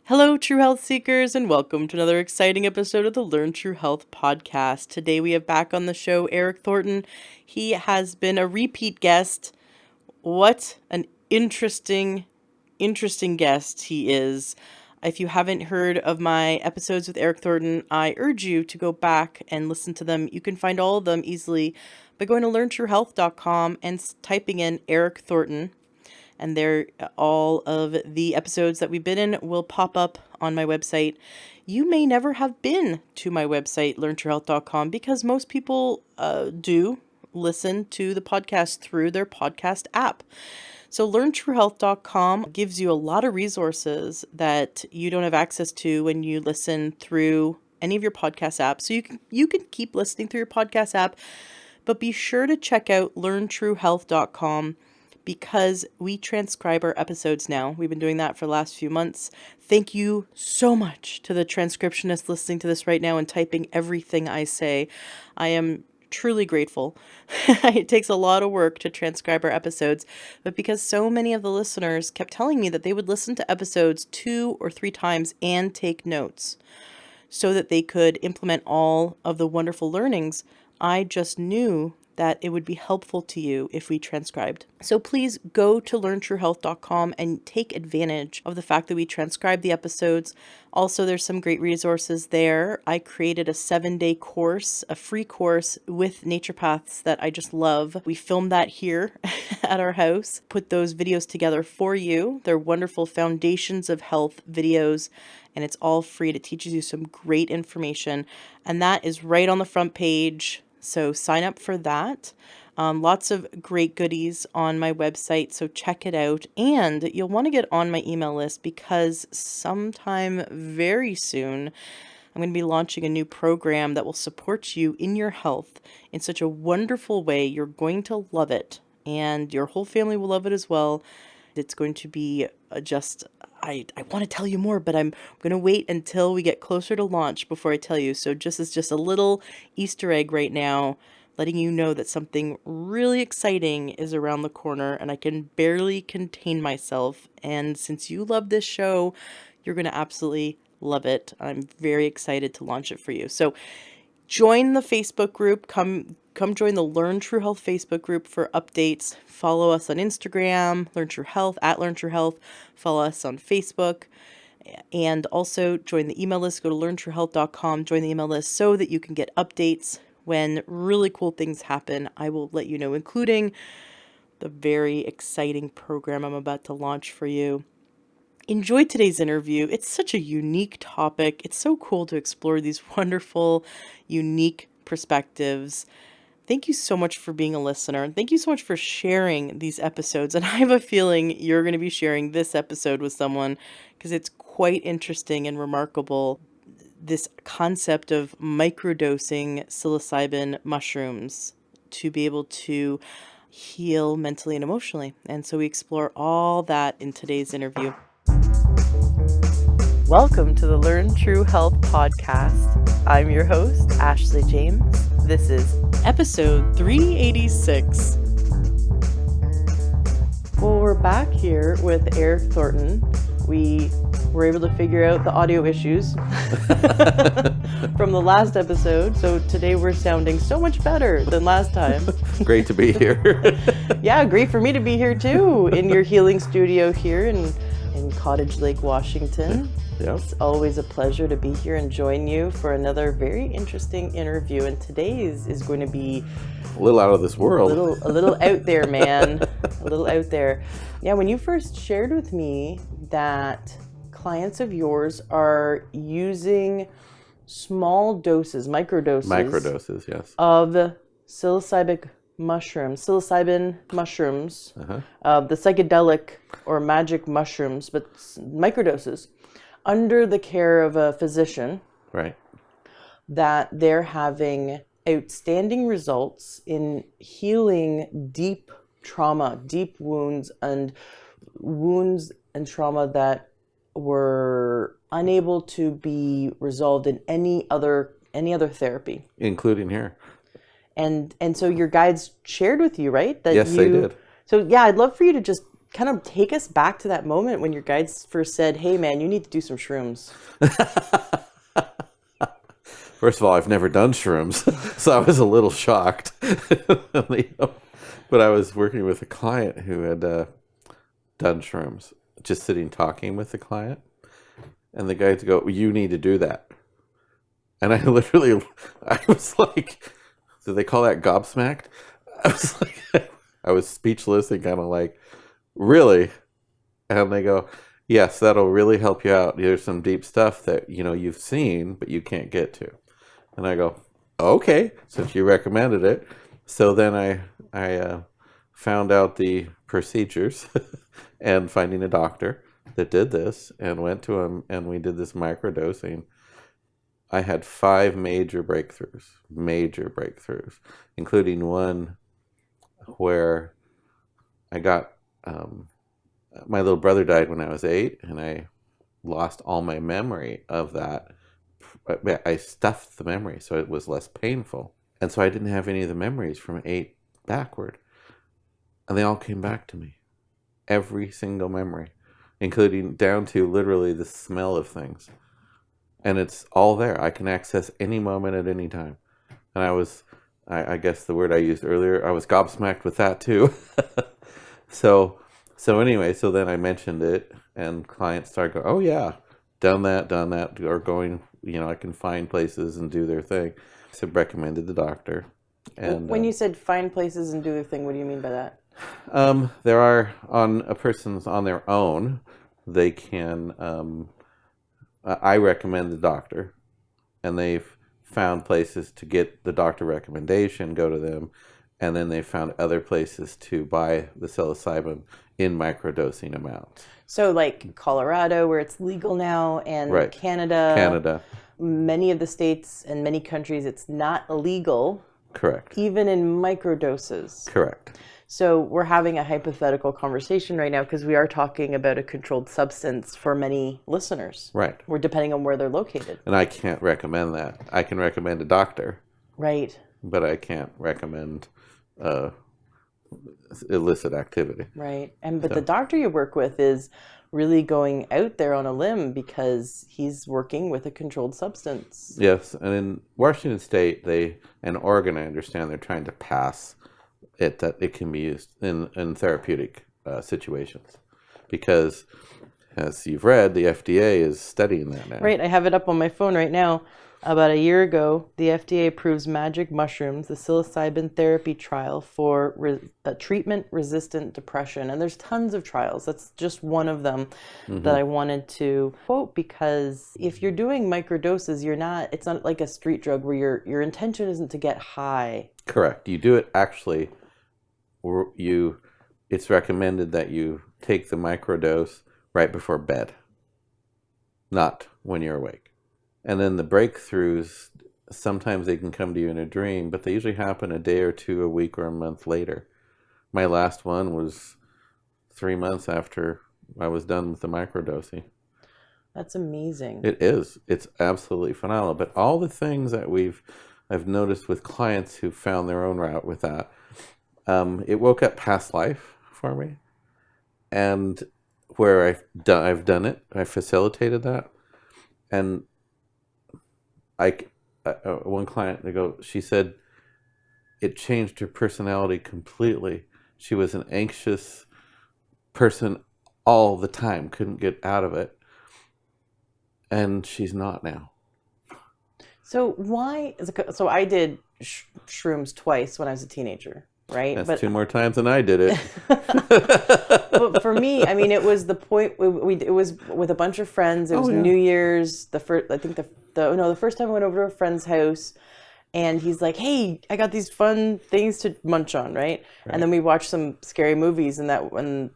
Hello, True Health Seekers, and welcome to another exciting episode of the Learn True Health podcast. Today we have back on the show Eric Thorton. He has been a repeat guest. What an interesting guest he is. If you haven't heard of my episodes with Eric Thornton, I urge you to go back and listen to them. You can find all of them easily by going to learntruehealth.com and typing in Eric Thornton. And there, all of the episodes that we've been in will pop up on my website. You may never have been to my website, learntruehealth.com, because most people do listen to the podcast through their podcast app. So learntruehealth.com gives you a lot of resources that you don't have access to when you listen through any of your podcast apps. So you can keep listening through your podcast app, but be sure to check out learntruehealth.com. because we transcribe our episodes now. We've been doing that for the last few months. Thank you so much to the transcriptionists listening to this right now and typing everything I say. I am truly grateful. It takes a lot of work to transcribe our episodes, but because so many of the listeners kept telling me that they would listen to episodes 2 or 3 times and take notes so that they could implement all of the wonderful learnings, I just knew that it would be helpful to you if we transcribed. So please go to learntruehealth.com and take advantage of the fact that we transcribe the episodes. Also, there's some great resources there. I created a 7-day course, a free course with naturopaths that I just love. We filmed that here at our house, put those videos together for you. They're wonderful Foundations of Health videos, and it's all free. It teaches you some great information, and that is right on the front page. So sign up for that. Lots of great goodies on my website, so check it out. And you'll want to get on my email list because sometime very soon, I'm going to be launching a new program that will support you in your health in such a wonderful way. You're going to love it, and your whole family will love it as well. It's going to be I want to tell you more, but I'm going to wait until we get closer to launch before I tell you. So just a little Easter egg right now, letting you know that something really exciting is around the corner, and I can barely contain myself. And since you love this show, you're going to absolutely love it. I'm very excited to launch it for you. So join the Facebook group. Come join the Learn True Health Facebook group for updates. Follow us on Instagram, Learn True Health, at Learn True Health. Follow us on Facebook. And also join the email list. Go to learntruehealth.com, join the email list so that you can get updates when really cool things happen. I will let you know, including the very exciting program I'm about to launch for you. Enjoy today's interview. It's such a unique topic. It's so cool to explore these wonderful, unique perspectives. Thank you so much for being a listener. And thank you so much for sharing these episodes. And I have a feeling you're going to be sharing this episode with someone because it's quite interesting and remarkable. This concept of microdosing psilocybin mushrooms to be able to heal mentally and emotionally. And so we explore all that in today's interview. Welcome to the Learn True Health podcast. I'm your host, Ashley James. This is episode 386. Well, we're back here with Eric Thornton. We were able to figure out the audio issues from the last episode. So today we're sounding so much better than last time. Great to be here. Yeah, great for me to be here too, in your healing studio here in Cottage Lake, Washington. Yep. It's always a pleasure to be here and join you for another very interesting interview. And today's is going to be a little out of this world. A little out there, man. A little out there. Yeah, when you first shared with me that clients of yours are using small doses, microdoses, yes, of psilocybin mushrooms, the psychedelic or magic mushrooms, but microdoses, under the care of a physician, right? That they're having outstanding results in healing deep trauma, deep wounds and trauma that were unable to be resolved in any other therapy, including here. And so your guides shared with you, right? Yes, they did. So yeah, I'd love for you to just kind of take us back to that moment when your guides first said, hey man, you need to do some shrooms. First of all, I've never done shrooms, so I was a little shocked. But I was working with a client who had done shrooms, just sitting talking with the client. And the guys go, you need to do that. And I was like, do they call that gobsmacked? I was speechless and kind of like, really? And they go, yes, that'll really help you out. There's some deep stuff that, you've seen, but you can't get to. And I go, okay, since you recommended it. So then I found out the procedures and finding a doctor that did this and went to him and we did this microdosing. I had 5 major breakthroughs, including one where I got, my little brother died when I was 8 and I lost all my memory of that. I stuffed the memory so it was less painful. And so I didn't have any of the memories from 8 backward. And they all came back to me. Every single memory, including down to literally the smell of things. And it's all there. I can access any moment at any time. And I guess the word I used earlier, I was gobsmacked with that too. So anyway, so then I mentioned it and clients started going, oh yeah, done that, or going, I can find places and do their thing. So recommended the doctor. And when you said find places and do their thing, what do you mean by that? There are, on a person's on their own, they can, I recommend the doctor, and they've found places to get the doctor recommendation, go to them, and then they found other places to buy the psilocybin in microdosing amounts. So like Colorado, where it's legal now, and Right. Canada. Many of the states and many countries, it's not illegal. Correct. Even in microdoses. Correct. So we're having a hypothetical conversation right now because we are talking about a controlled substance for many listeners. Right. We're depending on where they're located. And I can't recommend that. I can recommend a doctor. Right. But I can't recommend illicit activity. Right. But the doctor you work with is really going out there on a limb because he's working with a controlled substance. Yes. And in Washington State, and Oregon, I understand they're trying to pass it that it can be used in therapeutic situations, because as you've read, the FDA is studying that now. Right, I have it up on my phone right now. About a year ago, the FDA approves magic mushrooms, the psilocybin therapy trial for treatment-resistant depression. And there's tons of trials. That's just one of them that I wanted to quote, because if you're doing microdoses, it's not like a street drug where your intention isn't to get high. Correct. You do it actually, it's recommended that you take the microdose right before bed, not when you're awake. And then the breakthroughs, sometimes they can come to you in a dream, but they usually happen a day or two, a week, or a month later. My last one was 3 months after I was done with the microdosing. That's amazing. It is. It's absolutely phenomenal. But all the things that I've noticed with clients who found their own route with that, it woke up past life for me. And where I've done it, I facilitated that. And one client, she said it changed her personality completely. She was an anxious person all the time, couldn't get out of it. And she's not now. So I did shrooms twice when I was a teenager, right? That's 2 more times than I did it. But for me, I mean, it was the point, it was with a bunch of friends. It was New Year's, the first time I went over to a friend's house, and he's like, hey, I got these fun things to munch on, right? And then we watched some scary movies, and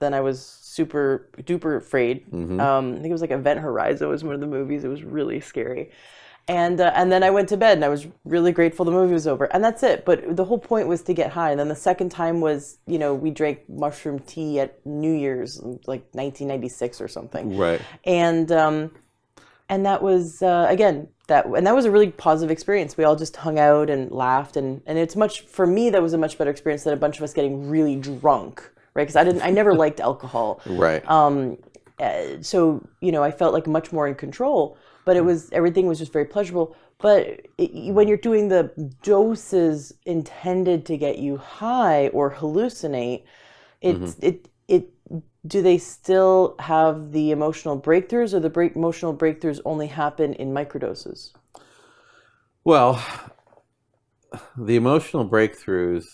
then I was super duper afraid. I think it was like Event Horizon was one of the movies. It was really scary. And then I went to bed, and I was really grateful the movie was over. And that's it. But the whole point was to get high. And then the second time was, we drank mushroom tea at New Year's, like 1996 or something. Right. And that was, again, that was a really positive experience. We all just hung out and laughed. And for me, that was a much better experience than a bunch of us getting really drunk. right? Because I never liked alcohol. Right. So, I felt like much more in control, but everything was just very pleasurable. But when you're doing the doses intended to get you high or hallucinate, Hmm. it do they still have the emotional breakthroughs, or the emotional breakthroughs only happen in microdoses? Well, the emotional breakthroughs.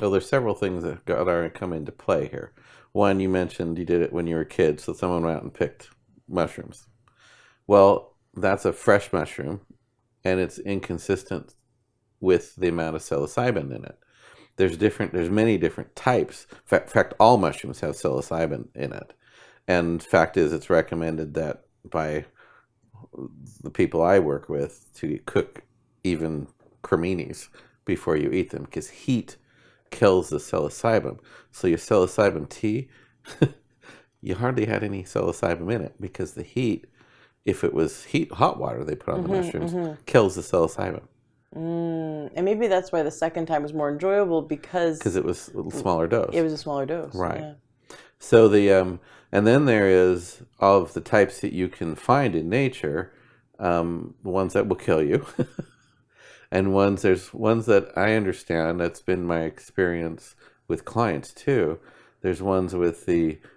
Well, there's several things that got come into play here. One, you mentioned you did it when you were a kid, so someone went out and picked mushrooms. Well, that's a fresh mushroom, and it's inconsistent with the amount of psilocybin in it. There's many different types. In fact, all mushrooms have psilocybin in it. And fact is, it's recommended that by the people I work with to cook even creminis before you eat them, because heat kills the psilocybin. So your psilocybin tea, you hardly had any psilocybin in it, because the heat, if it was hot water they put on the mushrooms, kills the psilocybin. And maybe that's why the second time was more enjoyable, Because because it was a smaller dose. it was a smaller dose. Right. Yeah. So and then there is all of the types that you can find in nature, ones that will kill you, and there's ones that I understand. That's been my experience with clients too. There's ones with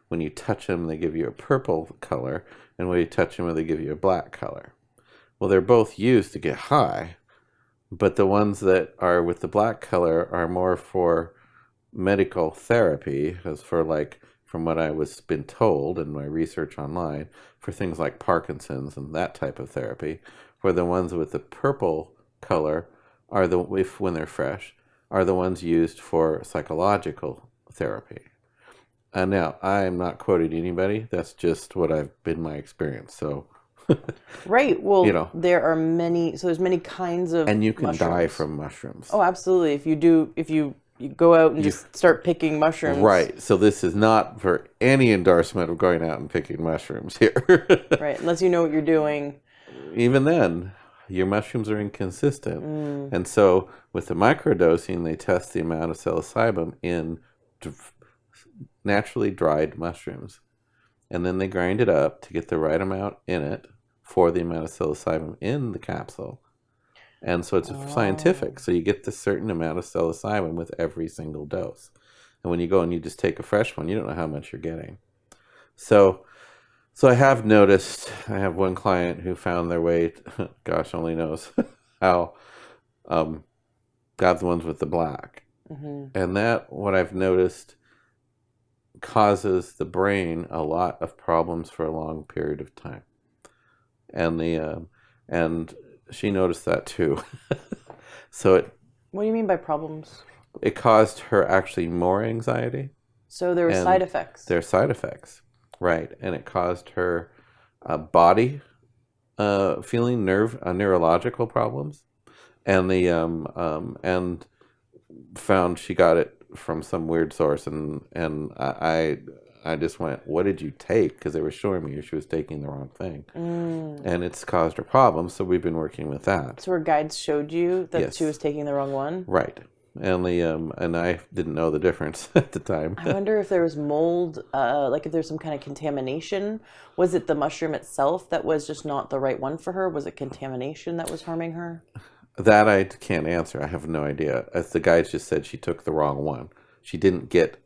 when you touch them, they give you a purple color, and when you touch them, they give you a black color. Well, they're both used to get high, but the ones that are with the black color are more for medical therapy, as for like, from what I was been told in my research online, for things like Parkinson's and that type of therapy. For the ones with the purple color are if when they're fresh, are the ones used for psychological therapy. And now I'm not quoting anybody. That's just what I've been my experience. So Right. you Well, know, there's many kinds of and you can die mushrooms. from mushrooms. Oh, absolutely. If you go out and You just start picking mushrooms, Right. So this is not for any endorsement of going out and picking mushrooms here. right? Unless you know what you're doing. Even then, your mushrooms are inconsistent. Mm. And so with the microdosing, they test the amount of psilocybin in naturally dried mushrooms. And then they grind it up to get the right amount in it for the amount of psilocybin in the capsule. And so it's scientific. So you get the certain amount of psilocybin with every single dose. And when you go and you just take a fresh one, you don't know how much you're getting. So I have noticed, I have one client who found their way, gosh only knows how, got the ones with the black. And that, what I've noticed, causes the brain a lot of problems for a long period of time. And and she noticed that too. So What do you mean by problems? it caused her actually more anxiety. So there were And side effects. there are side effects, right? And it caused her body feeling neurological problems, and and found she got it from some weird source, and I just went, what did you take? Because they were showing me she was taking the wrong thing, and it's caused her problems. So we've been working with that. So her guides showed you that Yes. she was taking the wrong one? Right. And and I didn't know the difference at the time. I wonder if there was mold, like if there's some kind of contamination. Was it the mushroom itself that was just not the right one for her? Was it contamination that was harming her? That I can't answer. I have no idea. As the guides just said, she took the wrong one. She didn't get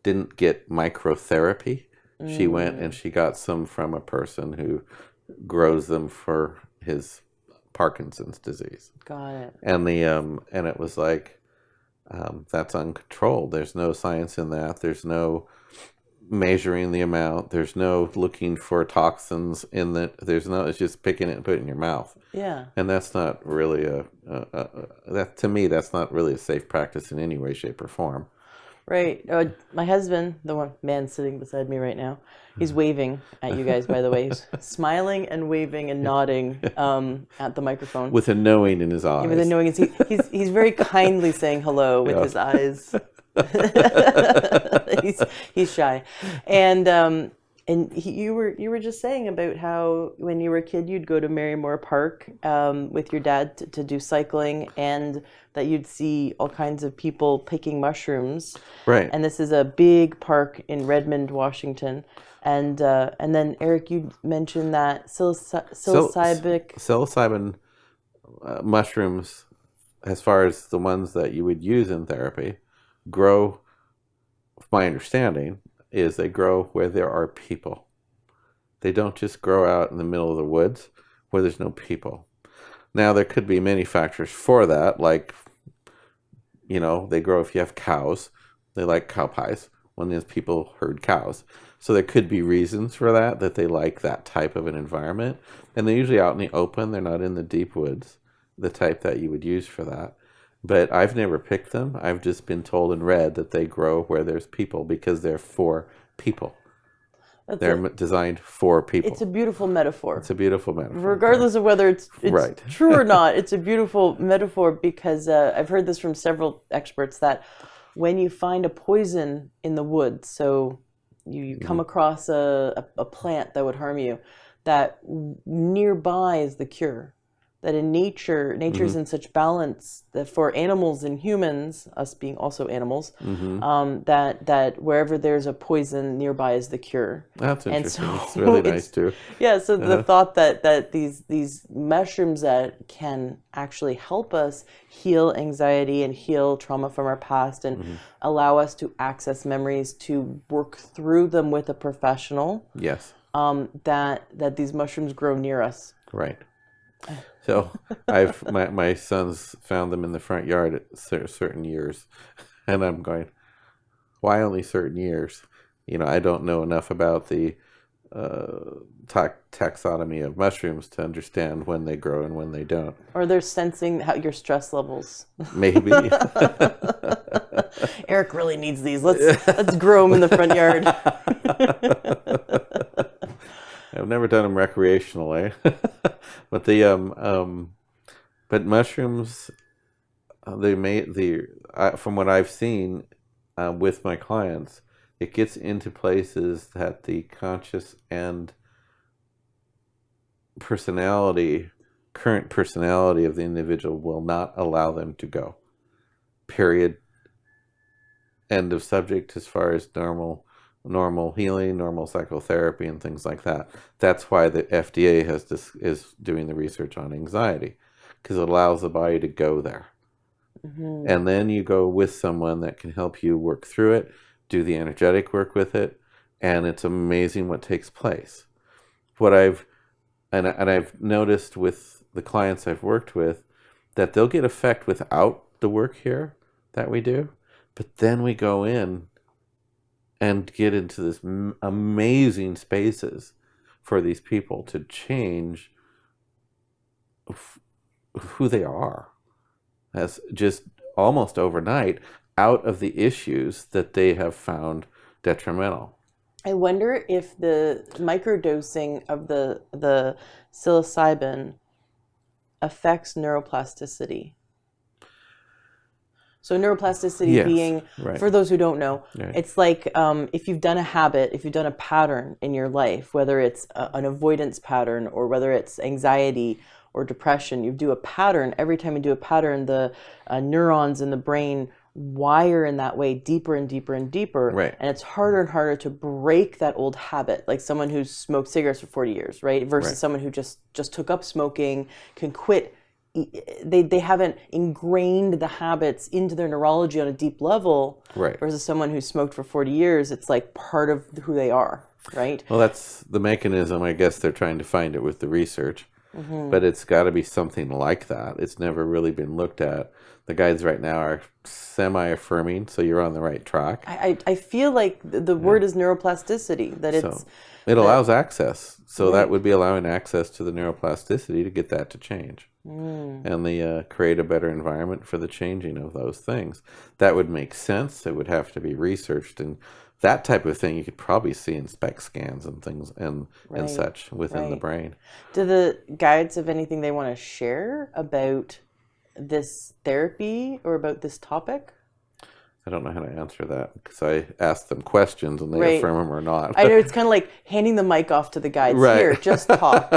microtherapy. She went and she got some from a person who grows them for his Parkinson's disease. Got it. And and it was like, that's uncontrolled. There's no science in that. There's no measuring the amount. There's no looking for toxins in that. It's just picking it and putting it in your mouth. Yeah. And that's not really that, to me, that's not really a safe practice in any way, shape, or form. Right. My husband, the one man sitting beside me right now, he's waving at you guys, by the way. He's smiling and waving and nodding at the microphone. With a knowing in his eyes. With a knowing, he's very kindly saying hello with his eyes. He's shy. And And you were just saying about how when you were a kid you'd go to Marymore Park with your dad to do cycling, and that you'd see all kinds of people picking mushrooms. Right. And this is a big park in Redmond, Washington. And then Eric, you mentioned that So psilocybin. psilocybin mushrooms, as far as the ones that you would use in therapy, grow. My understanding is they grow where there are people. They don't just grow out in the middle of the woods where there's no people. Now, there could be many factors for that, like, they grow if you have cows. They like cow pies when there's people herd cows. So there could be reasons for that they like that type of an environment. And they're usually out in the open. They're not in the deep woods, the type that you would use for that. But I've never picked them. I've just been told and read that they grow where there's people because they're for people. They're designed for people. It's a beautiful metaphor. It's a beautiful metaphor. Regardless of whether it's right. true or not, it's a beautiful metaphor because I've heard this from several experts that when you find a poison in the woods, so you come across a plant that would harm you, that nearby is the cure. That in nature's in such balance that for animals and humans, us being also animals, that wherever there's a poison, nearby is the cure. That's interesting. And so it's really nice too. Yeah, so the thought that these mushrooms that can actually help us heal anxiety and heal trauma from our past and allow us to access memories, to work through them with a professional. Yes. That these mushrooms grow near us. Right. So my sons found them in the front yard at certain years, and I'm going, why only certain years? I don't know enough about the taxonomy of mushrooms to understand when they grow and when they don't. Or they're sensing your stress levels. Maybe. Eric really needs these. Let's grow them in the front yard. I've never done them recreationally, but but mushrooms, from what I've seen with my clients, it gets into places that the conscious and current personality of the individual will not allow them to go. Period. End of subject as far as normal healing, normal psychotherapy, and things like that. That's why the FDA is doing the research on anxiety, because it allows the body to go there. And then you go with someone that can help you work through it, do the energetic work with it, and it's amazing what takes place. What I've noticed with the clients I've worked with, that they'll get effect without the work here that we do, but then we go in and get into this amazing spaces for these people to change who they are, as just almost overnight, out of the issues that they have found detrimental. I wonder if the microdosing of the psilocybin affects neuroplasticity. So neuroplasticity being, right. For those who don't know, right. It's like if you've done a habit, if you've done a pattern in your life, whether it's an avoidance pattern or whether it's anxiety or depression, you do a pattern. Every time you do a pattern, the neurons in the brain wire in that way deeper and deeper and deeper. Right. And it's harder and harder to break that old habit, like someone who's smoked cigarettes for 40 years, right? Versus someone who just took up smoking, can quit. They haven't ingrained the habits into their neurology on a deep level. Right. Versus someone who smoked for 40 years, it's like part of who they are, right? Well, that's the mechanism. I guess they're trying to find it with the research. But it's got to be something like that. It's never really been looked at. The guides right now are semi-affirming, so you're on the right track. I feel like the word is neuroplasticity, that it's... It allows access. So that would be allowing access to the neuroplasticity to get that to change. And they create a better environment for the changing of those things. That would make sense. It would have to be researched, and that type of thing you could probably see in SPECT scans and things and such within the brain. Do the guides have anything they want to share about this therapy or about this topic? I don't know how to answer that because I ask them questions and they Right. affirm them or not. I know it's kind of like handing the mic off to the guides. Right. Here, just talk.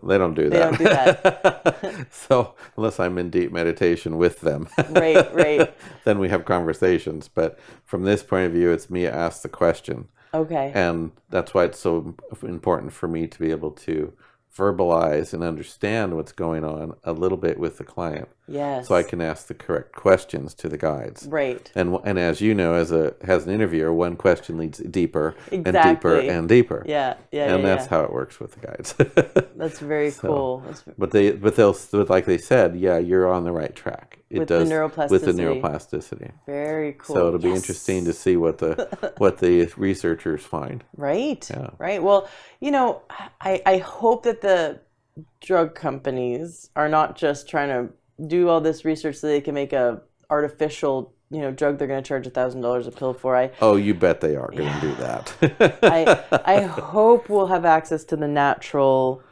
They don't do They don't do that. that. So unless I'm in deep meditation with them, Right, right. then we have conversations. But from this point of view, it's me ask the question. Okay. And that's why it's so important for me to be able to verbalize and understand what's going on a little bit with the client, so I Yes. can ask the correct questions to the guides. Right. And as you know, as an interviewer, one question leads deeper and deeper Exactly. and deeper, Yeah, yeah, yeah, and that's yeah. how it works with the guides. That's very So, cool. but like they said, yeah, you're on the right track. It With the does with the neuroplasticity. neuroplasticity. Very So cool. it'll be interesting to Yes. see what the researchers find. Right, Yeah. right. Well, I hope that the drug companies are not just trying to do all this research so they can make a artificial, drug they're going to charge $1,000 a pill for. Oh, you bet they are going to do Yeah, I that. hope we'll have access to the natural,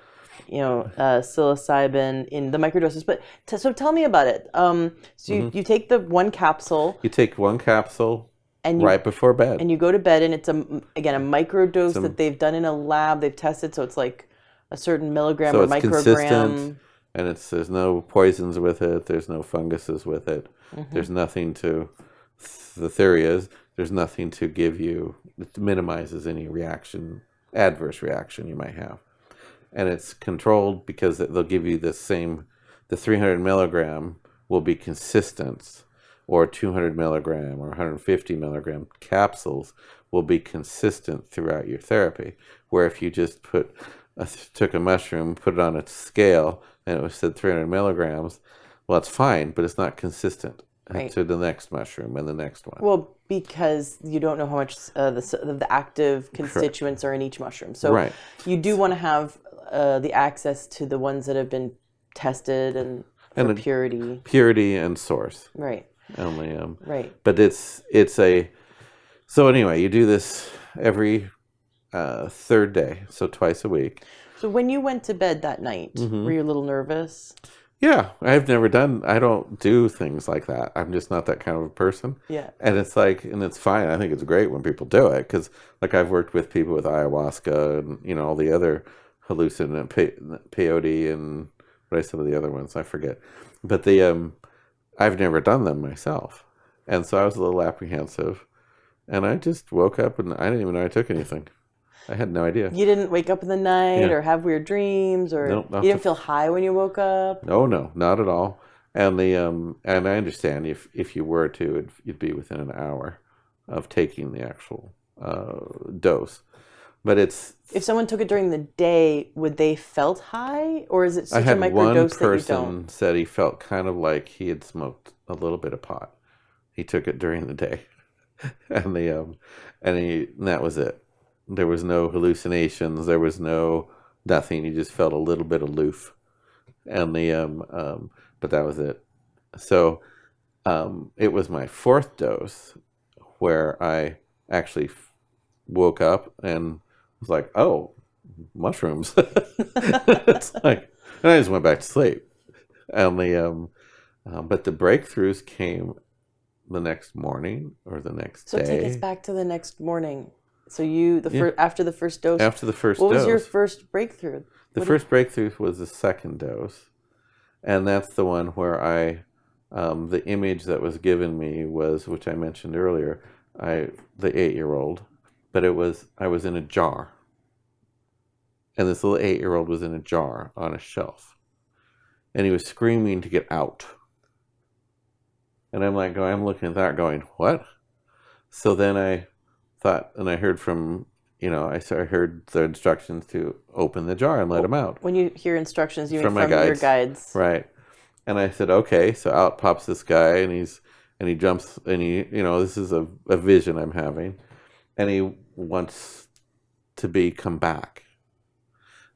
psilocybin in the microdoses. But so tell me about it. So you, Hmm. you take the one capsule You take one capsule and you right before bed. and you go to bed, and it's again a microdose that Some, they've done in a lab. They've tested, so it's like a certain milligram so or it's consistent, microgram. and there's no poisons with it. There's no funguses with it. Hmm. There's nothing to. The theory is there's nothing to give you. It minimizes any adverse reaction you might have, and it's controlled because they'll give you the 300 milligram will be consistent, or 200 milligram or 150 milligram capsules will be consistent throughout your therapy. Where if you just took a mushroom, put it on a scale, and it was said 300 milligrams, well, it's fine, but it's not consistent Right. to the next mushroom and the next one. Well, because you don't know how much the active Correct. constituents are in each mushroom, so Right. you do want to have the access to the ones that have been tested and And for the purity. purity and source Right. only. Right. But it's a so anyway, you do this every third day, so twice a week. So when you went to bed that night, Hmm. were you a little nervous? Yeah, I don't do things like that. I'm just not that kind of a person. Yeah. And it's fine. I think it's great when people do it because, like, I've worked with people with ayahuasca and, all the other hallucinant peyote and what are some of the other ones? I forget. But I've never done them myself. And so I was a little apprehensive. And I just woke up and I didn't even know I took anything. I had no idea. You didn't wake up in the night Yeah. or have weird dreams, or Nope, you didn't feel high when you woke up? Oh no, not at all. And I understand if you were to, you'd be within an hour of taking the actual dose. But If someone took it during the day, would they felt high, or is it I such a had one microdose that you person don't? said he felt kind of like he had smoked a little bit of pot. He took it during the day, and and that was it. There was no hallucinations. There was no nothing. He just felt a little bit aloof, and but that was it. So it was my fourth dose where I actually woke up and was like, "Oh, mushrooms." It's like, and I just went back to sleep. And but the breakthroughs came the next morning or the next So take us day back to the next morning. So you Yeah. after the first dose, After the first what was your dose. first breakthrough? The What first breakthrough was the second dose, and that's the one where the image that was given me was, which I mentioned earlier, the 8-year-old, but I was in a jar, and this little 8-year-old was in a jar on a shelf, and he was screaming to get out, and I'm looking at that, going, what? So then I thought, and I heard from, I heard the instructions to open the jar and let him out. When you hear instructions, you mean From my from your guides. guides. Right. And I said, okay. So out pops this guy, and he jumps, and this is a vision I'm having, and he wants to come back.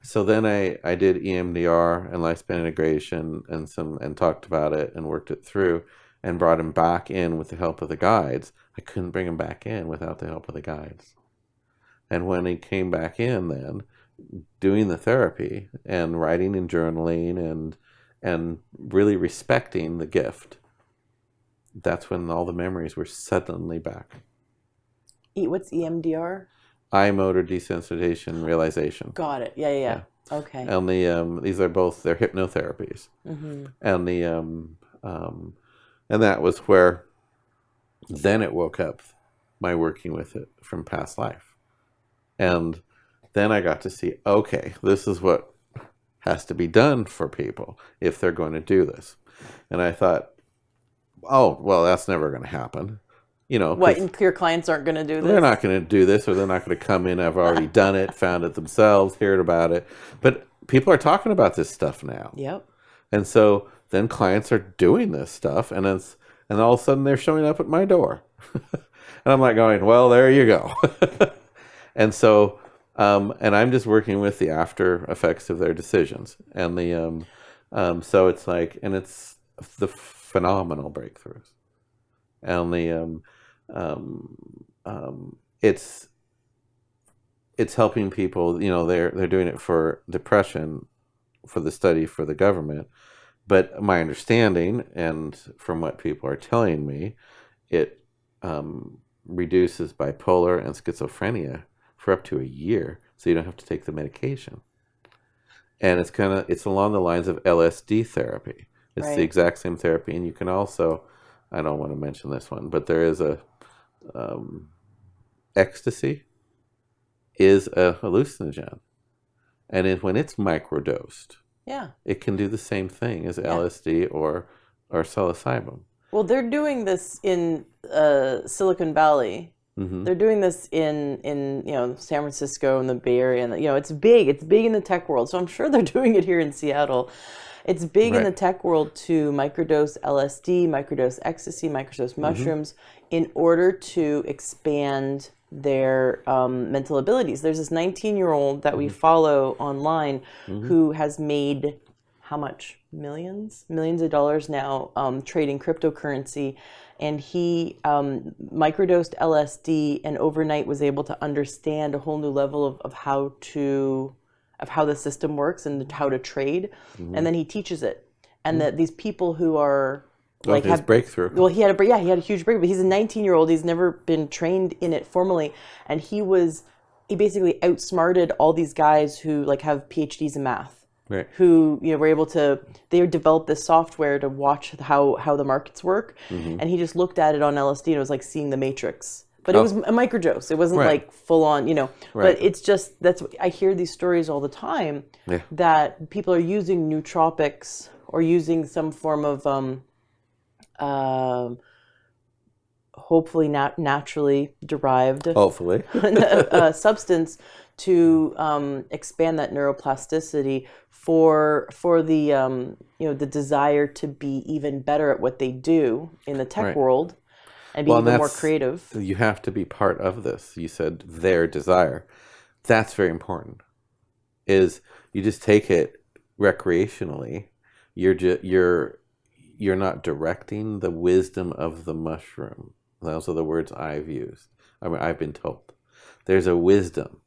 So then I did EMDR and lifespan integration and talked about it and worked it through and brought him back in with the help of the guides. I couldn't bring him back in without the help of the guides. And when he came back in, then doing the therapy and writing and journaling and really respecting the gift, that's when all the memories were suddenly back. What's EMDR? Eye motor desensitization realization. Got it. Yeah, yeah, yeah. Yeah. Okay. And these are both, they're hypnotherapies. Mm-hmm. And and that was where then it woke up my working with it from past life. And then I got to see, okay, this is what has to be done for people if they're going to do this. And I thought, oh, well, that's never going to happen. What, and your clients aren't going to do they're this? not going to do this, or they're not going to come in. I've already done it, found it themselves, heard about it. But people are talking about this stuff now. Yep. And so then clients are doing this stuff, and all of a sudden they're showing up at my door. And I'm like going, well, there you go. And so, and I'm just working with the after effects of their decisions. And so it's like, and it's the phenomenal breakthroughs. And it's helping people. They're doing it for depression, for the study for the government. But my understanding, and from what people are telling me, it reduces bipolar and schizophrenia for up to a year, so you don't have to take the medication. And it's along the lines of LSD therapy. It's the exact same therapy, and you can also, I don't want to mention this one, but there is a ecstasy is a hallucinogen, and when it's microdosed, it can do the same thing as LSD or psilocybin. Well, they're doing this in Silicon Valley. Mm-hmm. They're doing this in San Francisco and the Bay Area, and it's big. It's big in the tech world. So I'm sure they're doing it here in Seattle. It's big in the tech world to microdose LSD, microdose ecstasy, microdose mushrooms in order to expand their mental abilities. There's this 19-year-old that we follow online who has made how much? Millions of dollars now trading cryptocurrency. And he microdosed LSD and overnight was able to understand a whole new level of how the system works and how to trade. And then he teaches it. And that these people who are his breakthrough. Well, he had a huge breakthrough. But he's a 19-year-old. He's never been trained in it formally, and he basically outsmarted all these guys who have PhDs in math. Right. Who were able to, they developed this software to watch how the markets work, and he just looked at it on LSD and it was like seeing the Matrix. But it was a microdose. It wasn't like full on, But it's just I hear these stories all the time that people are using nootropics or using some form of hopefully not naturally derived substance to expand that neuroplasticity for the the desire to be even better at what they do in the tech world and be even more creative. You have to be part of this. You said their desire. That's very important. Is you just take it recreationally. You're not directing the wisdom of the mushroom. Those are the words I've used. I mean, I've been told. There's a wisdom.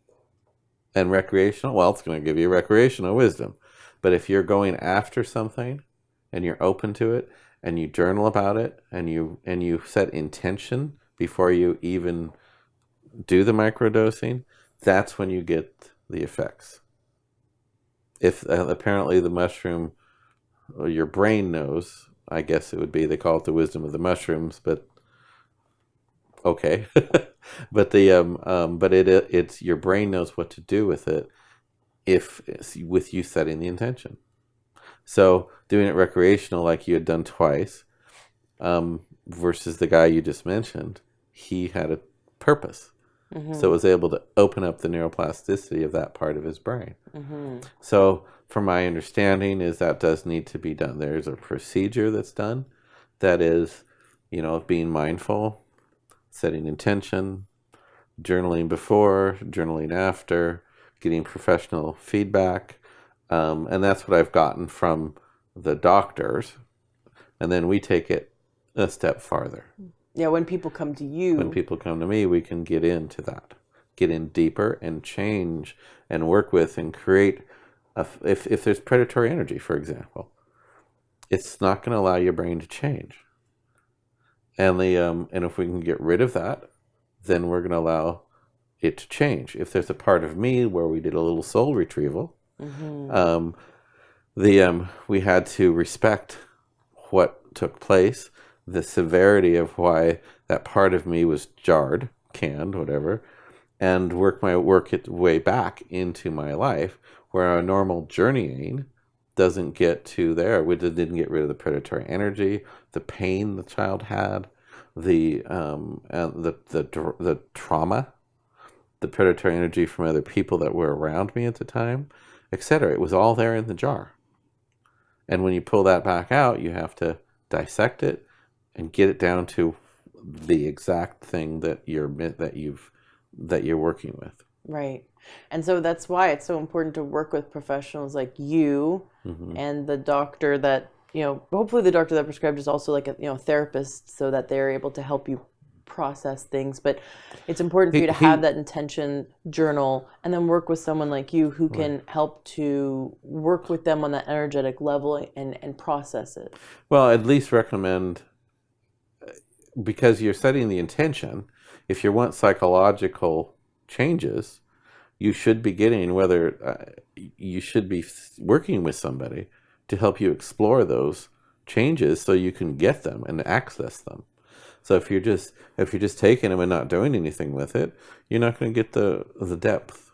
And recreational, well, it's going to give you recreational wisdom. But if you're going after something and you're open to it and you journal about it and you set intention before you even do the microdosing, that's when you get the effects. If apparently the mushroom, or your brain knows, I guess it would be, they call it the wisdom of the mushrooms, but okay. But it's your brain knows what to do with it with you setting the intention. So doing it recreational like you had done twice, versus the guy you just mentioned, he had a purpose. So it was able to open up the neuroplasticity of that part of his brain. So from my understanding is that does need to be done. There's a procedure that's done that is, being mindful, setting intention, journaling before, journaling after, getting professional feedback. And that's what I've gotten from the doctors. And then we take it a step farther. Yeah, when people come to you. When people come to me, we can get into that. Get in deeper and change and work with and create. If there's predatory energy, for example, it's not going to allow your brain to change. and if we can get rid of that, then we're going to allow it to change. If there's a part of me where we did a little soul retrieval, Mm-hmm. um, we had to respect what took place, the severity of why that part of me was jarred, canned, whatever, and work its way back into my life, where a normal journeying doesn't get to there. We didn't get rid of the predatory energy, the pain the child had, the trauma, the predatory energy from other people that were around me at the time, etc. It was all there in the jar. And when you pull that back out, you have to dissect it and get it down to the exact thing that you're working with. Right. And so that's why it's so important to work with professionals like you Mm-hmm. and the doctor that, hopefully the doctor that prescribed is also like a, therapist so that they're able to help you process things. But it's important for you to have that intention journal and then work with someone like you who can help to work with them on that energetic level and process it. Well, at least recommend, because you're setting the intention, if you want psychological changes, you should be getting, you should be working with somebody to help you explore those changes so you can get them and access them. So if you're just taking them and not doing anything with it, you're not going to get the depth.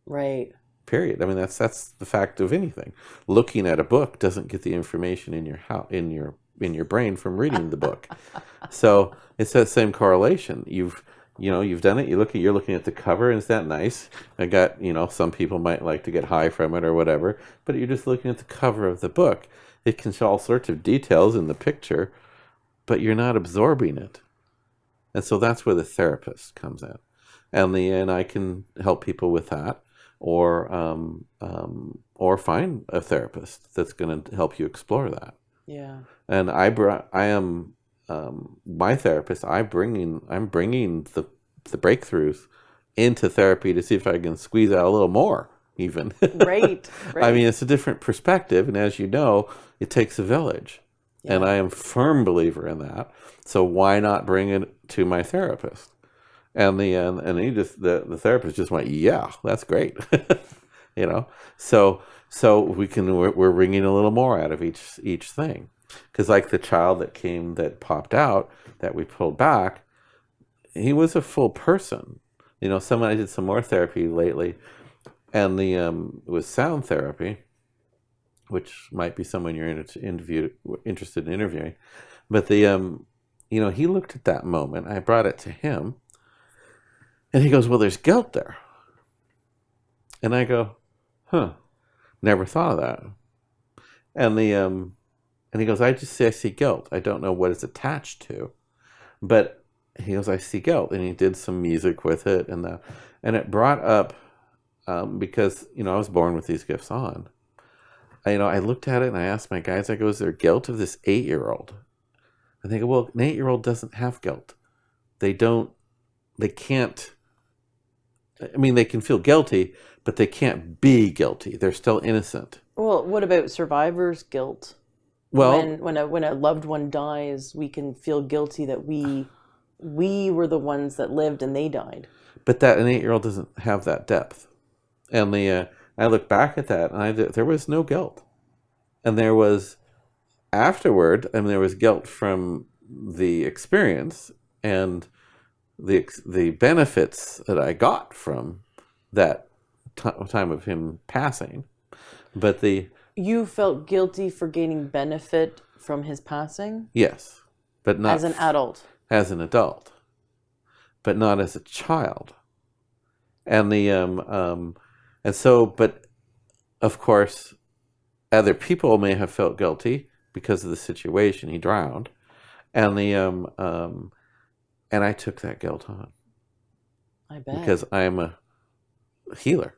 Right. Period. I mean, that's the fact of anything. Looking at a book doesn't get the information in your brain from reading the book. So it's that same correlation. You've done it. You're looking at the cover, and is that nice? I got, some people might like to get high from it or whatever, but you're just looking at the cover of the book. It can show all sorts of details in the picture, but you're not absorbing it. And so that's where the therapist comes in. And I can help people with that, or find a therapist that's going to help you explore that. Yeah. And my therapist. I'm bringing the breakthroughs into therapy to see if I can squeeze out a little more, even. Right. I mean, it's a different perspective, and as you know, it takes a village, and I am a firm believer in that. So why not bring it to my therapist? And the therapist just went, yeah, that's great. So we're wringing a little more out of each thing. Because like the child that popped out, that we pulled back, he was a full person. I did some more therapy lately, and it was sound therapy, which might be someone you're interested in interviewing. But he looked at that moment. I brought it to him, and he goes, "Well, there's guilt there." And I go, "Huh, never thought of that." And he goes, I see guilt. I don't know what it's attached to, but he goes, I see guilt. And he did some music with it, and it brought up, because I was born with these gifts on. I looked at it and I asked my guys, I go, is there guilt of this 8-year-old? And they go, well, an 8-year-old doesn't have guilt. They can't. I mean, they can feel guilty, but they can't be guilty. They're still innocent. Well, what about survivor's guilt? Well, when a loved one dies, we can feel guilty that we were the ones that lived and they died. But an 8-year-old doesn't have that depth. And I look back at that, and there was no guilt. And there was afterward, there was guilt from the experience and the benefits that I got from that time of him passing. But you felt guilty for gaining benefit from his passing? Yes, but not as an adult. As an adult, but not as a child. And but of course, other people may have felt guilty because of the situation. He drowned, and and I took that guilt on. I bet, because I am a healer,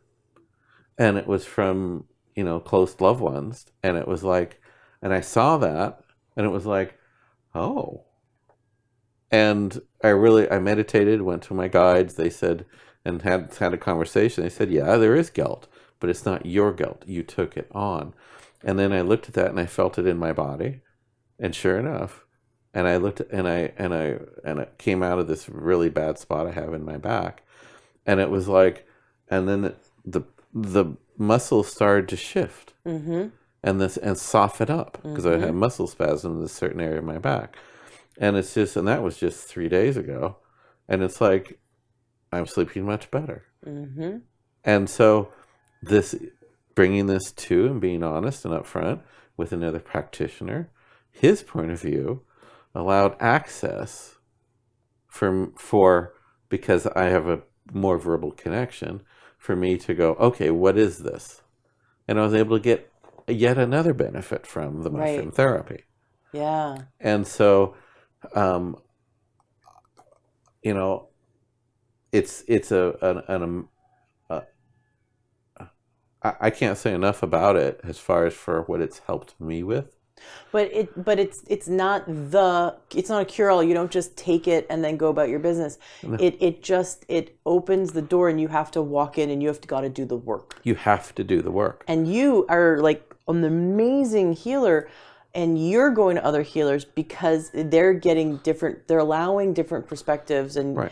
and it was from close loved ones, and it was like, and I saw that, and it was like, oh. And I meditated, went to my guides. They said, and had a conversation. They said, yeah, there is guilt, but it's not your guilt. You took it on. And then I looked at that and I felt it in my body. And sure enough, and I looked and it came out of this really bad spot I have in my back, and it was like, and then the muscles started to shift and soften up because I had muscle spasm in this certain area of my back, and and that was just 3 days ago, and it's like I'm sleeping much better, and so this bringing this to and being honest and upfront with another practitioner, his point of view allowed access for because I have a more verbal connection for me to go, okay, what is this? And I was able to get yet another benefit from the mushroom therapy. Yeah. And so, it's I can't say enough about it as far as for what it's helped me with. But it's not a cure-all. You don't just take it and then go about your business. No. It opens the door, and you have to walk in, and you have got to do the work. You have to do the work. And you are like an amazing healer, and you're going to other healers because they're allowing different perspectives, and right.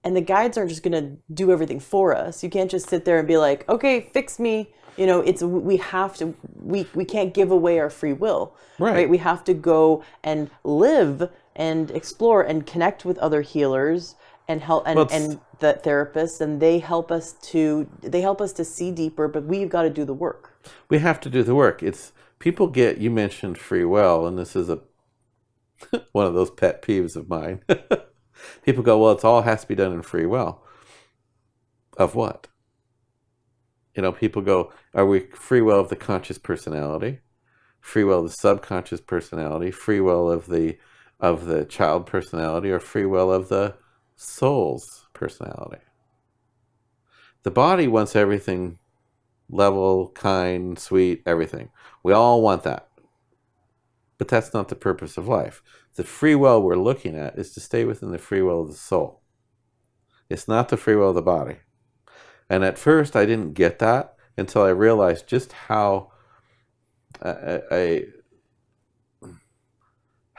And the guides aren't just going to do everything for us. You can't just sit there and be like, okay, fix me. We can't give away our free will, right? We have to go and live and explore and connect with other healers and help and the therapists, and they help us to see deeper, but we've got to do the work. We have to do the work. You mentioned free will, and this is one of those pet peeves of mine. People go, well, it all has to be done in free will. Of what? People go, are we free will of the conscious personality, free will of the subconscious personality, free will of the child personality, or free will of the soul's personality? The body wants everything level, kind, sweet, everything. We all want that. But that's not the purpose of life. The free will we're looking at is to stay within the free will of the soul. It's not the free will of the body. And at first, I didn't get that until I realized just how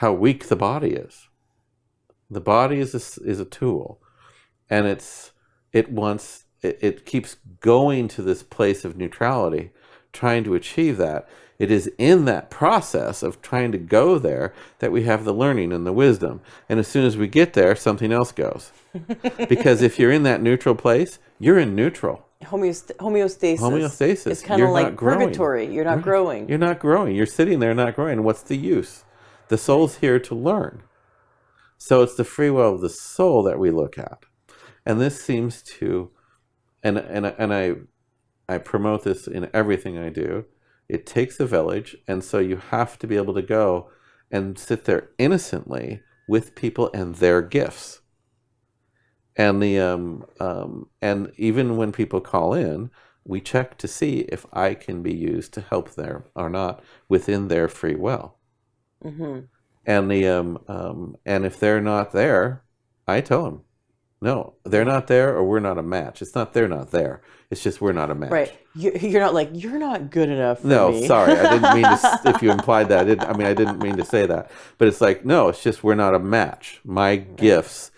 weak the body is. The body is a tool, and it keeps going to this place of neutrality, trying to achieve that. It is in that process of trying to go there that we have the learning and the wisdom. And as soon as we get there, something else goes. Because if you're in that neutral place, you're in neutral. Homeostasis. Homeostasis. It's kind of like purgatory. You're not growing. You're not growing. You're sitting there not growing. What's the use? The soul's here to learn. So it's the free will of the soul that we look at. And this seems to, and I promote this in everything I do. It takes a village, and so you have to be able to go and sit there innocently with people and their gifts. And and even when people call in, we check to see if I can be used to help them or not within their free will. And and if they're not there, I tell them, no, they're not there, or we're not a match. It's not they're not there. It's just we're not a match. Right. You're not like, you're not good enough for me. No, sorry. I didn't mean to, if you implied that. I didn't mean to say that. But it's like, no, it's just we're not a match. My gifts,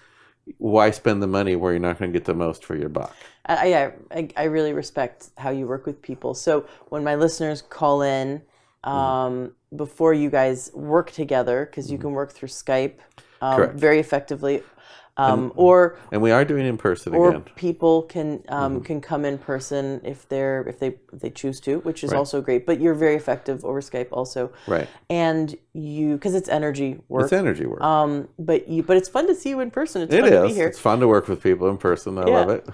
why spend the money where you're not going to get the most for your buck? I really respect how you work with people. So when my listeners call in, before you guys work together, because you can work through Skype very effectively, and we are doing in person or again. People can come in person if they choose to, which is also great. But you're very effective over Skype also, right? And because it's energy work. It's energy work. But it's fun to see you in person. It's fun to be here. It's fun to work with people in person. I love it.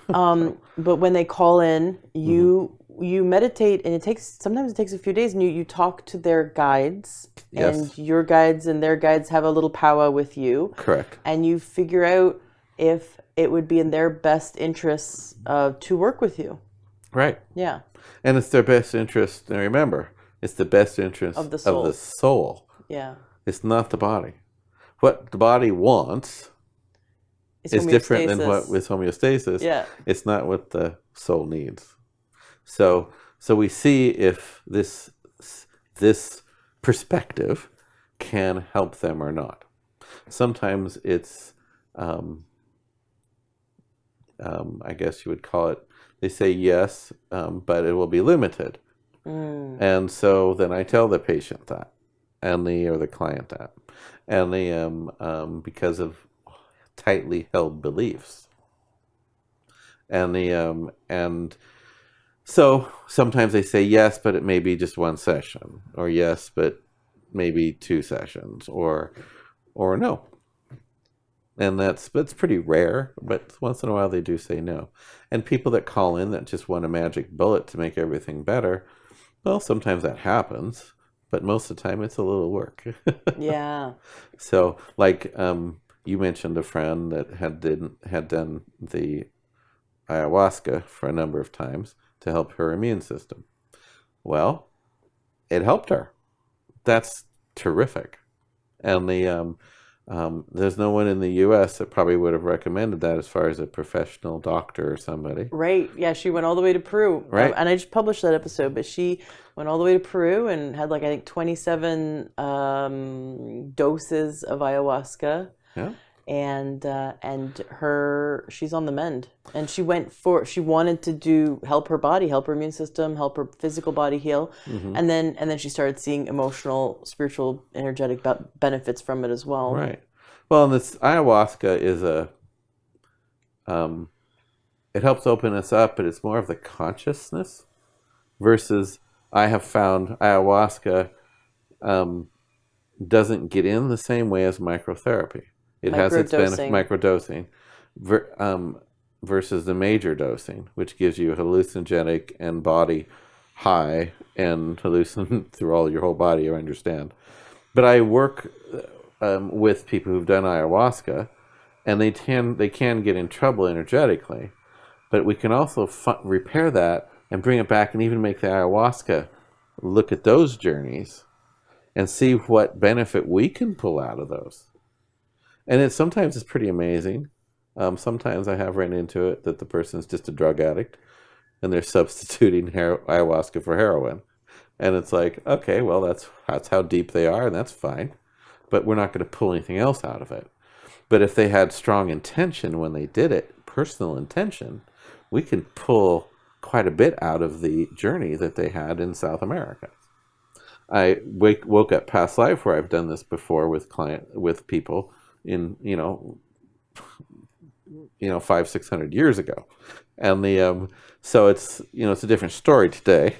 But when they call in, you meditate, and sometimes it takes a few days, and you talk to their guides, and your guides and their guides have a little powwow with you. Correct. And you figure out if it would be in their best interests to work with you. Right. Yeah. And it's their best interest. And remember, it's the best interest of the soul. Yeah. It's not the body. What the body wants is different than what with homeostasis. Yeah. It's not what the soul needs. So we see if this perspective can help them or not. Sometimes it's, I guess you would call it, they say yes, but it will be limited. And so then I tell the patient that, and or the client that, and because of tightly held beliefs. And so sometimes they say yes, but it may be just one session, or yes, but maybe 2 sessions, or no. And that's pretty rare, but once in a while they do say no. And people that call in that just want a magic bullet to make everything better, well, sometimes that happens, but most of the time it's a little work. Yeah. So, like, you mentioned a friend that had done the ayahuasca for a number of times to help her immune system. Well, it helped her. That's terrific. And there's no one in the U.S. that probably would have recommended that as far as a professional doctor or somebody. Right. Yeah, she went all the way to Peru. Right. And I just published that episode, but she went all the way to Peru and had like, I think, 27 doses of ayahuasca. Yeah. And she's on the mend. And she wanted to help her body, help her immune system, help her physical body heal. And then she started seeing emotional, spiritual, energetic benefits from it as well. Right. Well, and this ayahuasca is it helps open us up, but it's more of the consciousness versus I have found ayahuasca doesn't get in the same way as microtherapy. It has its benefit, microdosing, versus the major dosing, which gives you a hallucinogenic and body high and hallucin through all your whole body, I understand. But I work with people who've done ayahuasca, and they can get in trouble energetically, but we can also repair that and bring it back and even make the ayahuasca look at those journeys and see what benefit we can pull out of those. And sometimes it's pretty amazing. Sometimes I have run into it that the person's just a drug addict and they're substituting ayahuasca for heroin. And it's like, okay, well, that's how deep they are, and that's fine. But we're not going to pull anything else out of it. But if they had strong intention when they did it, personal intention, we can pull quite a bit out of the journey that they had in South America. I woke up past life where I've done this before with people in 500-600 years ago, and so it's it's a different story today.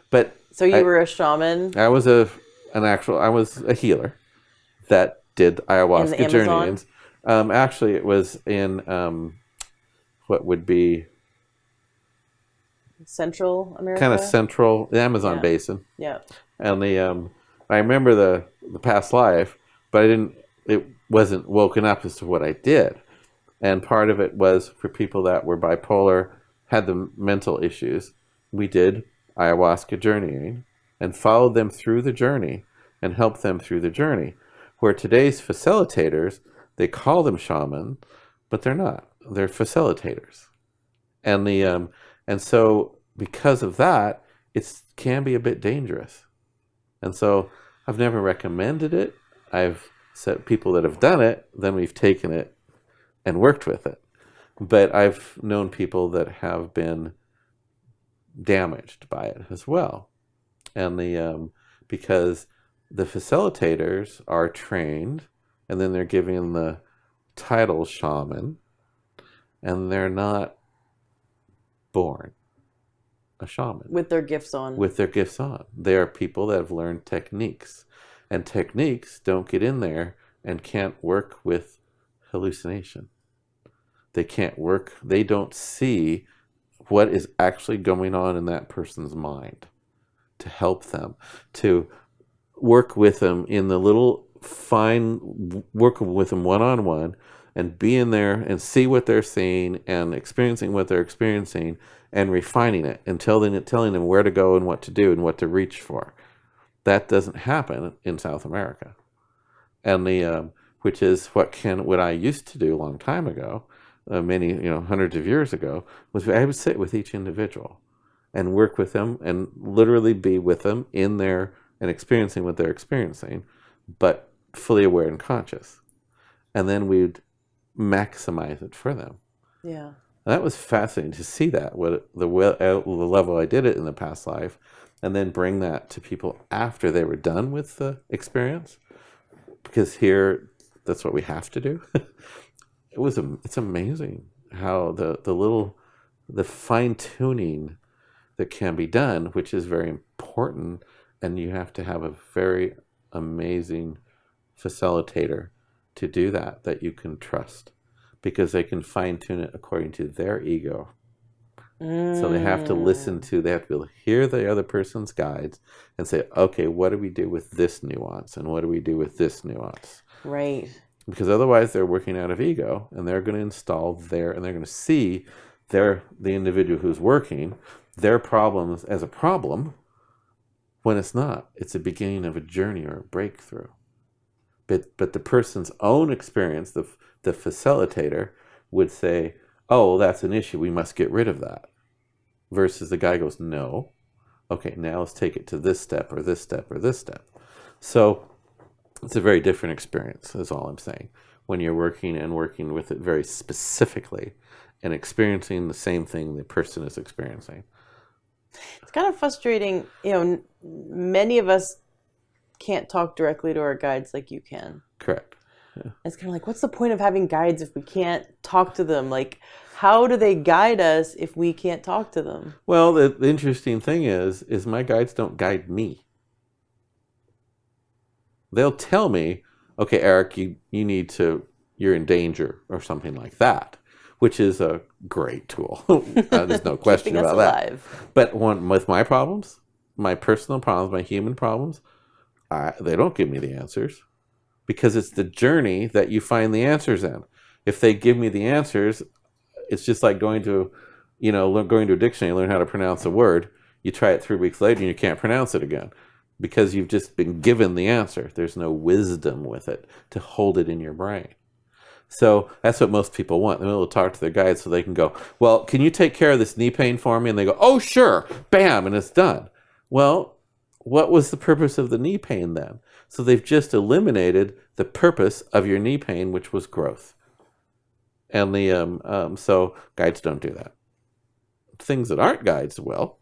But so you were a shaman. I was I was a healer that did ayahuasca journeys. Actually, it was in what would be Central America, kind of central, the Amazon basin. Yeah. And I remember the past life, but it wasn't woken up as to what I did. And part of it was for people that were bipolar, had the mental issues. We did ayahuasca journeying and followed them through the journey and helped them through the journey. Where today's facilitators, they call them shaman, but they're not. They're facilitators. And so because of that, it can be a bit dangerous. And so I've never recommended it. I've said people that have done it, then we've taken it and worked with it. But I've known people that have been damaged by it as well. And because the facilitators are trained, and then they're given the title shaman, and they're not born a shaman. With their gifts on. With their gifts on. They are people that have learned techniques. And techniques don't get in there and can't work with hallucination. They can't work, they don't see what is actually going on in that person's mind to help them, to work with them in the little fine, work with them one-on-one and be in there and see what they're seeing and experiencing what they're experiencing and refining it and telling them where to go and what to do and what to reach for. That doesn't happen in South America. And which is what I used to do a long time ago, many hundreds of years ago, was I would sit with each individual and work with them and literally be with them in there and experiencing what they're experiencing but fully aware and conscious. And then we'd maximize it for them. Yeah. And that was fascinating to see that, the level I did it in the past life, and then bring that to people after they were done with the experience. Because here, that's what we have to do. It's amazing how the fine tuning that can be done, which is very important, and you have to have a very amazing facilitator to do that you can trust, because they can fine tune it according to their ego. So they have to they have to be able to hear the other person's guides and say, okay, what do we do with this nuance? And what do we do with this nuance? Right. Because otherwise they're working out of ego, and they're going to install and they're going to see the individual who's working, their problems as a problem, when it's not. It's the beginning of a journey or a breakthrough. But the person's own experience, the facilitator, would say, oh, well, that's an issue. We must get rid of that. Versus the guy goes, no. Okay, now let's take it to this step or this step or this step. So it's a very different experience, is all I'm saying. When you're working with it very specifically and experiencing the same thing the person is experiencing. It's kind of frustrating. Many of us can't talk directly to our guides like you can. Correct. Yeah. It's kind of like, what's the point of having guides if we can't talk to them? Like, how do they guide us if we can't talk to them? Well, the interesting thing is my guides don't guide me. They'll tell me, okay, Eric, you're in danger or something like that, which is a great tool. There's no question about that. But with my problems, my personal problems, my human problems, they don't give me the answers, because it's the journey that you find the answers in. If they give me the answers, it's just like going to a dictionary, learn how to pronounce a word. You try it 3 weeks later and you can't pronounce it again, because you've just been given the answer. There's no wisdom with it to hold it in your brain. So that's what most people want. They're able to talk to their guide so they can go, well, can you take care of this knee pain for me? And they go, oh, sure, bam, and it's done. Well, what was the purpose of the knee pain then? So they've just eliminated the purpose of your knee pain, which was growth. And so guides don't do that. Things that aren't guides will,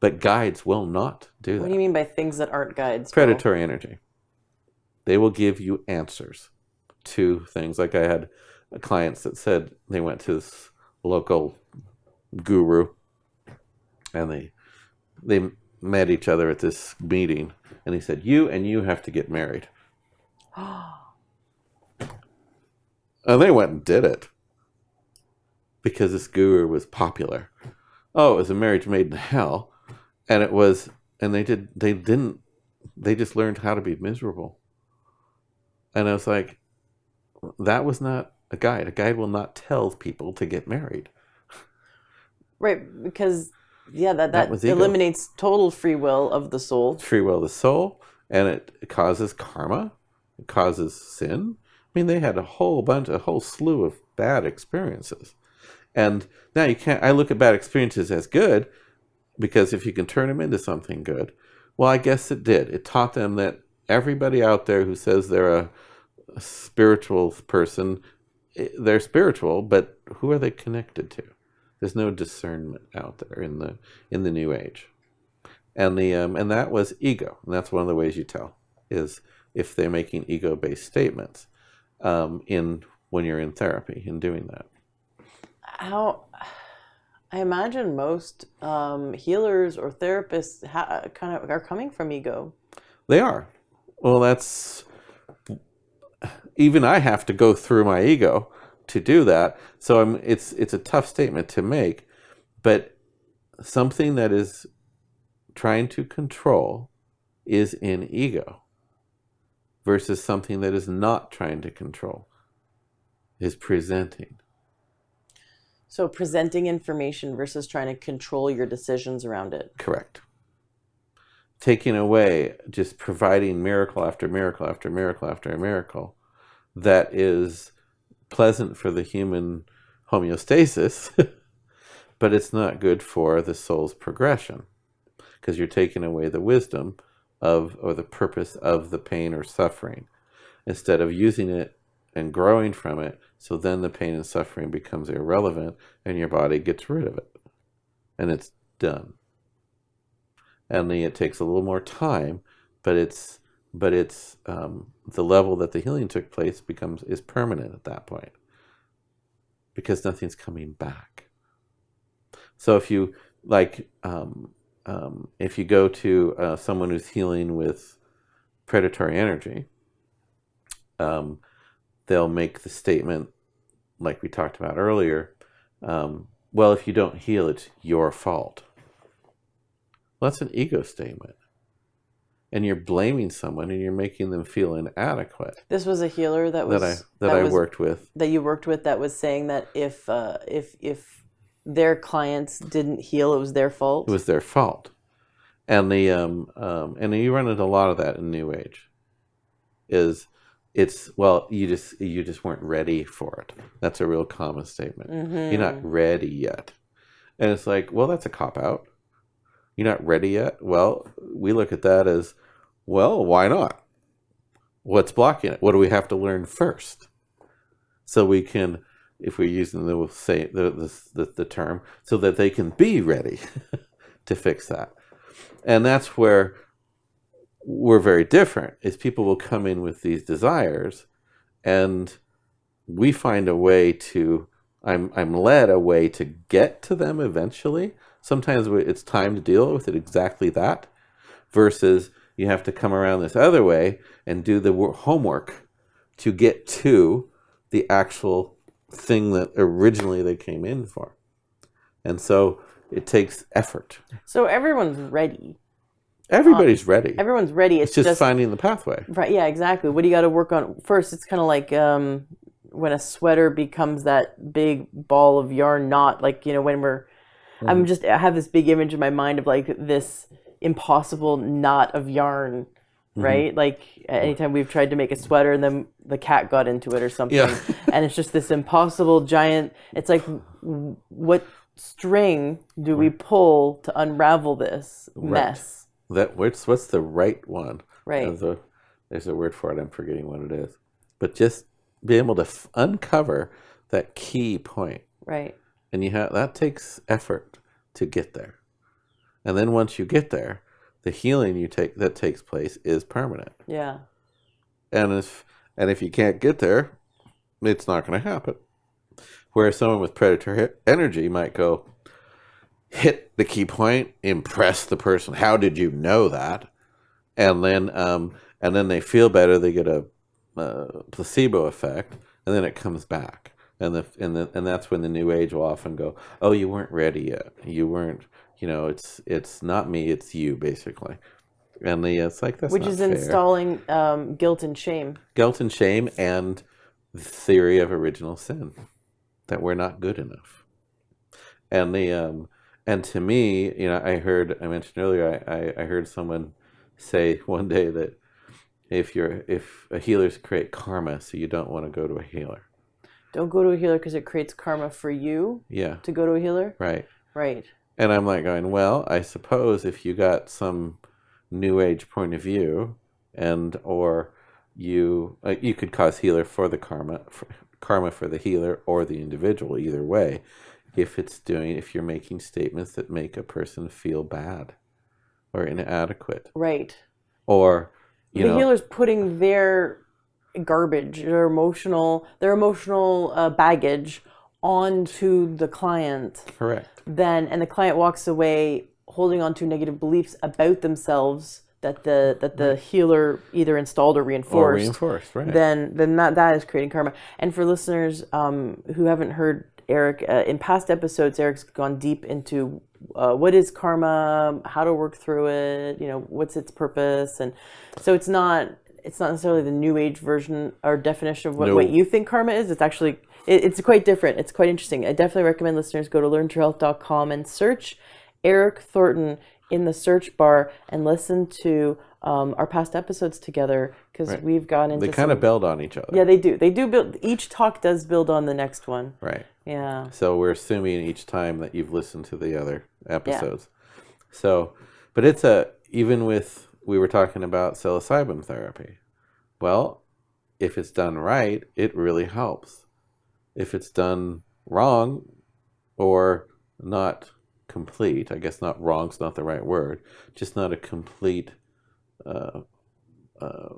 but guides will not do that. What do you mean by things that aren't guides? Predatory energy. They will give you answers to things. Like I had clients that said they went to this local guru, and they met each other at this meeting, and he said, you have to get married. And they went and did it because this guru was popular. Oh, it was a marriage made in hell. And they just learned how to be miserable. And I was like, that was not a guide. A guide will not tell people to get married. Right, because that eliminates total free will of the soul. Free will of the soul, and it causes karma. It causes sin. I mean, they had a whole slew of bad experiences. And now I look at bad experiences as good, because if you can turn them into something good, well, I guess it did. It taught them that everybody out there who says they're a spiritual person, they're spiritual, but who are they connected to? There's no discernment out there in the new age. And and that was ego. And that's one of the ways you tell, is if they're making ego-based statements when you're in therapy and doing that. I imagine most healers or therapists kind of are coming from ego. They are. Well, that's, even I have to go through my ego to do that. So it's a tough statement to make, but something that is trying to control is in ego, versus something that is not trying to control is presenting. So presenting information versus trying to control your decisions around it. Correct. Taking away, just providing miracle after miracle after miracle after miracle that is pleasant for the human homeostasis, but it's not good for the soul's progression, because you're taking away the wisdom of, or the purpose of the pain or suffering, instead of using it and growing from it. So then the pain and suffering becomes irrelevant and your body gets rid of it and it's done. And then it takes a little more time, but it's the level that the healing took place is permanent at that point, because nothing's coming back. So if you if you go to someone who's healing with predatory energy, they'll make the statement, like we talked about earlier, well, if you don't heal, it's your fault. Well, that's an ego statement. And you're blaming someone and you're making them feel inadequate. This was a healer that I worked with. That you worked with, that was saying that if their clients didn't heal, it was their fault. It was their fault. And you run into a lot of that in New Age. You just weren't ready for it. That's a real common statement. You're not ready yet. And it's like, well, that's a cop-out. You're not ready yet? Well, we look at that as, well, why not? What's blocking it? What do we have to learn first? So we can, if we're using the term, so that they can be ready to fix that. And that's where we're very different, is people will come in with these desires and we find a way to, I'm led a way to get to them eventually. Sometimes it's time to deal with it exactly that, versus you have to come around this other way and do the homework to get to the actual thing that originally they came in for. And so it takes effort. So everyone's ready. Everybody's ready. Everyone's ready. It's just finding the pathway. Right. Yeah, exactly. What do you got to work on first? It's kind of like when a sweater becomes that big ball of yarn knot, like, when we're, I have this big image in my mind of like this impossible knot of yarn, right? Like anytime we've tried to make a sweater and then the cat got into it or something, and it's just this impossible giant, it's like, what string do we pull to unravel this mess? What's the right one? Right. There's a word for it. I'm forgetting what it is. But just be able to uncover that key point. Right. And that takes effort to get there. And then once you get there, the healing that takes place is permanent. Yeah. And if you can't get there, it's not going to happen. Whereas someone with predatory energy might go, hit the key point, impress the person. How did you know that? And then they feel better. They get a placebo effect, and then it comes back. And that's when the New Age will often go, oh, you weren't ready yet. You weren't. It's not me. It's you, basically. And it's like, that's which not is fair. Installing guilt and shame. Guilt and shame, and the theory of original sin, that we're not good enough. And to me, I mentioned earlier, I heard someone say one day that if a healers create karma, so you don't want to go to a healer. Don't go to a healer because it creates karma for you. Yeah. To go to a healer. Right. Right. And I'm like going, well, I suppose if you got some New Age point of view, or you could cause healer for the karma for the healer or the individual, either way. If you're making statements that make a person feel bad or inadequate. Right. Or, the healer's putting their garbage, their emotional baggage onto the client. Correct. And the client walks away holding on to negative beliefs about themselves that the healer either installed or reinforced. Right. Then that is creating karma. And for listeners who haven't heard Eric, in past episodes, Eric's gone deep into what is karma, how to work through it, what's its purpose. And so it's not necessarily the New Age version or definition of what you think karma is. It's actually, it's quite different. It's quite interesting. I definitely recommend listeners go to learntruehealth.com and search Eric Thorton in the search bar and listen to our past episodes together, because we've gone into they kind of build on each other. Yeah, they do. They do build. Each talk does build on the next one. Right. Yeah. So we're assuming each time that you've listened to the other episodes. Yeah. So, but it's even with we were talking about psilocybin therapy. Well, if it's done right, it really helps. If it's done wrong or not complete, I guess not wrong's not the right word, just not a complete, uh, uh,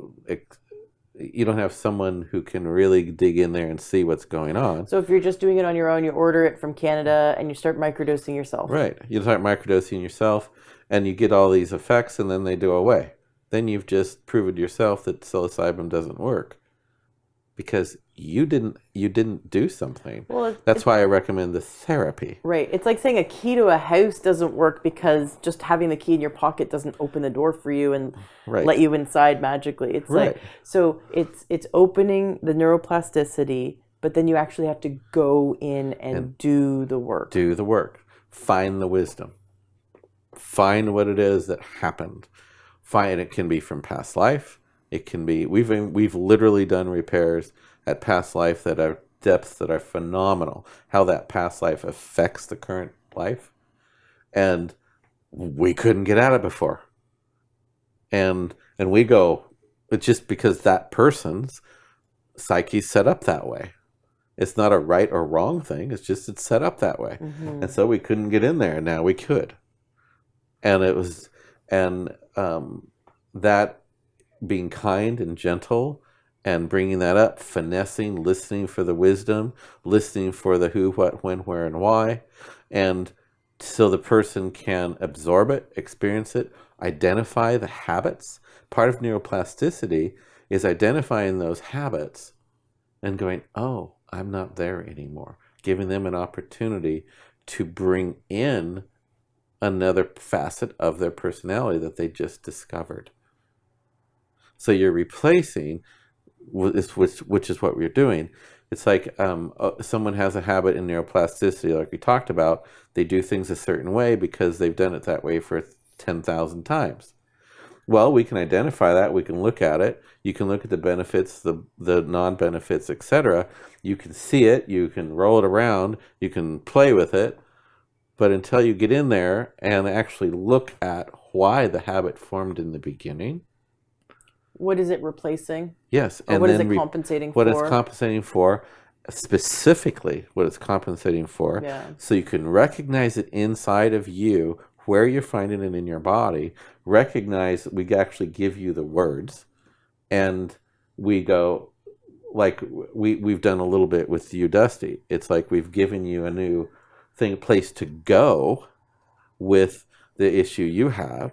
you don't have someone who can really dig in there and see what's going on. So if you're just doing it on your own, you order it from Canada and you start microdosing yourself. Right. You start microdosing yourself and you get all these effects and then they go away. Then you've just proven to yourself that psilocybin doesn't work because you didn't do something. Well, that's why I recommend the therapy. Right. It's like saying a key to a house doesn't work because just having the key in your pocket doesn't open the door for you and let you inside magically. It's like, so it's opening the neuroplasticity, but then you actually have to go in and do the work. Do the work. Find the wisdom. Find what it is that happened. Find it can be from past life. It can be we've literally done repairs at past life that are depths that are phenomenal. How that past life affects the current life, and we couldn't get at it before. And we go, it's just because that person's psyche's set up that way. It's not a right or wrong thing. It's just it's set up that way, and so we couldn't get in there. And now we could, and it was that. Being kind and gentle and bringing that up, finessing, listening for the wisdom, listening for the who, what, when, where, and why, and so the person can absorb it, experience it, identify the habits. Part of neuroplasticity is identifying those habits and going, oh, I'm not there anymore, giving them an opportunity to bring in another facet of their personality that they just discovered. So you're replacing, which is what we're doing. It's like someone has a habit in neuroplasticity, like we talked about. They do things a certain way because they've done it that way for 10,000 times. Well, we can identify that. We can look at it. You can look at the benefits, the non-benefits, etc. You can see it. You can roll it around. You can play with it. But until you get in there and actually look at why the habit formed in the beginning, what is it replacing? Yes. And what is it compensating for? What it's compensating for, specifically what it's compensating for. Yeah. So you can recognize it inside of you, where you're finding it in your body, recognize that we actually give you the words, and we go, like we've done a little bit with you, Dusty. It's like we've given you a new place to go with the issue you have,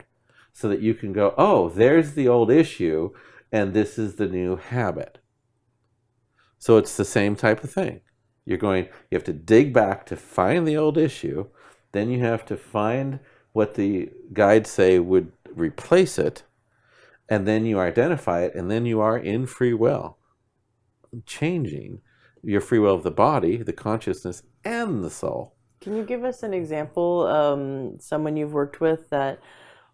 so that you can go, oh, there's the old issue, and this is the new habit. So it's the same type of thing. You have to dig back to find the old issue, then you have to find what the guides say would replace it, and then you identify it, and then you are in free will, changing your free will of the body, the consciousness, and the soul. Can you give us an example, someone you've worked with that,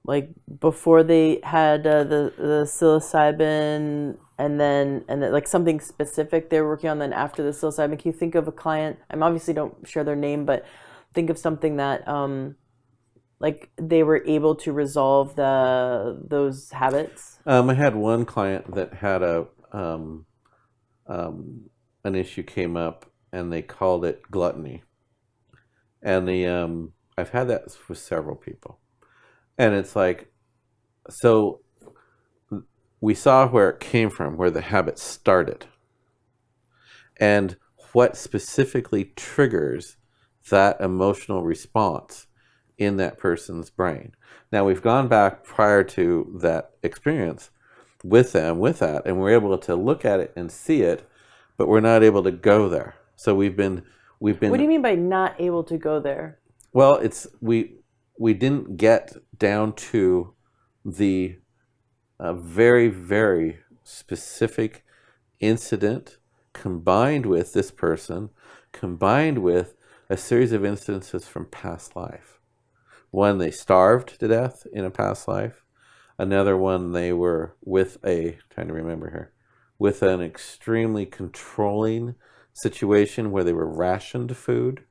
like before they had the psilocybin, and then like something specific they were working on, then after the psilocybin? Can you think of a client? I obviously don't share their name, but think of something that like they were able to resolve those habits. I had one client that had an issue came up, and they called it gluttony, and I've had that with several people. And it's like, so we saw where it came from, where the habit started, and what specifically triggers that emotional response in that person's brain. Now, we've gone back prior to that experience with them, with that, and we're able to look at it and see it, but we're not able to go there. So we've been. What do you mean by not able to go there? Well, we didn't get down to the very, very specific incident combined with this person, combined with a series of instances from past life. One, they starved to death in a past life. Another one, they were with trying to remember here, with an extremely controlling situation where they were rationed food.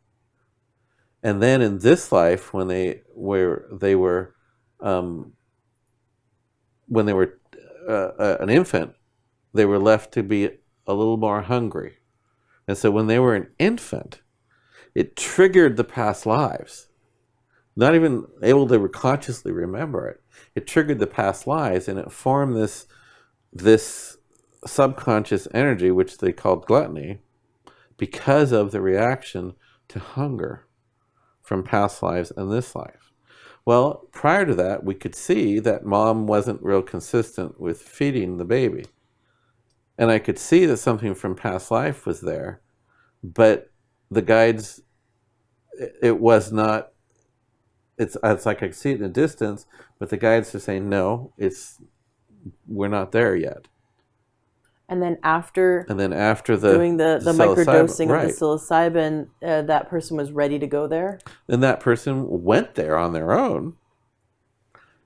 And then in this life, when they were when they were an infant, they were left to be a little more hungry. And so when they were an infant, it triggered the past lives. Not even able to consciously remember it. It triggered the past lives, and it formed this subconscious energy, which they called gluttony, because of the reaction to hunger from past lives and this life. Well, prior to that, we could see that mom wasn't real consistent with feeding the baby. And I could see that something from past life was there, but the guides, it was not, it's like I could see it in the distance, but the guides are saying, no, we're not there yet. And then after the doing the microdosing right, of the psilocybin, that person was ready to go there? Then that person went there on their own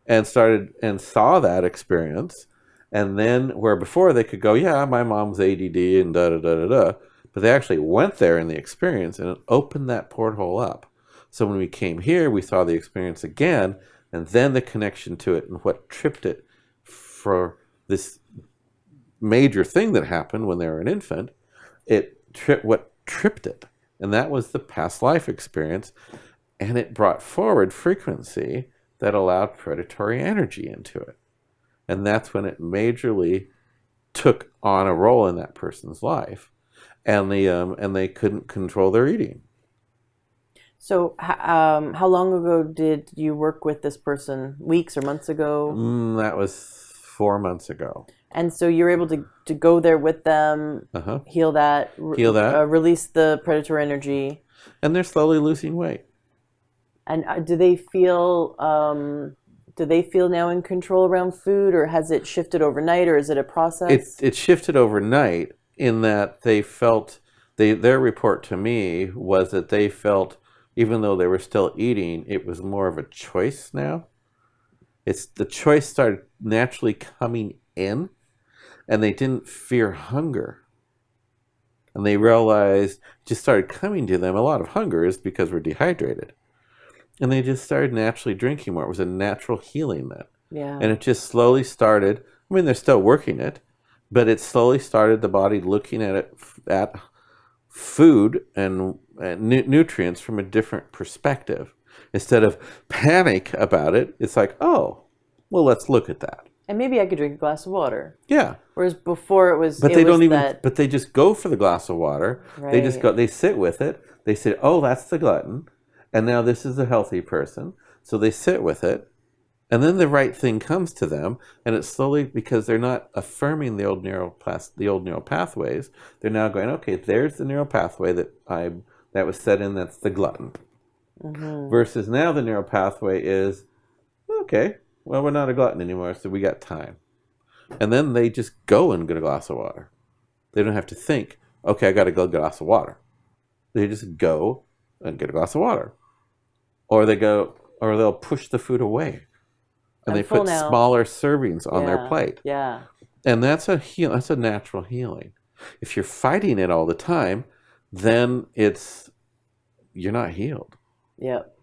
and started and saw that experience. And then where before they could go, yeah, my mom's ADD and da-da-da-da-da. But they actually went there in the experience and it opened that porthole up. So when we came here, we saw the experience again, and then the connection to it and what tripped it for this major thing that happened when they were an infant. What tripped it. And that was the past life experience. And it brought forward frequency that allowed predatory energy into it. And that's when it majorly took on a role in that person's life. And they couldn't control their eating. So how long ago did you work with this person? Weeks or months ago? That was 4 months ago. And so you were able to go there with them, heal that, release the predatory energy. And they're slowly losing weight. And do they feel now in control around food, or has it shifted overnight, or is it a process? It shifted overnight in that they felt, their report to me was that they felt, even though they were still eating, it was more of a choice now. The choice started naturally coming in, and they didn't fear hunger. And they realized, just started coming to them, a lot of hunger is because we're dehydrated. And they just started naturally drinking more. It was a natural healing then. Yeah. And it just slowly started, I mean, they're still working it, but it slowly started the body looking at food and nutrients from a different perspective. Instead of panic about it, it's like, oh, well, let's look at that. And maybe I could drink a glass of water. Yeah. Whereas before but they just go for the glass of water. Right. They sit with it. They say, oh, that's the glutton. And now this is a healthy person. So they sit with it. And then the right thing comes to them. And it's slowly, because they're not affirming the old neural pathways, they're now going, okay, there's the neural pathway that was set in, that's the glutton. Mm-hmm. Versus now the neural pathway is, okay, well, we're not a glutton anymore, so we got time. And then they just go and get a glass of water. They don't have to think, okay, I got to go get a glass of water. They just go and get a glass of water. Or they'll push the food away. And they put smaller servings on their plate. Yeah. And that's a natural healing. If you're fighting it all the time, then you're not healed. Yep.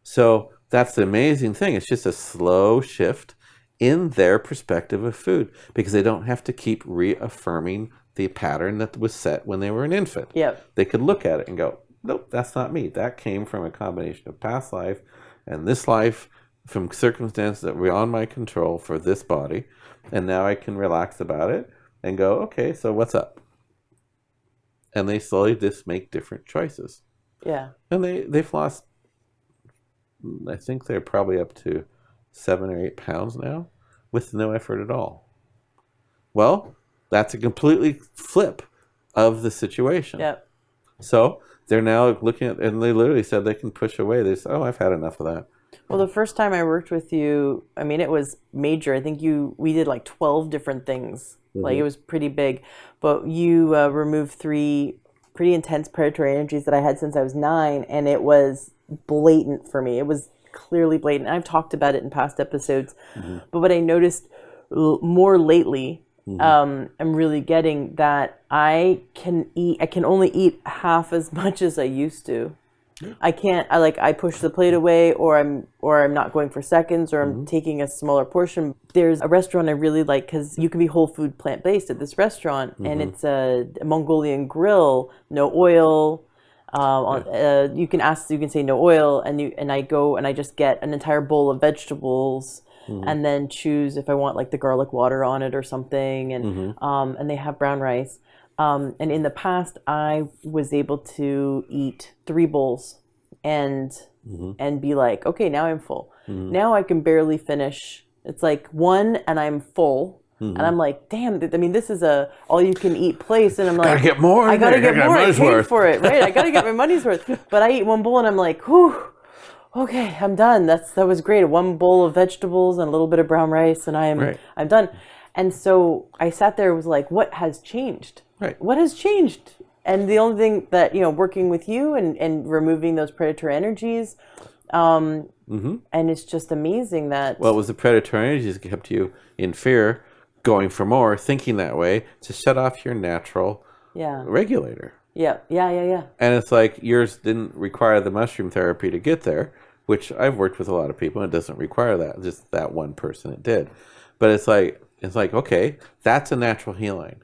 So that's the amazing thing. It's just a slow shift in their perspective of food, because they don't have to keep reaffirming the pattern that was set when they were an infant. Yep. They could look at it and go, nope, that's not me. That came from a combination of past life and this life, from circumstances that were beyond my control for this body. And now I can relax about it and go, okay, so what's up? And they slowly just make different choices. Yeah. And they've lost, I think they're probably up to 7 or 8 pounds now with no effort at all. Well, that's a completely flip of the situation. Yep. So they're now looking at, and they literally said they can push away. They said, oh, I've had enough of that. Well, the first time I worked with you, I mean, it was major. I think we did like 12 different things. Mm-hmm. Like, it was pretty big. But you removed 3 pretty intense predatory energies that I had since I was 9, and it was blatant for me. It was clearly blatant. I've talked about it in past episodes. Mm-hmm. But what I noticed more lately, mm-hmm. I'm really getting that I can only eat half as much as I used to. I can't. I push the plate away, or I'm not going for seconds, or I'm taking a smaller portion. There's a restaurant I really like because you can be whole food plant based at this restaurant, and it's a Mongolian grill, no oil. You can say no oil, and I go and I just get an entire bowl of vegetables, and then choose if I want like the garlic water on it or something, and they have brown rice. And in the past, I was able to eat 3 bowls and be like, okay, now I'm full. Now I can barely finish. It's like 1 and I'm full. And I'm like, damn, I mean, this is a all-you-can-eat place. And I'm like, Gotta get more. I gotta get more. I paid worth. for it, right? I gotta get my money's worth. But I eat 1 bowl and I'm like, whew, okay, I'm done. That was great. 1 bowl of vegetables and a little bit of brown rice, and I'm done. And so I sat there and was like, what has changed? Right. What has changed? And the only thing that, working with you and removing those predatory energies, and it's just amazing that... Well, it was the predatory energies that kept you in fear, going for more, thinking that way, to shut off your natural regulator. Yeah. And it's like yours didn't require the mushroom therapy to get there, which I've worked with a lot of people, and it doesn't require that. Just that one person it did. But it's like, okay, that's a natural healing.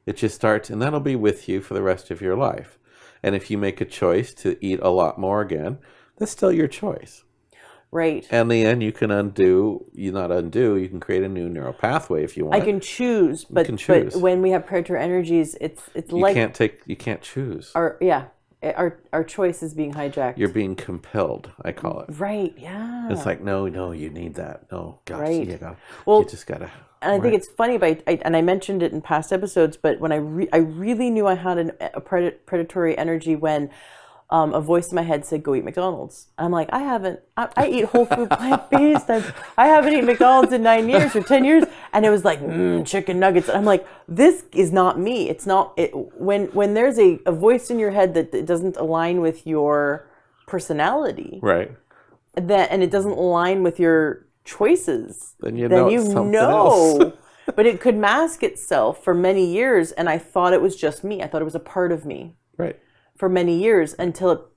It just starts, and that'll be with you for the rest of your life. And if you make a choice to eat a lot more again, that's still your choice. Right. And in the end, you can you can create a new neural pathway if you want. I can choose, but when we have predatory energies, it's you can't choose. Our choice is being hijacked. You're being compelled, I call it. Right, yeah. It's like, no, you need that. No, gosh, right. You just gotta. And I think it's funny, but I mentioned it in past episodes, but when I really knew I had a predatory energy when a voice in my head said, go eat McDonald's. I'm like, I eat whole food plant-based. I haven't eaten McDonald's in 9 years or 10 years. And it was like, chicken nuggets. And I'm like, this is not me. It's not, when there's a voice in your head that doesn't align with your personality. Right. And it doesn't align with your choices. Then you know. But it could mask itself for many years. And I thought it was just me. I thought it was a part of me. Right. For many years until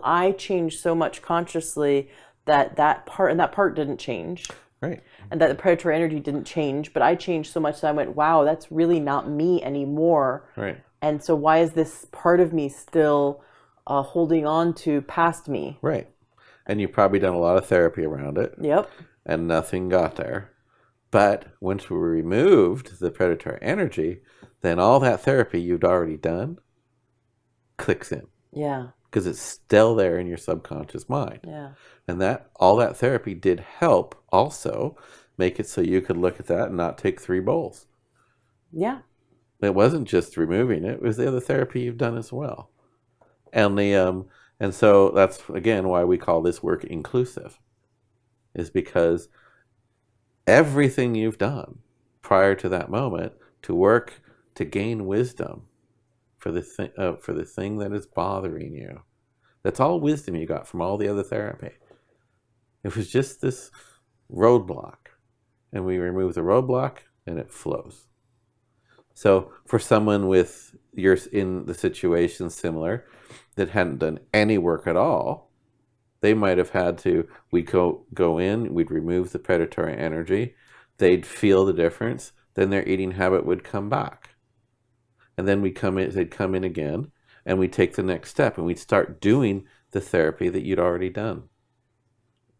I changed so much consciously that part didn't change. Right. And that the predatory energy didn't change, but I changed so much that I went, wow, that's really not me anymore. Right. And so why is this part of me still holding on to past me? Right. And you've probably done a lot of therapy around it. Yep. And nothing got there. But once we removed the predatory energy, then all that therapy you'd already done clicks in. Yeah. Because it's still there in your subconscious mind. Yeah. And all that therapy did help also make it so you could look at that and not take 3 bowls. Yeah. It wasn't just removing it, it was the other therapy you've done as well. And so that's again why we call this work inclusive. Is because everything you've done prior to that moment to work to gain wisdom for the thing that is bothering you. That's all wisdom you got from all the other therapy. It was just this roadblock. And we remove the roadblock and it flows. So for someone you're in the situation similar that hadn't done any work at all, they might have had to, we'd go in, we'd remove the predatory energy, they'd feel the difference, then their eating habit would come back. And then they'd come in again, and we'd take the next step, and we'd start doing the therapy that you'd already done.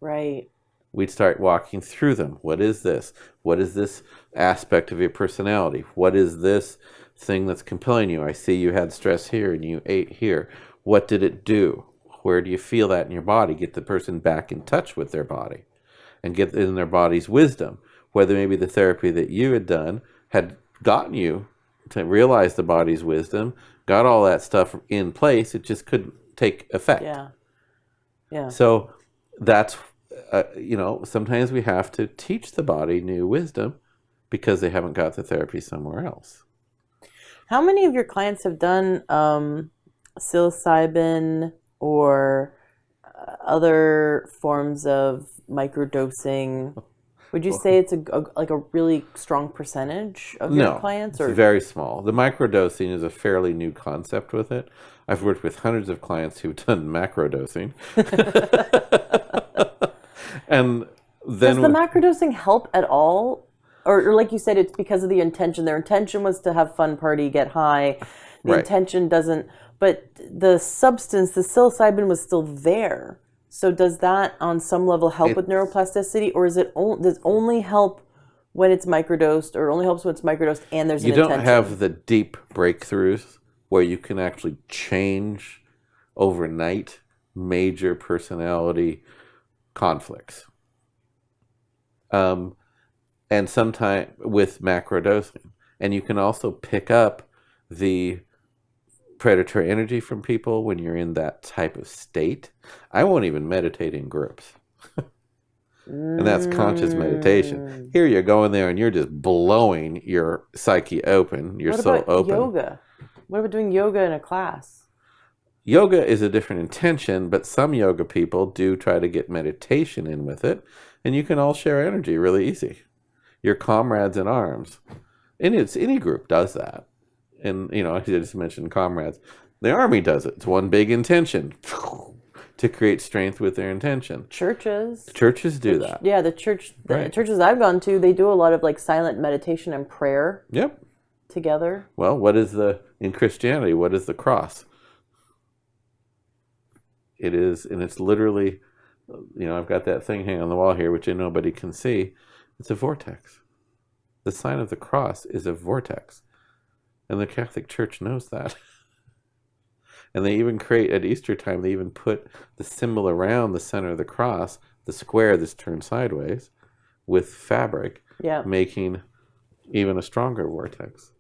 Right. We'd start walking through them. What is this? What is this aspect of your personality? What is this thing that's compelling you? I see you had stress here, and you ate here. What did it do? Where do you feel that in your body? Get the person back in touch with their body, and get in their body's wisdom. Whether maybe the therapy that you had done had gotten you to realize the body's wisdom, got all that stuff in place, it just couldn't take effect. Yeah. So that's, sometimes we have to teach the body new wisdom because they haven't got the therapy somewhere else. How many of your clients have done psilocybin or other forms of microdosing? Would you say it's a really strong percentage of your clients? It's very small. The microdosing is a fairly new concept with it. I've worked with hundreds of clients who've done macrodosing. And Does the then, microdosing help at all? Or like you said, it's because of the intention. Their intention was to have fun, party, get high. The right. intention doesn't, but the substance, the psilocybin was still there. So does that on some level help with It, neuroplasticity, or is it does only help when it's microdosed, or only helps when it's microdosed and there's you an don't intention? have the deep breakthroughs where you can actually change overnight major personality conflicts. Um, and sometimes with macrodosing. And you can also pick up the predatory energy from people when you're in that type of state. I won't even meditate in groups. And that's conscious meditation. Mm. Here you're going there and you're just blowing your psyche open, your What soul about open. yoga? What about doing yoga in a class? Yoga is a different intention, but some yoga people do try to get meditation in with it. And you can all share energy really easy. Your comrades in arms. And it's any group does that. And I just mentioned comrades. The army does it. It's one big intention to create strength with their intention. Churches. Churches do that. Yeah, the Right. churches I've gone to, they do a lot of like silent meditation and prayer Yep. together. Well, in Christianity, what is the cross? It is, and it's literally, I've got that thing hanging on the wall here, which nobody can see. It's a vortex. The sign of the cross is a vortex. And the Catholic Church knows that. And they even at Easter time, they even put the symbol around the center of the cross, the square that's turned sideways, with fabric, Yeah. making even a stronger vortex.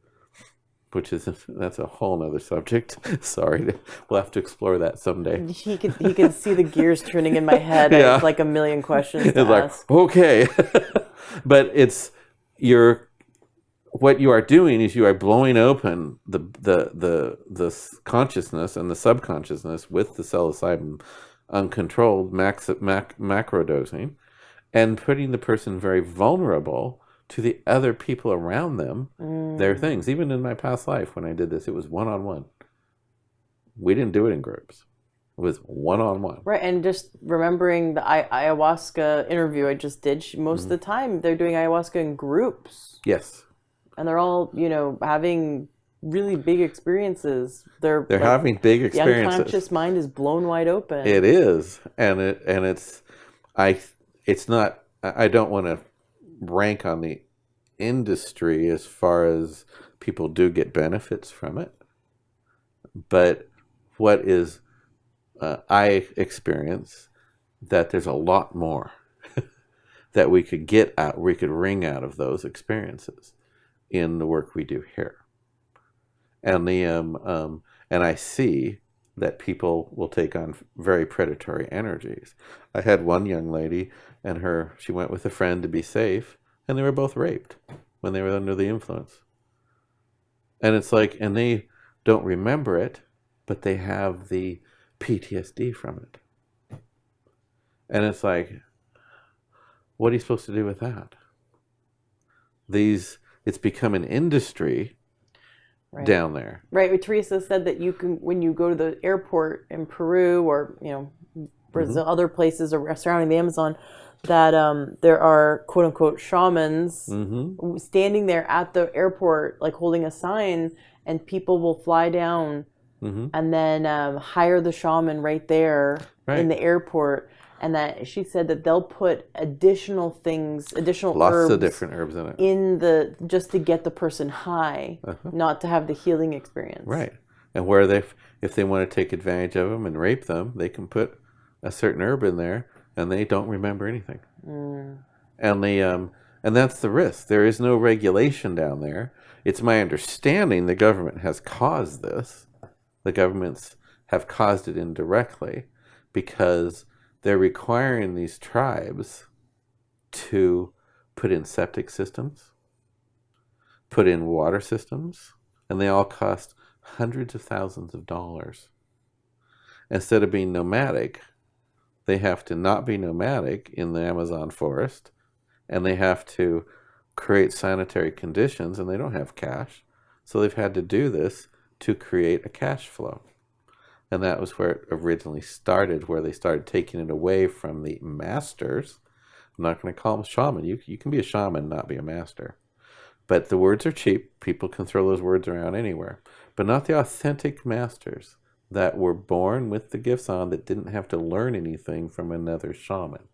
That's a whole nother subject. Sorry, we'll have to explore that someday. He can see the gears turning in my head. I Yeah. have like a million questions to It's like, ask. okay. But what you are doing is you are blowing open the consciousness and the subconsciousness with the psilocybin uncontrolled macrodosing, and putting the person very vulnerable to the other people around them, their things. Even in my past life, when I did this, it was one-on-one. We didn't do it in groups. It was one-on-one. Right, and just remembering the ayahuasca interview I just did, most of the time they're doing ayahuasca in groups. Yes. And they're all, having really big experiences. They're like, having big the experiences. unconscious mind is blown wide open. It is, and it's not. I don't want to rank on the industry as far as people do get benefits from it, but what is I experience that there's a lot more that we could wring out of those experiences in the work we do here. And and I see that people will take on very predatory energies. I had one young lady, and she went with a friend to be safe, and they were both raped when they were under the influence. And it's like, and they don't remember it, but they have the PTSD from it. And it's like, what are you supposed to do with that? It's become an industry. Right. Down there. Right. Teresa said that you can, when you go to the airport in Peru or, Brazil, other places surrounding the Amazon, that there are quote unquote shamans standing there at the airport, like holding a sign, and people will fly down and then hire the shaman right there in the airport. And that she said that they'll put additional lots herbs of different herbs in it, just to get the person high, not to have the healing experience. Right. And if they want to take advantage of them and rape them, they can put a certain herb in there, and they don't remember anything. And that's the risk. There is no regulation down there. It's my understanding the government has caused this. The governments have caused it indirectly because they're requiring these tribes to put in septic systems, put in water systems, and they all cost hundreds of thousands of dollars. Instead of being nomadic, they have to not be nomadic in the Amazon forest, and they have to create sanitary conditions, and they don't have cash. So they've had to do this to create a cash flow. And that was where it originally started, where they started taking it away from the masters. I'm not going to call them shaman. You can be a shaman, not be a master. But the words are cheap. People can throw those words around anywhere. But not the authentic masters that were born with the gifts on, that didn't have to learn anything from another shaman.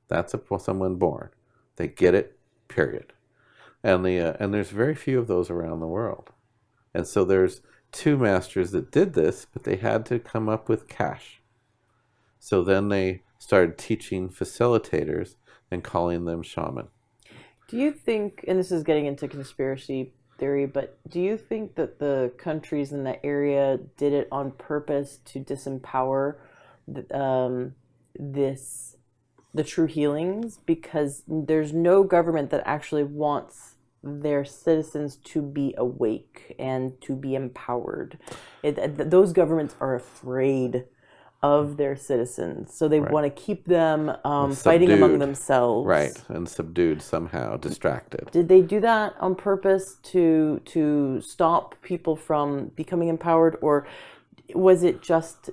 That's someone born. They get it, period. And there's very few of those around the world. And so there's two masters that did this, but they had to come up with cash. So then they started teaching facilitators and calling them shaman. Do you think, and this is getting into conspiracy theory, but do you think that the countries in that area did it on purpose to disempower this the true healings? Because there's no government that actually wants their citizens to be awake and to be empowered. Those governments are afraid of their citizens, so they want to keep them fighting among themselves, right, and subdued somehow, distracted. Did they do that on purpose to stop people from becoming empowered, or was it just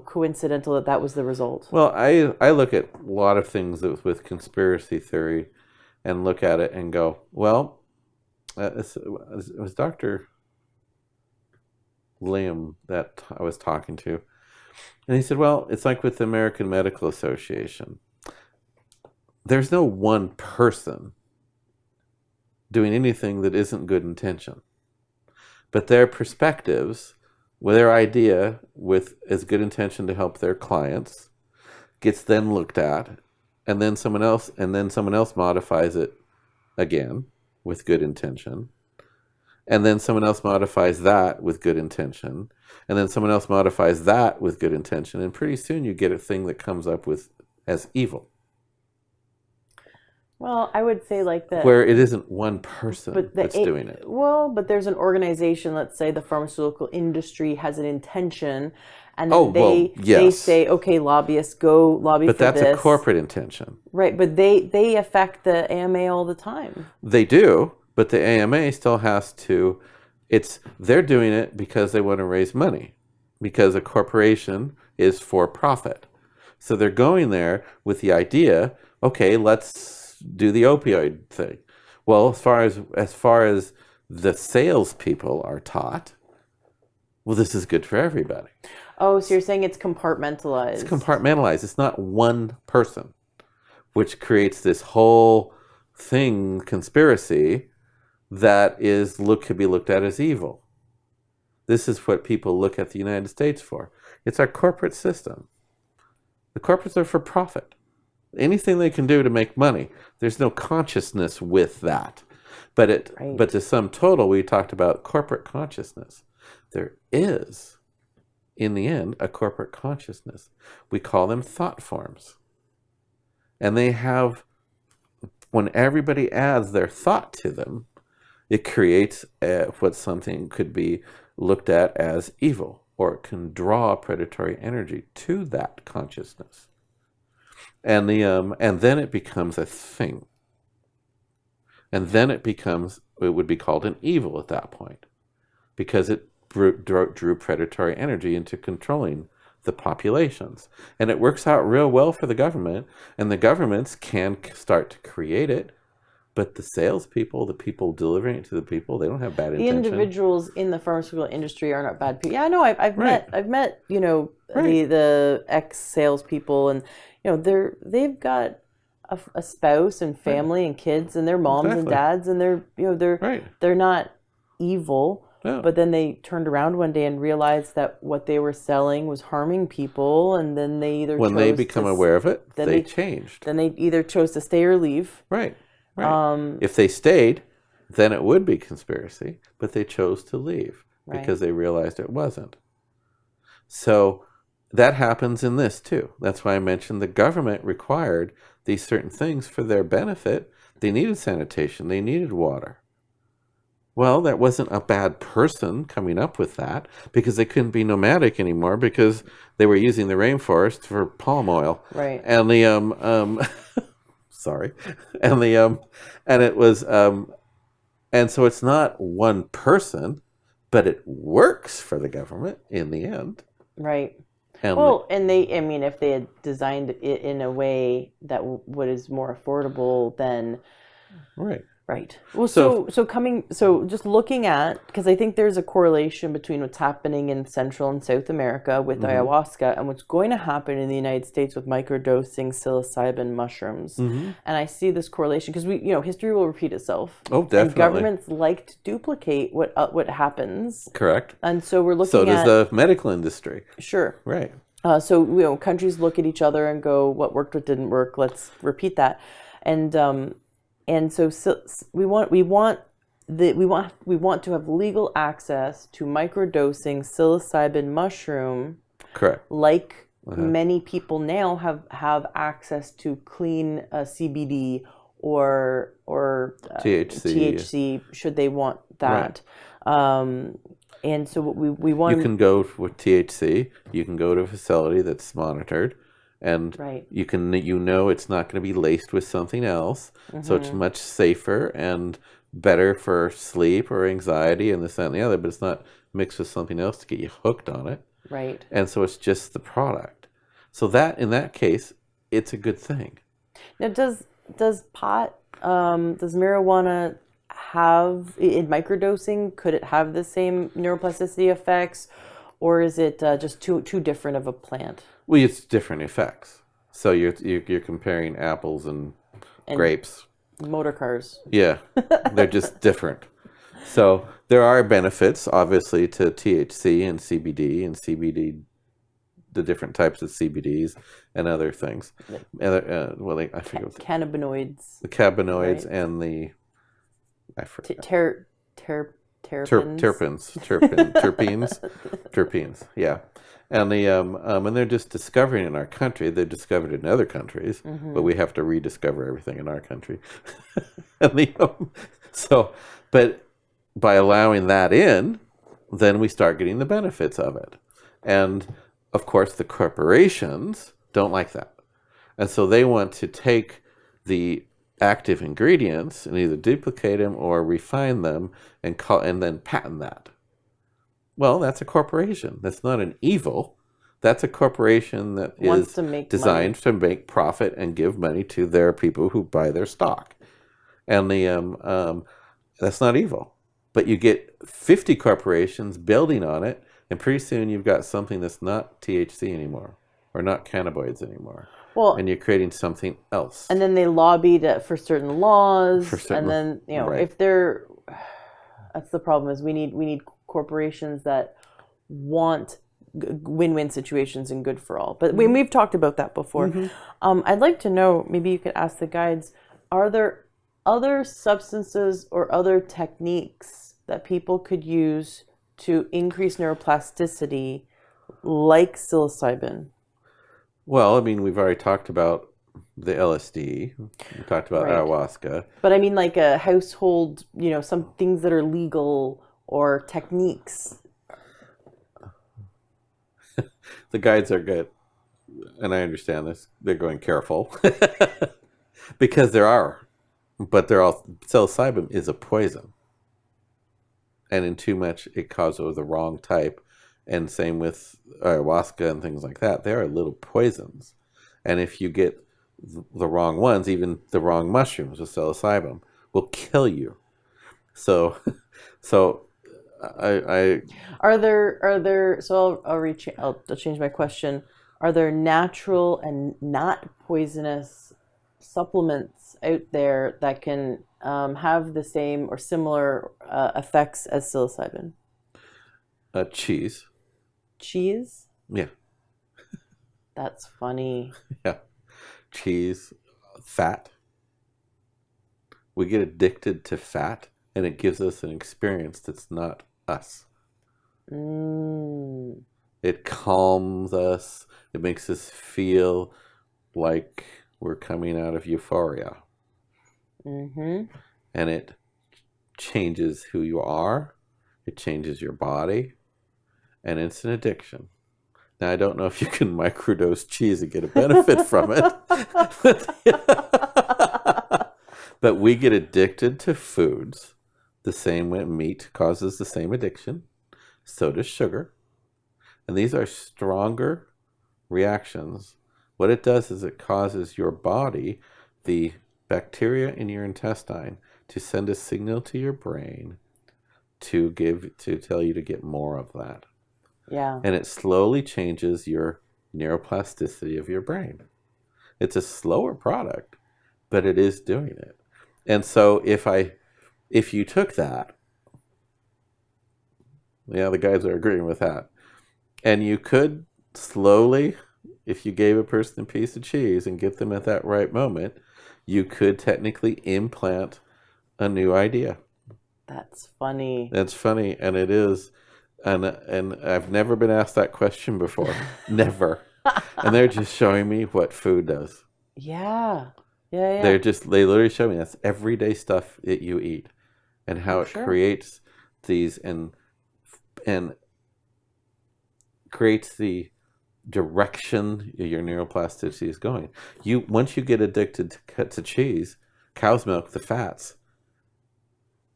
coincidental that was the result? Well, I look at a lot of things with conspiracy theory, and look at it and go, well, it was Dr. Liam that I was talking to. And he said, well, it's like with the American Medical Association. There's no one person doing anything that isn't good intention. But their perspectives, with their idea with as good intention to help their clients, gets then looked at, and then someone else modifies it again with good intention. And then someone else modifies that with good intention. And then someone else modifies that with good intention. And pretty soon you get a thing that comes up with as evil. Well, I would say like that. Where it isn't one person that's doing it. Well, but there's an organization, let's say the pharmaceutical industry has an intention, and then they say, okay, lobbyists, go lobby for this. But that's a corporate intention. Right, but they affect the AMA all the time. They do. But the AMA still has to, they're doing it because they want to raise money, because a corporation is for profit. So they're going there with the idea, okay, let's do the opioid thing. Well, as far as the salespeople are taught, well, this is good for everybody. Oh, so you're saying it's compartmentalized. It's compartmentalized. It's not one person, which creates this whole thing, conspiracy, that could be looked at as evil. This is what people look at the United States for. It's our corporate system. The corporates are for profit. Anything they can do to make money. There's no consciousness with that. But to sum total, we talked about corporate consciousness. There is, in the end, a corporate consciousness. We call them thought forms. And they have, when everybody adds their thought to them, it creates what something could be looked at as evil, or it can draw predatory energy to that consciousness. And then it becomes a thing. And then it would be called an evil at that point, because it drew predatory energy into controlling the populations. And it works out real well for the government, and the governments can start to create it. But the salespeople, the people delivering it to the people, they don't have bad intention. The individuals in the pharmaceutical industry are not bad people. Yeah, no, I've met the ex salespeople, and they've got a spouse and family and kids, and they're moms and dads, and they're not evil. No. But then they turned around one day and realized that what they were selling was harming people, and then they either when they become aware of it, they changed. Then they either chose to stay or leave. Right. If they stayed, then it would be conspiracy, but they chose to leave because they realized it wasn't. So that happens in this too. That's why I mentioned the government required these certain things for their benefit. They needed sanitation. They needed water. Well, that wasn't a bad person coming up with that, because they couldn't be nomadic anymore because they were using the rainforest for palm oil. Right. And the sorry. And it was and so it's not one person, but it works for the government in the end. Right. And Well, and I mean, if they had designed it in a way that what is more affordable, then right. right. Well, So so just looking at, because I think there's a correlation between what's happening in Central and South America with hmm ayahuasca and what's going to happen in the United States with microdosing psilocybin mushrooms. hmm And I see this correlation because history will repeat itself, oh, and definitely. governments like to duplicate what happens. Correct. And so we're So looking does at, the medical industry. sure. Right. So countries look at each other and go, "What worked? What didn't work? Let's repeat that." And so we want to have legal access to microdosing psilocybin mushroom, Correct. like Uh-huh. many people now have access to clean CBD or THC. THC should they want Right. that. And so what we You want. can go with THC. You can go to a facility that's monitored, and Right. it's not going to be laced with something else. So it's Mm-hmm. much safer and better for sleep or anxiety and this, that, and the other. But it's not mixed with something else to get you hooked on it. Right. And so it's just the product. So that in that case, it's a good thing. Now, does marijuana have in microdosing? Could it have the same neuroplasticity effects, or is it just too different of a plant? Well, it's different effects. So you're comparing apples and And grapes. motor cars. Yeah, they're just different. So there are benefits, obviously, to THC and CBD, the different types of CBDs and other things. I forget what Cannabinoids, the cannabinoids right? and the I forget Terpenes. terpenes. Yeah, and and they're just discovering in our country. They're discovered in other countries, but Mm-hmm. we have to rediscover everything in our country. and so, but by allowing that in, then we start getting the benefits of it. And of course, the corporations don't like that. And so they want to take the active ingredients and either duplicate them or refine them and then patent that. Well, that's a corporation. That's not an evil. That's a corporation that Wants is to make designed money. to make profit and give money to their people who buy their stock. And that's not evil. But you get 50 corporations building on it, and pretty soon you've got something that's not THC anymore or not cannabinoids anymore. Well, And you're creating something else and then they lobbied for certain for laws, and certain. then Right. if they're that's the problem is we need corporations that want win-win situations and good for all. But we've talked about that before. Mm-hmm. I'd like to know, maybe you could ask the guides, are there other substances or other techniques that people could use to increase neuroplasticity like psilocybin? Well, I mean, we've already talked about the LSD. We talked about Right. ayahuasca. But I mean like a household, some things that are legal or techniques. The guides are good, and I understand this. They're going careful because there are, but they're all psilocybin is a poison, and in too much, it causes the wrong type. And same with ayahuasca and things like that. They are little poisons, and if you get the wrong ones, even the wrong mushrooms with psilocybin, will kill you. So, so I Are there so I'll change my question. Are there natural and not poisonous supplements out there that can have the same or similar effects as psilocybin? cheese. Cheese? Yeah, That's funny. yeah, cheese, fat. We get addicted to fat, and it gives us an experience that's not us. Mm. It calms us. It makes us feel like we're coming out of euphoria. Mm-hmm. And it changes who you are. It changes your body. And it's an addiction. Now, I don't know if you can microdose cheese and get a benefit from it. But we get addicted to foods the same way meat causes the same addiction. So does sugar. And these are stronger reactions. What it does is it causes your body, the bacteria in your intestine, to send a signal to your brain to tell you to get more of that. Yeah. And it slowly changes your neuroplasticity of your brain. It's a slower product, but it is doing it. And so if you took that, yeah, the guys are agreeing with that. And you could slowly, if you gave a person a piece of cheese and get them at that right moment, you could technically implant a new idea. That's funny. That's funny, and it is. And I've never been asked that question before. Never. And they're just showing me what food does. Yeah. Yeah, yeah. They literally show me that's everyday stuff that you eat and how it creates these and creates the direction your neuroplasticity is going. Once you get addicted to cheese, cow's milk, the fats,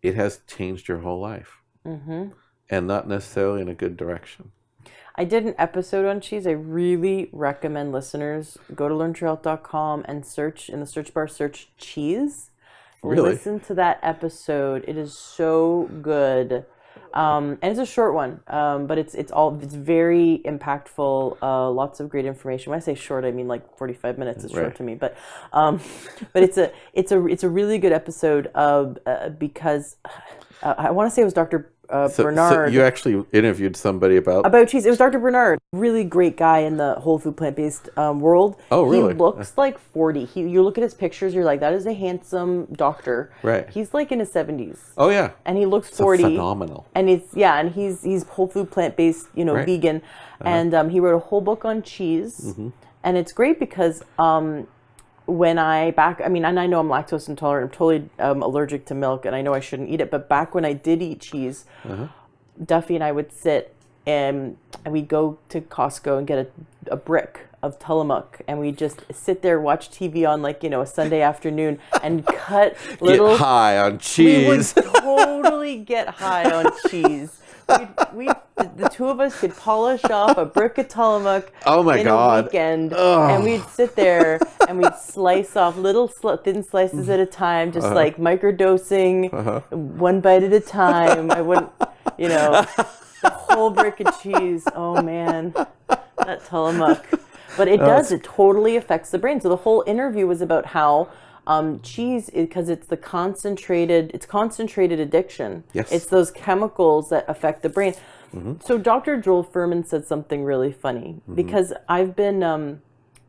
it has changed your whole life. Mm-hmm. And not necessarily in a good direction. I did an episode on cheese. I really recommend listeners go to learntruehealth.com and search in the search bar, search cheese. Really? Listen to that episode. It is so good. And it's a short one, but it's very impactful. Lots of great information. When I say short, I mean like 45 minutes is short to me. But it's a really good episode because I want to say it was Dr. Bernard. So you actually interviewed somebody about cheese. It was Dr. Bernard, really great guy in the whole food plant-based world. Oh, really? He looks like 40. You look at his pictures, you're like, that is a handsome doctor. Right. He's like in his 70s. Oh yeah. And he looks 40. Phenomenal. And he's whole food plant-based, vegan. And he wrote a whole book on cheese. Mm-hmm. And it's great because and I know I'm lactose intolerant. I'm totally allergic to milk, and I know I shouldn't eat it. But back when I did eat cheese, Duffy and I would sit and we'd go to Costco and get a brick of Tillamook, and we'd just sit there, watch TV on a Sunday afternoon, and cut little. Get high on cheese. We would totally get high on cheese. The two of us could polish off a brick of Tillamook in a weekend, and we'd sit there and we'd slice off little thin slices at a time, just like microdosing, one bite at a time. I wouldn't, the whole brick of cheese. Oh man, that Tillamook. But it does. It totally affects the brain. So the whole interview was about how cheese, because it's concentrated addiction. Yes. It's those chemicals that affect the brain. Mm-hmm. So Dr. Joel Fuhrman said something really funny, because I've been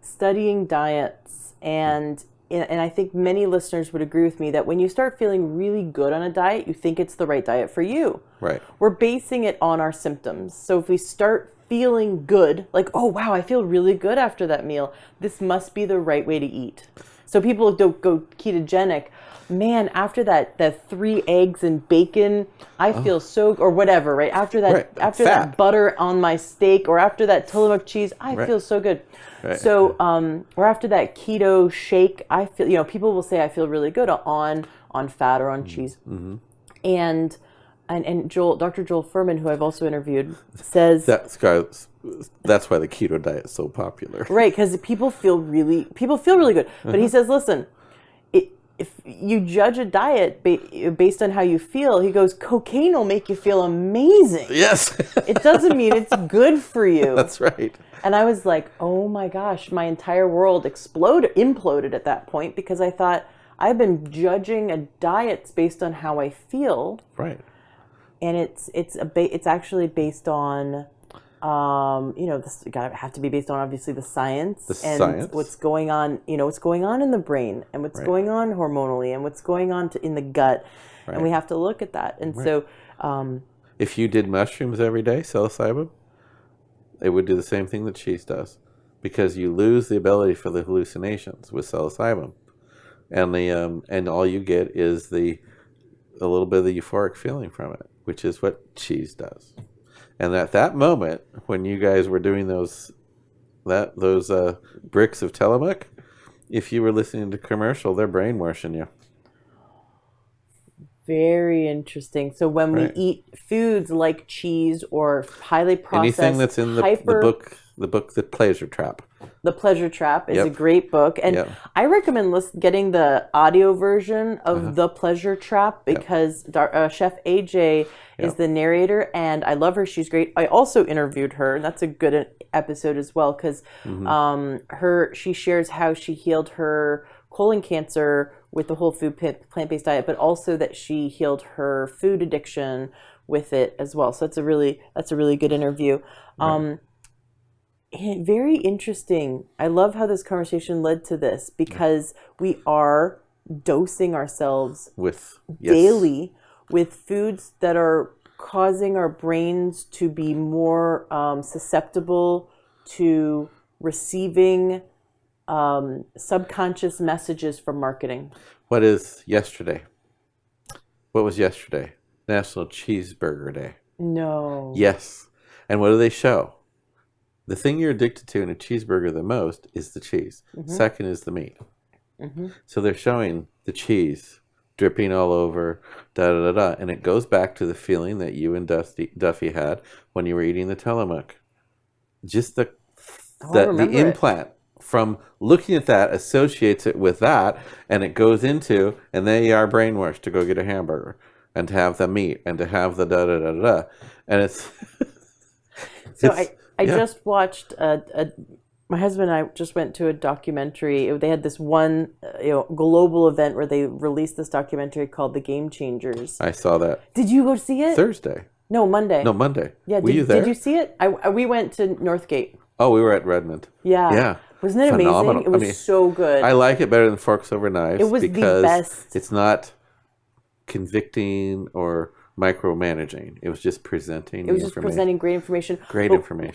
studying diets, and I think many listeners would agree with me that when you start feeling really good on a diet, you think it's the right diet for you. Right. We're basing it on our symptoms. So if we start feeling good, like, oh wow, I feel really good after that meal, this must be the right way to eat. So people don't go ketogenic. Man, after that 3 eggs and bacon, I feel so, or whatever, right? After that butter on my steak, or after that Tillamook cheese, I feel so good. Right. So, or after that keto shake, I feel, people will say I feel really good on fat or on cheese. Mm-hmm. And Dr. Joel Fuhrman, who I've also interviewed, says that's why the keto diet is so popular. Right, because people feel really good. But he says, listen, if you judge a diet based on how you feel, he goes, cocaine will make you feel amazing. Yes. It doesn't mean it's good for you. That's right. And I was like, oh my gosh, my entire world imploded at that point, because I thought, I've been judging a diet based on how I feel. Right. And it's actually based on, this gotta have to be based on obviously the science what's going on, what's going on in the brain, and what's going on hormonally, and what's going on in the gut, and we have to look at that. And so, if you did mushrooms every day, psilocybin, it would do the same thing that cheese does, because you lose the ability for the hallucinations with psilocybin, and and all you get is a little bit of the euphoric feeling from it, which is what cheese does. And at that moment, when you guys were doing those bricks of Tillamook, if you were listening to commercial, they're brainwashing you. Very interesting. So when we Right. eat foods like cheese or highly Anything processed, that's in hyper the book, The Pleasure Trap. The Pleasure Trap is a Yep. great book, and Yep. I recommend getting the audio version Uh-huh. of The Pleasure Trap Yep. because Chef AJ is Yep. the narrator, and I love her. She's great. I also interviewed her, and that's a good episode as well because Mm-hmm. she shares how she healed her colon cancer with the whole food plant-based diet, but also that she healed her food addiction with it as well. So that's a really good interview. Right. Very interesting. I love how this conversation led to this because we are dosing ourselves With yes. daily with foods that are causing our brains to be more susceptible to receiving subconscious messages from marketing. What is yesterday? What was yesterday? National Cheeseburger Day. No. Yes. And what do they show? The thing you're addicted to in a cheeseburger the most is the cheese. Mm-hmm. Second is the meat. Mm-hmm. So they're showing the cheese dripping all over, da da da da, and it goes back to the feeling that you and Duffy had when you were eating the Tillamook. Just the implant from looking at that associates it with that, and it goes into, and they are brainwashed to go get a hamburger and to have the meat and to have the da da da da, and it's. So it's, I just watched my husband and I just went to a documentary. They had this one global event where they released this documentary called The Game Changers. I saw that. Did you go see it? Thursday. No, Monday. No, Monday. Yeah, were you there? Did you see it? We went to Northgate. Oh, we were at Redmond. Yeah. Yeah. Wasn't it Phenomenal. amazing? It was so good. I like it better than Forks Over Knives. It was because the best. It's not convicting or micromanaging. It was just presenting. It was just presenting great information. Great information.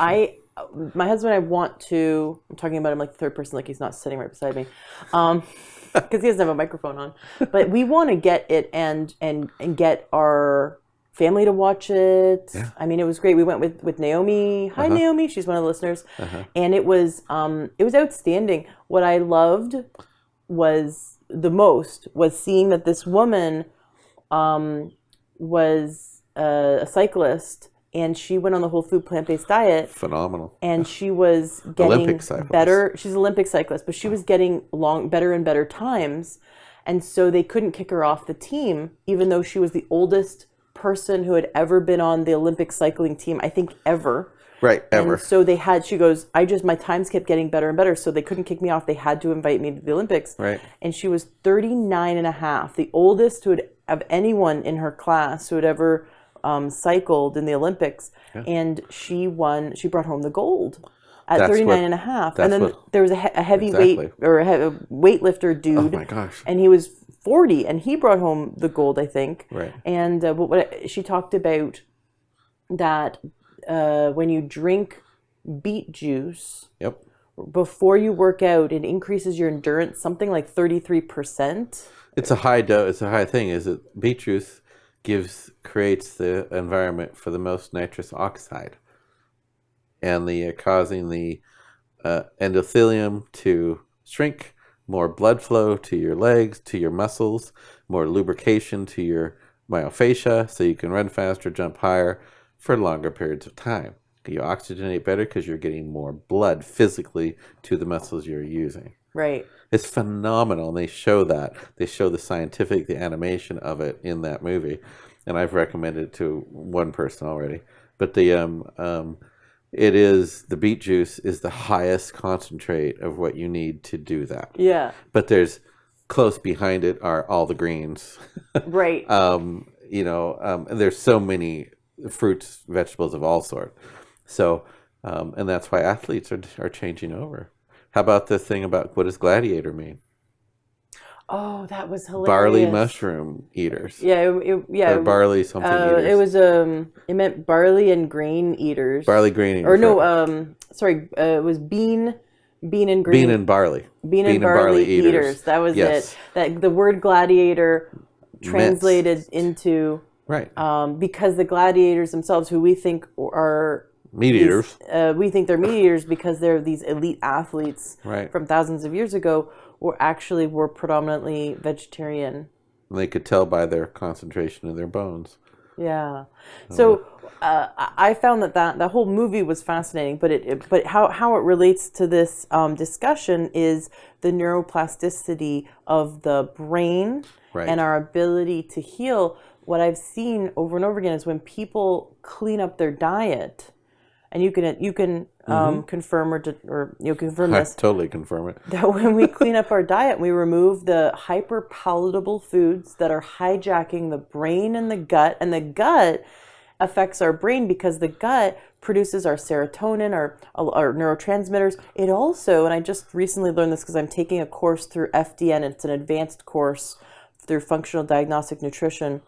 My husband and I want to. I'm talking about him like the third person, like he's not sitting right beside me, because he doesn't have a microphone on. But we want to get it and get our family to watch it. Yeah. I mean, it was great. We went with Naomi. Hi, Naomi. She's one of the listeners, and it was outstanding. What I loved was seeing that this woman was a cyclist. And she went on the whole food plant-based diet. Phenomenal. And she was getting Olympic cyclist. better. She's an Olympic cyclist, but she was getting better and better times. And so they couldn't kick her off the team, even though she was the oldest person who had ever been on the Olympic cycling team, I think ever. Right, ever. And so she goes, my times kept getting better and better, so they couldn't kick me off. They had to invite me to the Olympics. Right. And she was 39 and a half, the oldest of anyone in her class who had ever cycled in the Olympics, and she brought home the gold at 39 and a half. And then there was a heavyweight or a weightlifter dude. Oh my gosh. And he was 40 and he brought home the gold, I think. Right. And she talked about that when you drink beet juice before you work out, it increases your endurance something like 33%. It's a high dose. It's a high thing. Is it beet juice creates the environment for the most nitrous oxide, and causing the endothelium to shrink, more blood flow to your legs, to your muscles, more lubrication to your myofascia, so you can run faster, jump higher for longer periods of time. You oxygenate better because you're getting more blood physically to the muscles you're using. Right. It's phenomenal, and they show that. They show the animation of it in that movie, and I've recommended it to one person already. But the beet juice is the highest concentrate of what you need to do that. Yeah. But there's close behind it are all the greens. Right. There's so many fruits, vegetables of all sorts. So, and that's why athletes are changing over. How about the thing about what does gladiator mean? Oh, that was hilarious. Barley mushroom eaters. Yeah, Or barley something eaters. It was it meant barley and grain eaters. Barley grain eaters. Or no, it was bean and grain. Bean and barley. Bean and barley eaters. That was it. That the word gladiator translated into right. Because the gladiators themselves, who we think are meat eaters. We think they're meat eaters because they're these elite athletes right. from thousands of years ago, were predominantly vegetarian. And they could tell by their concentration in their bones. Yeah. So, So I found that whole movie was fascinating, but how it relates to this discussion is the neuroplasticity of the brain and right. our ability to heal. What I've seen over and over again is when people clean up their diet, and you can confirm or you confirm I this, totally confirm it. that when we clean up our diet, we remove the hyper palatable foods that are hijacking the brain and the gut affects our brain because the gut produces our serotonin, our neurotransmitters. It also, and I just recently learned this because I'm taking a course through FDN, it's an advanced course through functional diagnostic nutrition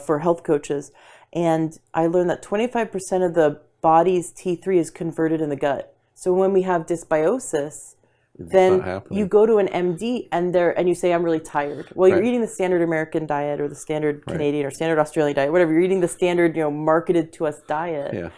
for health coaches. And I learned that 25% of the body's T3 is converted in the gut. So when we have dysbiosis, It's not then you happening. go to an MD and you say, I'm really tired. Well, you're Right. eating the standard American diet or the standard Right. Canadian or standard Australian diet, whatever. You're eating the standard, marketed to us diet, Yeah.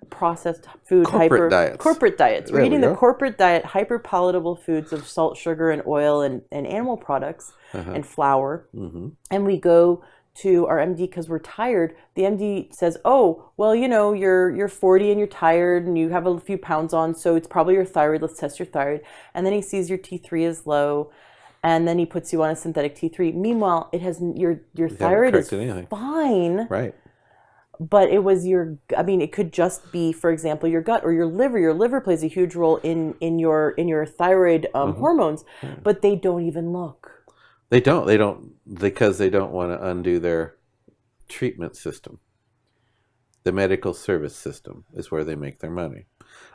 processed food, Corporate diets. corporate diets. We're There we eating the go. corporate diet, hyper palatable foods of salt, sugar, and oil and animal products and flour. Mm-hmm. And we go to our MD because we're tired. The MD says, "Oh, well, you're 40 and you're tired and you have a few pounds on, so it's probably your thyroid. Let's test your thyroid." And then he sees your T3 is low, and then he puts you on a synthetic T3. Meanwhile, it has your thyroid is anything. fine, Right. but it was I mean, it could just be, for example, your gut or your liver. Your liver plays a huge role in your thyroid hormones, but they don't even look. They don't. They don't because they don't want to undo their treatment system. The medical service system is where they make their money.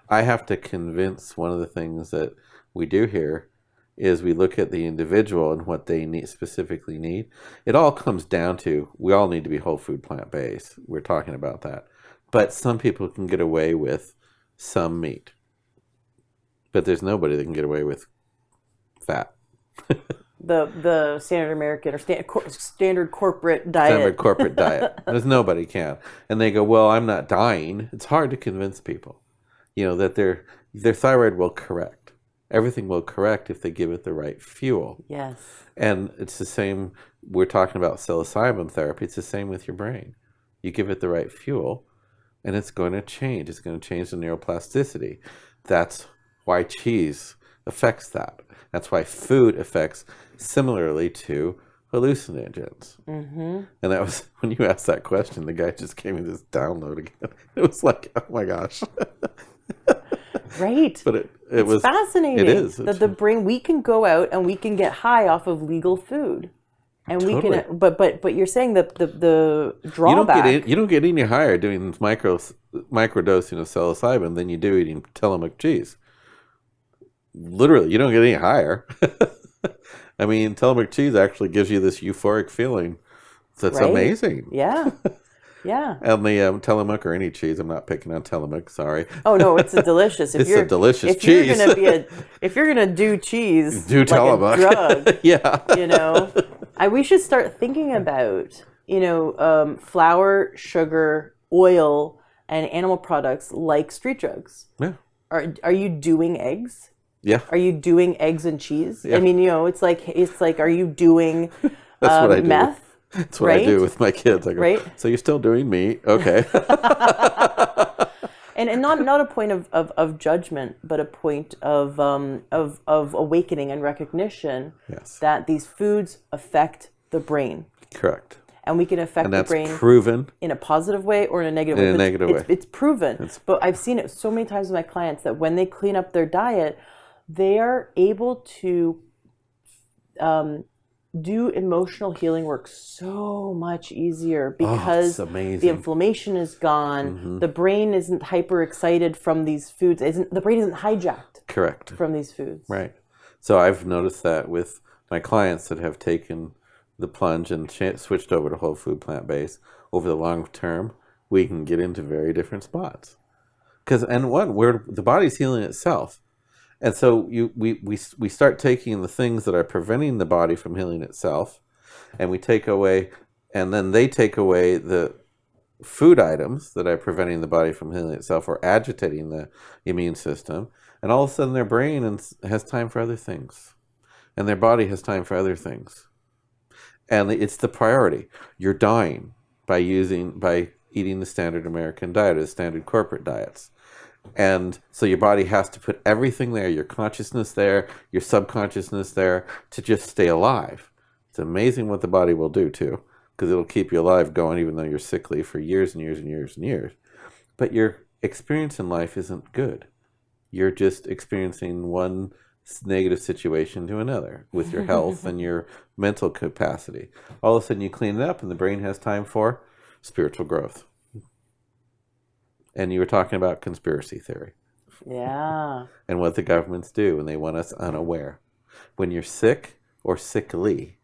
I have to convince one of the things that we do here is we look at the individual and what they specifically need. It all comes down to we all need to be whole food plant based. We're talking about that. But some people can get away with some meat. But there's nobody that can get away with fat. The standard American or standard corporate diet. Standard corporate diet. There's nobody can. And they go, well, I'm not dying. It's hard to convince people, that their thyroid will correct. Everything will correct if they give it the right fuel. Yes. And it's the same, we're talking about psilocybin therapy. It's the same with your brain. You give it the right fuel and it's going to change. It's going to change the neuroplasticity. That's why cheese affects that. That's why food affects similarly to hallucinogens. Mm-hmm. And that was, when you asked that question, the guy just gave me this download again. It was like, oh my gosh. Right. But it was fascinating. It is. That the brain, we can go out and we can get high off of legal food. And Totally. we can, but you're saying that the drawback. You don't get any higher doing microdosing of psilocybin than you do eating Tillamook cheese. Literally, you don't get any higher. I mean, Tillamook cheese actually gives you this euphoric feeling. That's Right? amazing. Yeah. Yeah. And the Tillamook or any cheese, I'm not picking on Tillamook, sorry. Oh no, it's a delicious. It's a delicious if cheese. You're gonna if you're gonna do cheese, Do like Tillamook. a drug, Yeah. we should start thinking about flour, sugar, oil, and animal products like street drugs. Yeah. Are you doing eggs? Yeah. Are you doing eggs and cheese? Yeah. I mean, it's like, are you doing That's what I do. meth? That's what I do with my kids. I go, Right? so you're still doing meat? Okay. And not a point of judgment, but a point of awakening and recognition Yes. that these foods affect the brain. Correct. And we can affect And the that's brain proven. in a positive way or in a negative way. In a But negative way. It's proven. But I've seen it so many times with my clients that when they clean up their diet, they are able to do emotional healing work so much easier because it's amazing. the inflammation is gone. The brain isn't hyper excited from these foods. The brain isn't hijacked Correct. from these foods. Right. So I've noticed that with my clients that have taken the plunge and switched over to whole food plant-based, over the long term, we can get into very different spots. Where the body's healing itself. And so we start taking the things that are preventing the body from healing itself, and we take away, and then they take away the food items that are preventing the body from healing itself or agitating the immune system, and all of a sudden their brain has time for other things, and their body has time for other things. And it's the priority. You're dying by eating the standard American diet or the standard corporate diets. And so your body has to put everything there, your consciousness there, your subconsciousness there, to just stay alive. It's amazing what the body will do too, because it'll keep you alive going even though you're sickly for years and years and years and years. But your experience in life isn't good. You're just experiencing one negative situation to another with your health and your mental capacity. All of a sudden you clean it up and the brain has time for spiritual growth. And you were talking about conspiracy theory. Yeah. And what the governments do when they want us unaware. When you're sick or sickly,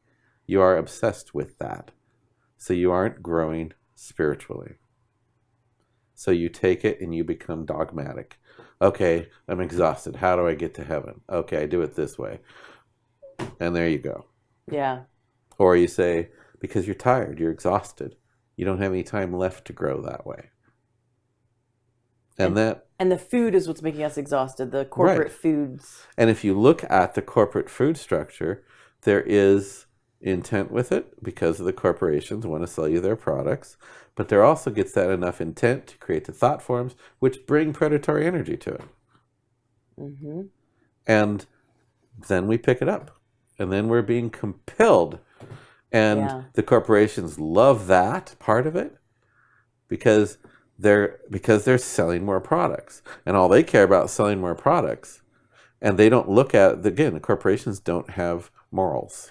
you are obsessed with that. So you aren't growing spiritually. So you take it and you become dogmatic. Okay, I'm exhausted. How do I get to heaven? Okay, I do it this way. And there you go. Yeah. Or you say, because you're tired, you're exhausted. You don't have any time left to grow that way. And the food is what's making us exhausted, the corporate foods. And if you look at the corporate food structure, there is intent with it because of the corporations want to sell you their products. But there also gets that enough intent to create the thought forms which bring predatory energy to it. Mm-hmm. And then we pick it up. And then we're being compelled. And the corporations love that part of it because they're selling more products. And all they care about is selling more products. And they don't look at, again, the corporations don't have morals.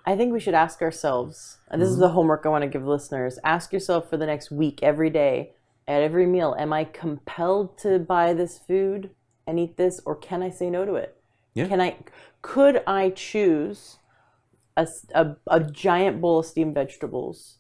I think we should ask ourselves, and this is the homework I want to give listeners, ask yourself for the next week, every day, at every meal, am I compelled to buy this food and eat this, or can I say no to it? Yeah. Could I choose a giant bowl of steamed vegetables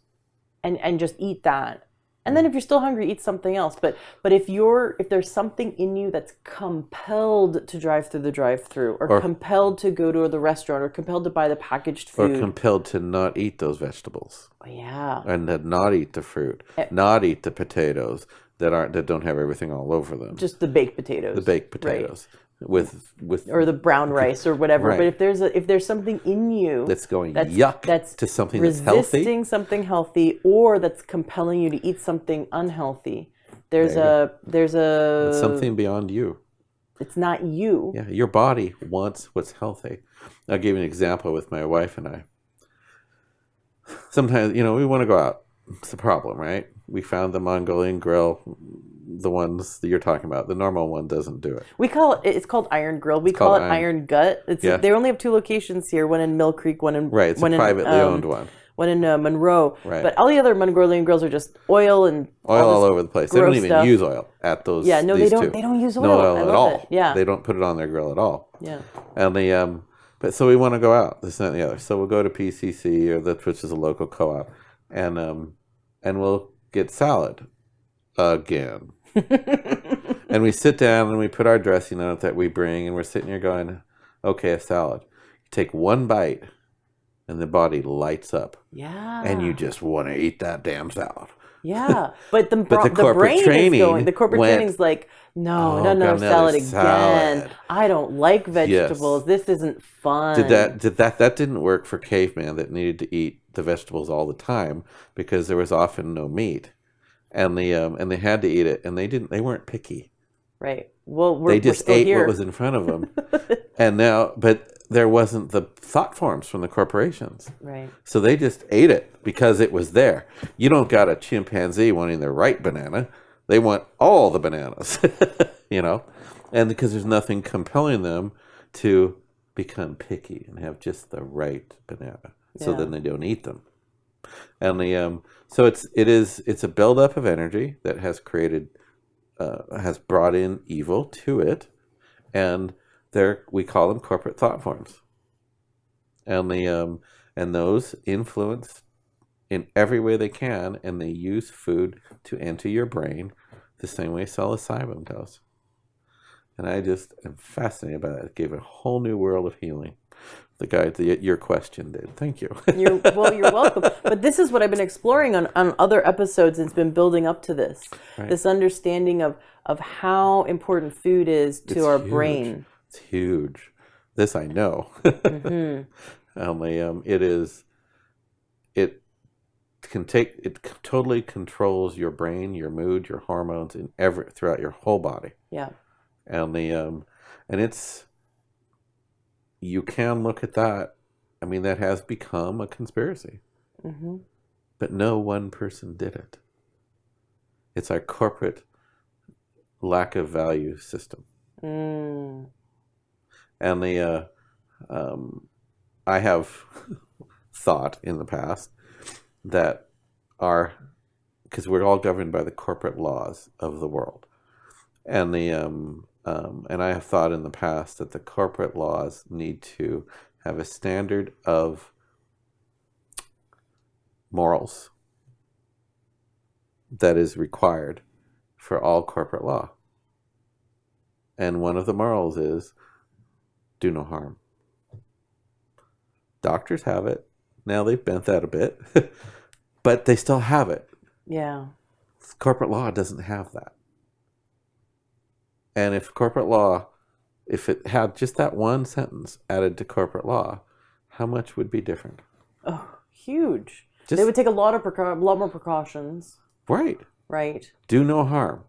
and just eat that? And then if you're still hungry, eat something else. But if there's something in you that's compelled to drive through the drive-through, or compelled to go to the restaurant, or compelled to buy the packaged food, or compelled to not eat those vegetables, and to not eat the fruit, not eat the potatoes that don't have everything all over them, just the baked potatoes, right. with or the brown rice or whatever. Right. But if there's something in you that's going yuck to something that's healthy, resisting something healthy, or that's compelling you to eat something unhealthy, there's it's something beyond you. It's not you. Yeah, your body wants what's healthy. I'll give you an example with my wife and I. Sometimes, we want to go out. It's a problem, right? We found the Mongolian grill, the ones that you're talking about. The normal one doesn't do it. It's called Iron Grill. We call it Iron Gut. They only have 2 locations here, one in Mill Creek, one in... Right, it's a privately owned one. One in Monroe. Right. But all the other Mongolian grills are just oil all over the place. They don't even use oil at those. Yeah, no, they don't. Two. They don't use oil. No oil at all. It. Yeah, they don't put it on their grill at all. Yeah. And but so we want to go out, this and the other. So we'll go to PCC which is a local co-op, and we'll get salad again. And we sit down and we put our dressing on it that we bring, and we're sitting here going, okay, a salad. You take one bite and the body lights up. Yeah. And you just want to eat that damn salad. Yeah. But the corporate brain training is going. The corporate training's like, no, salad again. I don't like vegetables. Yes. This isn't fun. That didn't work for caveman that needed to eat the vegetables all the time because there was often no meat. And they had to eat it, and they weren't picky. Right. Well, they just ate here. what was in front of them. But there wasn't the thought forms from the corporations. Right. So they just ate it because it was there. You don't got a chimpanzee wanting the right banana. They want all the bananas, and because there's nothing compelling them to become picky and have just the right banana. So then they don't eat them. And so it's a buildup of energy that has created, has brought in evil to it, and we call them corporate thought forms, and those influence in every way they can, and they use food to enter your brain the same way psilocybin does. And I just am fascinated by that. It gave a whole new world of healing. Your question did. Thank you. You're welcome. But this is what I've been exploring on other episodes, and it's been building up to this. Right. This understanding of how important food is to our brain. It's huge. This I know. Mm-hmm. It is it totally controls your brain, your mood, your hormones, and throughout your whole body. Yeah. And you can look at that. I mean, that has become a conspiracy. Mm-hmm. But no one person did it. It's our corporate lack of value system. Mm. And I have thought in the past that because we're all governed by the corporate laws of the world, and and I have thought in the past that the corporate laws need to have a standard of morals that is required for all corporate law. And one of the morals is do no harm. Doctors have it. Now they've bent that a bit, but they still have it. Yeah. Corporate law doesn't have that. And if corporate law, if it had just that one sentence added to corporate law, how much would be different? Oh, huge. They would take a lot more precautions. Right. Right. Do no harm.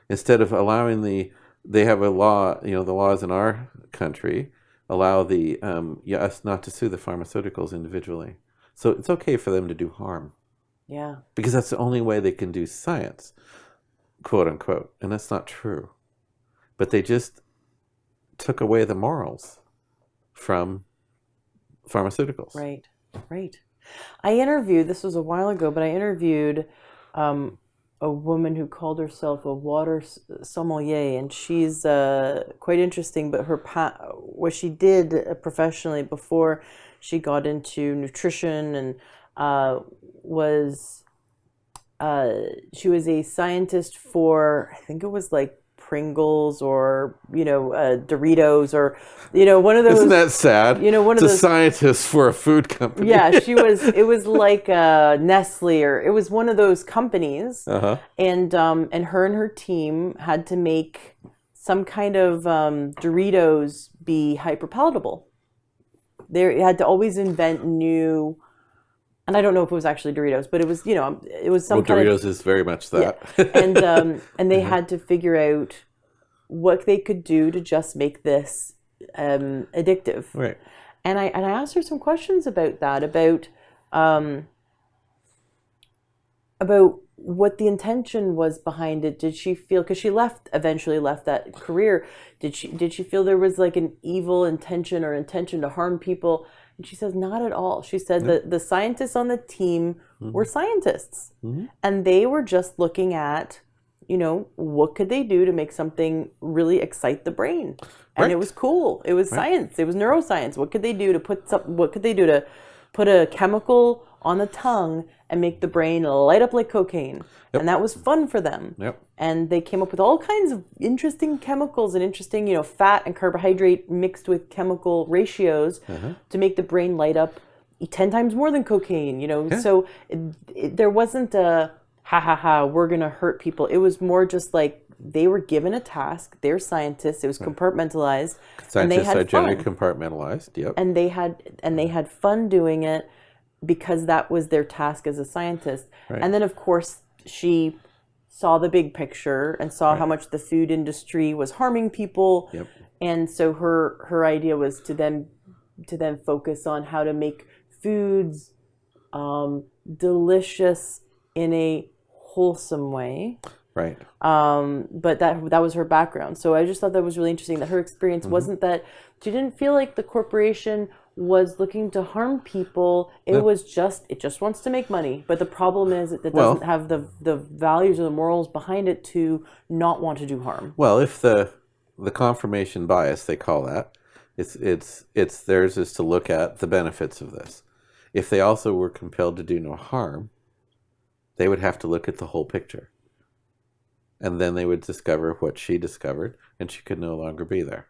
Instead of allowing they have a law, the laws in our country allow us not to sue the pharmaceuticals individually. So it's okay for them to do harm. Yeah. Because that's the only way they can do science, quote unquote. And that's not true. But they just took away the morals from pharmaceuticals. Right. Right. This was a while ago, but I interviewed a woman who called herself a water sommelier, and she's quite interesting. But what she did professionally before she got into nutrition and she was a scientist for, I think it was like Pringles or Doritos or one of those. Isn't that sad? One of those. It's a scientist for a food company. Yeah, it was like Nestle, or it was one of those companies. Uh-huh. And her team had to make some kind of Doritos be hyper palatable. They had to always invent new. And I don't know if it was actually Doritos, but it was, it was some kind Doritos is very much that. Yeah. And they had to figure out what they could do to just make this addictive. Right. And I asked her some questions about that, about what the intention was behind it. Did she feel, because she eventually left that career, did she feel there was like an evil intention or intention to harm people? And she says, not at all. She said that the scientists on the team were scientists. Mm-hmm. And they were just looking at, what could they do to make something really excite the brain? And it was cool. It was science. It was neuroscience. What could they do to put a chemical on the tongue and make the brain light up like cocaine? Yep. And that was fun for them. Yep. And they came up with all kinds of interesting chemicals and interesting, fat and carbohydrate mixed with chemical ratios to make the brain light up 10 times more than cocaine, Yeah. So there wasn't a we're going to hurt people. It was more just like they were given a task. They're scientists. It was compartmentalized. Scientists are generally compartmentalized. Yep. And they had fun doing it because that was their task as a scientist. Right. And then, of course, she saw the big picture and saw how much the food industry was harming people. Yep. And so her idea was to then focus on how to make foods delicious in a wholesome way. Right. But that was her background. So I just thought that was really interesting, that her experience wasn't that she didn't feel like the corporation was looking to harm people. It just wants to make money. But the problem is it doesn't have the values or the morals behind it to not want to do harm. Well, if the confirmation bias, they call that, it's theirs is to look at the benefits of this. If they also were compelled to do no harm, they would have to look at the whole picture. And then they would discover what she discovered, and she could no longer be there.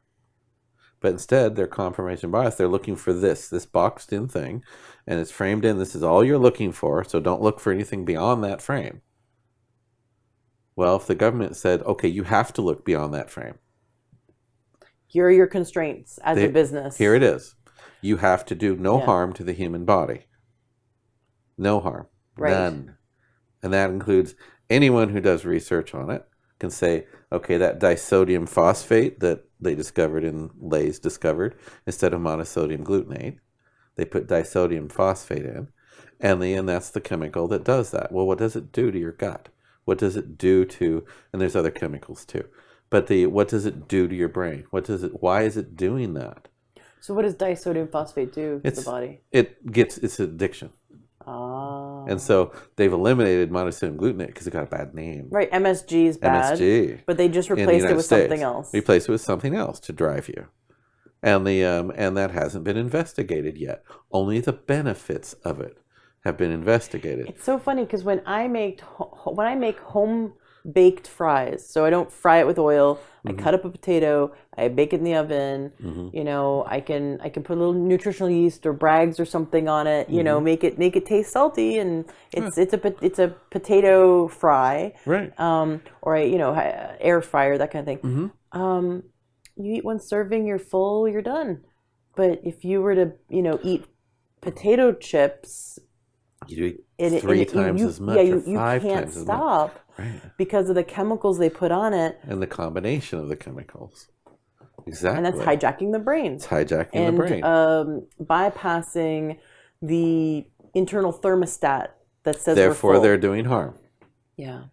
But instead, their confirmation bias, they're looking for this boxed in thing, and it's framed in, this is all you're looking for, so don't look for anything beyond that frame. Well, if the government said, okay, you have to look beyond that frame. Here are your constraints as a business. Here it is. You have to do no harm to the human body. No harm. Right. None. And that includes anyone who does research on it can say, okay, that disodium phosphate that they discovered in Lay's discovered instead of monosodium glutamate, they put disodium phosphate in. And that's the chemical that does that. Well, what does it do to your gut? What does it do to, and there's other chemicals too, but what does it do to your brain? Why is it doing that? So what does disodium phosphate do to the body? It's addiction. Ah. And so they've eliminated monosodium glutamate because it got a bad name. Right, MSG is bad. MSG. But they just replaced it with something else. Replaced it with something else to drive you. And and that hasn't been investigated yet. Only the benefits of it have been investigated. It's so funny because when I make home baked fries, so I don't fry it with oil, I cut up a potato, I bake it in the oven, you know, I can put a little nutritional yeast or Bragg's or something on it, you know, make it taste salty, and it's a potato fry, right? Or air fryer, that kind of thing. You eat one serving, you're full, you're done. But if you were to eat potato chips, you eat three times as much, or five times as much. You can't stop, right? Because of the chemicals they put on it. And the combination of the chemicals. Exactly. And that's hijacking the brain. It's hijacking the brain. Bypassing the internal thermostat that says therefore we're full. They're doing harm. Yeah.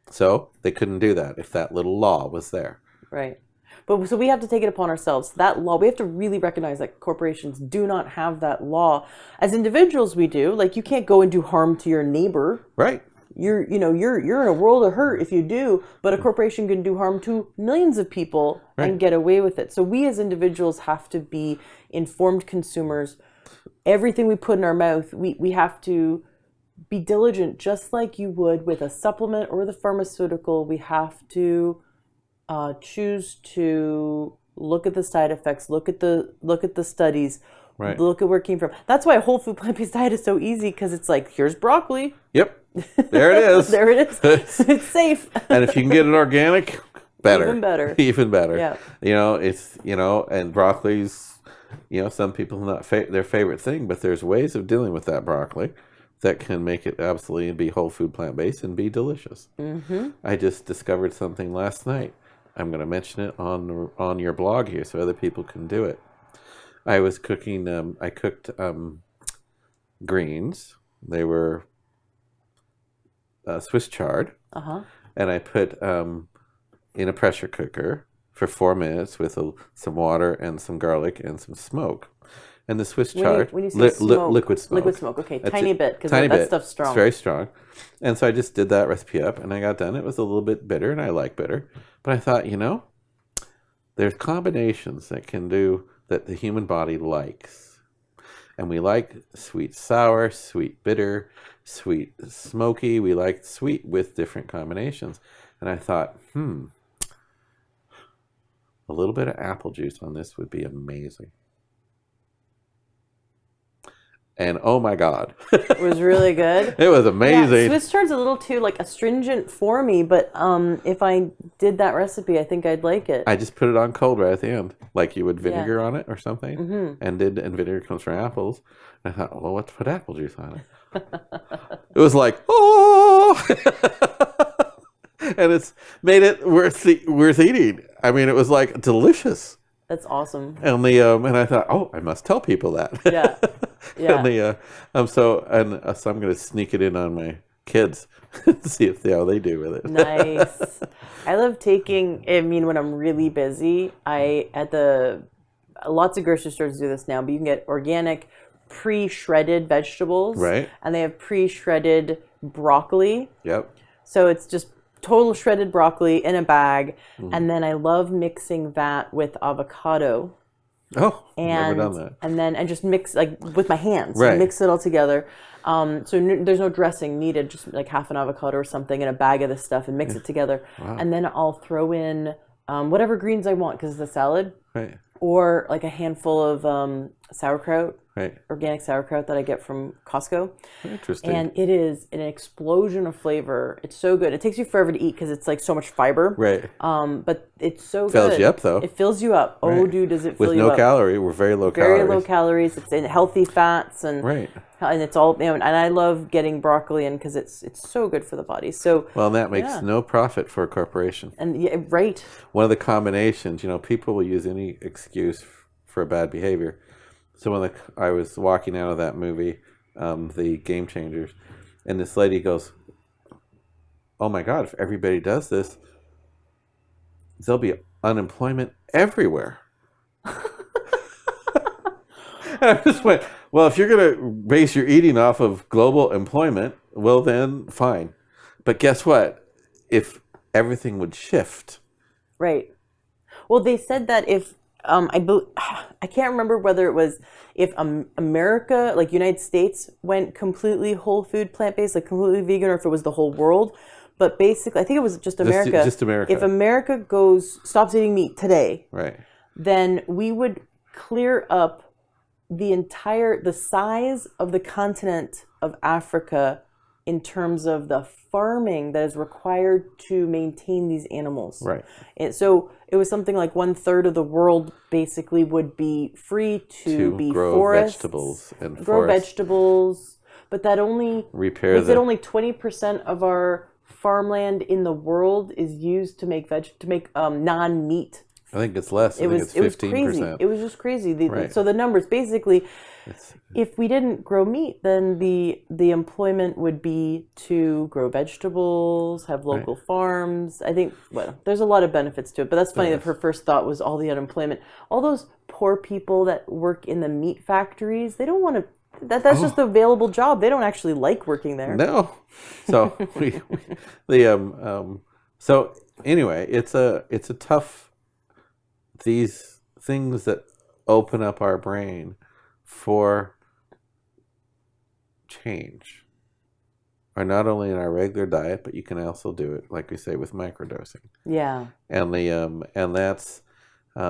So they couldn't do that if that little law was there. Right. But so we have to take it upon ourselves. That law, we have to really recognize that corporations do not have that law. As individuals, we do. Like, you can't go and do harm to your neighbor. Right. You're in a world of hurt if you do, but a corporation can do harm to millions of people and get away with it. So we as individuals have to be informed consumers. Everything we put in our mouth, we have to be diligent, just like you would with a supplement or the pharmaceutical. We have to choose to look at the side effects, look at the studies, look at where it came from. That's why a whole food plant-based diet is so easy, because it's like, here's broccoli. Yep. There it is. There it is. It's safe. And if you can get it organic, better. Even better. Even better. Yeah. It's, and broccoli's, some people not their favorite thing, but there's ways of dealing with that broccoli that can make it absolutely be whole food plant-based and be delicious. Mm-hmm. I just discovered something last night. I'm going to mention it on your blog here so other people can do it. I was cooking, I cooked greens. They were Swiss chard. And I put in a pressure cooker for 4 minutes with some water and some garlic and some smoke. And the Swiss chard, when you say smoke, liquid smoke. Liquid smoke, okay, tiny bit, because that stuff's strong. It's very strong. And so I just did that recipe up, and I got done. It was a little bit bitter, and I like bitter. But I thought, there's combinations that the human body likes. And we like sweet sour, sweet bitter, sweet smoky. We like sweet with different combinations. And I thought, a little bit of apple juice on this would be amazing. And oh my God. It was really good. It was amazing. Yeah, Swiss chard's a little too astringent for me, but if I did that recipe, I think I'd like it. I just put it on cold right at the end, like you would vinegar on it or something. Mm-hmm. And vinegar comes from apples. And I thought, well, let's put apple juice on it. It was like, oh! And it's made it worth eating. I mean, it was like delicious. That's awesome. And and I thought, oh, I must tell people that. Yeah. Yeah. And so I'm going to sneak it in on my kids and see how they do with it. Nice. I love when I'm really busy, lots of grocery stores do this now, but you can get organic pre-shredded vegetables. Right. And they have pre-shredded broccoli. Yep. So it's just total shredded broccoli in a bag. And then I love mixing that with avocado. Oh, never done that. And just mix, like, with my hands. Right. Mix it all together. So there's no dressing needed, just like half an avocado or something in a bag of this stuff and mix it together. Wow. And then I'll throw in whatever greens I want, because it's a salad. Right. Or like a handful of sauerkraut. Right. organic sauerkraut that I get from Costco. Interesting. And it is an explosion of flavor. It's so good. It takes you forever to eat because it's like so much fiber. Right. But it's so Fills you good. up though. It fills you up. Oh, Right. dude, does it With fill you no up? calorie. We're very low Very low calories. calories. It's in healthy fats Right. and it's all, you know, and I love getting broccoli in because it's so good for the body. So Well, and that makes yeah. no profit for a corporation. And yeah, right. One of the combinations, people will use any excuse for bad behavior. So I was walking out of that movie, The Game Changers, and this lady goes, "Oh my God, if everybody does this, there'll be unemployment everywhere." And I just went, well, if you're going to base your eating off of global employment, well, then fine. But guess what? If everything would shift. Right. Well, they said that if I can't remember whether it was if America, like United States, went completely whole food plant based, like completely vegan, or if it was the whole world. But basically, I think it was just America. Just America. If America stops eating meat today, right, then we would clear up the size of the continent of Africa in terms of the farming that is required to maintain these animals. Right. And so it was something like 1/3 of the world basically would be free to be grow forests, vegetables and grow forests. vegetables, but that only only 20% of our farmland in the world is used to make non-meat. I think it's less. I think it's 15%. It was crazy. It was just crazy. Right. So the numbers basically, if we didn't grow meat, then the employment would be to grow vegetables, have local farms. I think, well, there's a lot of benefits to it. But that's funny that her first thought was all the unemployment. All those poor people that work in the meat factories, they don't want to. That's just the available job. They don't actually like working there. No. So so anyway, it's a tough. These things that open up our brain for change are not only in our regular diet, but you can also do it, like we say, with microdosing. Yeah. And that's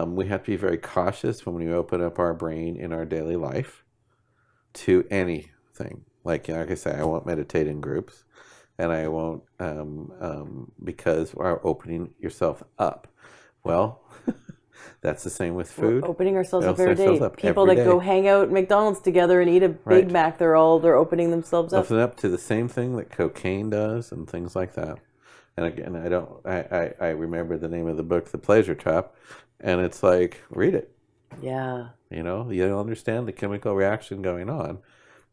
we have to be very cautious when we open up our brain in our daily life to anything. Like I say, I won't meditate in groups, and I won't because we're opening yourself up. Well. That's the same with food. We're opening ourselves up every day. People that go hang out at McDonald's together and eat a Big Mac, they're opening themselves up. Open up to the same thing that cocaine does and things like that. And again, I remember the name of the book, The Pleasure Trap, and it's like, read it. Yeah. You'll understand the chemical reaction going on,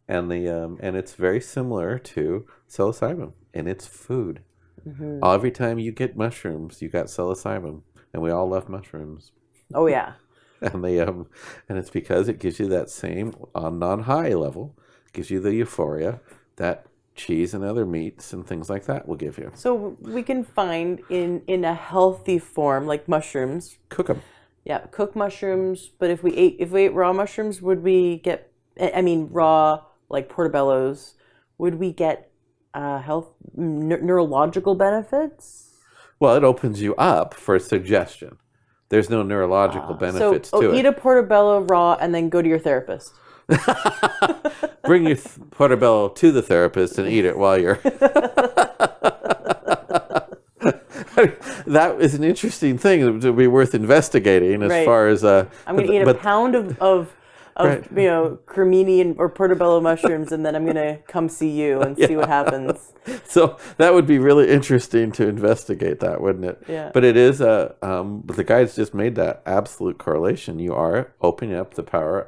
and and it's very similar to psilocybin, and it's food. Mm-hmm. Every time you get mushrooms, you got psilocybin, and we all love mushrooms. Oh yeah. And and it's because it gives you that same non-high level, gives you the euphoria that cheese and other meats and things like that will give you. So we can find in a healthy form, like mushrooms. Cook them. Yeah, cook mushrooms. But if we ate raw mushrooms, would we get? I mean, raw like portobellos. Would we get neurological benefits? Well, it opens you up for suggestion. There's no neurological benefits to it. Eat a portobello raw and then go to your therapist. Bring your portobello to the therapist and eat it while you're... That is an interesting thing that would be worth investigating as far as... I'm going to eat a pound of cremini or portobello mushrooms, and then I'm going to come see you and see what happens. So that would be really interesting to investigate that, wouldn't it? Yeah. But it is but the guys just made that absolute correlation. You are opening up the power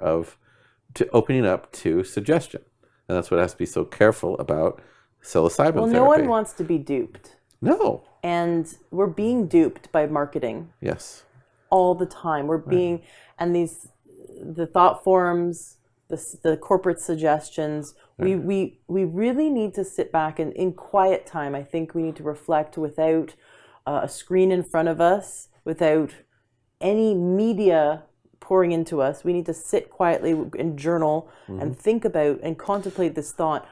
opening up to suggestion. And that's what has to be so careful about psilocybin therapy. No one wants to be duped. No. And we're being duped by marketing. Yes. All the time. We're being, and the thought forums, the corporate suggestions, we really need to sit back and in quiet time, I think we need to reflect without a screen in front of us, without any media pouring into us. We need to sit quietly and journal and think about and contemplate this thought.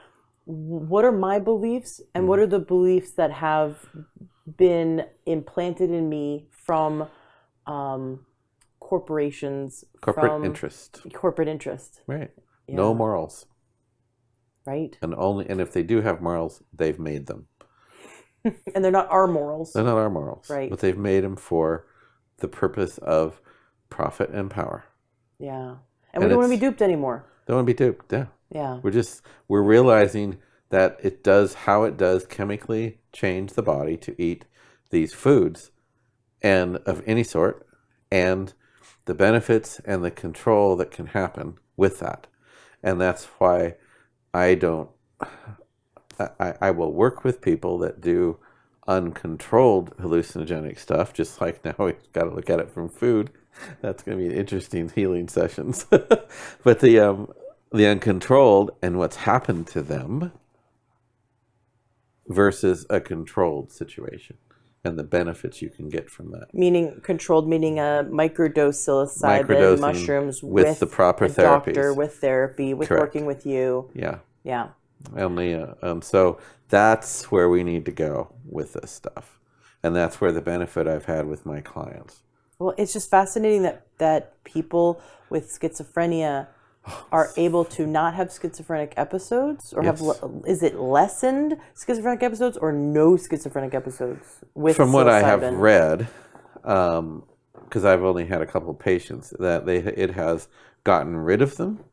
What are my beliefs and what are the beliefs that have been implanted in me from corporations, corporate interest. Corporate interest. Right. No morals. Right. And if they do have morals, they've made them. And they're not our morals. They're not our morals. Right. But they've made them for the purpose of profit and power. Yeah. And we don't want to be duped anymore. Don't want to be duped. Yeah. Yeah. We're realizing that it does chemically change the body to eat these foods and of any sort, and the benefits and the control that can happen with that. And that's why I will work with people that do uncontrolled hallucinogenic stuff, just like now we've got to look at it from food. That's going to be interesting healing sessions. But the uncontrolled and what's happened to them versus a controlled situation and the benefits you can get from that. Controlled meaning a microdose psilocybin mushrooms with the proper doctor, with therapy, with Correct. Working with you. Yeah. Yeah. So that's where we need to go with this stuff. And that's where the benefit I've had with my clients. Well, it's just fascinating that people with schizophrenia are able to not have schizophrenic episodes, or is it lessened schizophrenic episodes or no schizophrenic episodes with From what I have psilocybin? read, because I've only had a couple of patients, that it has gotten rid of them.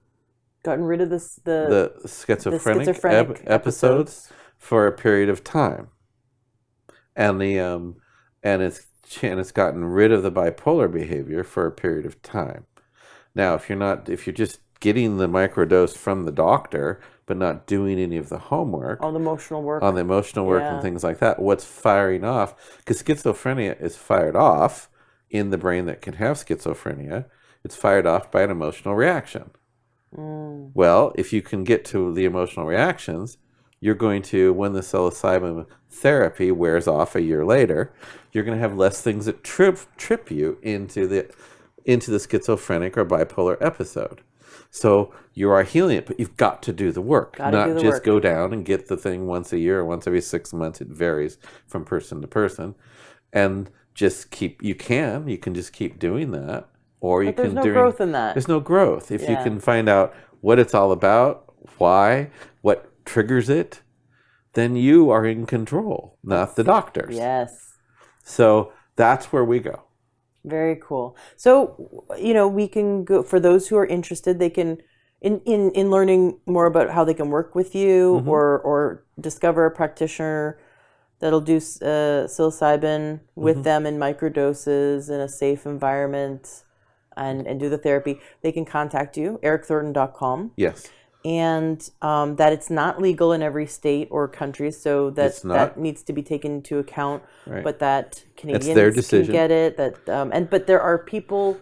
Gotten rid of the schizophrenic episodes for a period of time, and it's gotten rid of the bipolar behavior for a period of time. Now, if you're just getting the microdose from the doctor but not doing any of the homework on the emotional work and things like that, what's firing off? Because schizophrenia is fired off in the brain that can have schizophrenia. It's fired off by an emotional reaction. Well, if you can get to the emotional reactions, you're going to, when the psilocybin therapy wears off a year later, you're going to have less things that trip you into the schizophrenic or bipolar episode. So you are healing it, but you've got to do the work. Not just go down and get the thing once a year or once every 6 months. It varies from person to person. And just you can just keep doing that. But there's no growth in that. There's no growth. If you can find out what it's all about, why, what triggers it, then you are in control, not the doctors. Yes. So that's where we go. Very cool. So, we can go, for those who are interested, they can, in learning more about how they can work with you, or discover a practitioner that'll do psilocybin with them in microdoses in a safe environment, and do the therapy, they can contact you, ericthornton.com. Yes. And that it's not legal in every state or country, so that needs to be taken into account. Right. But that Canadians can get it. But there are people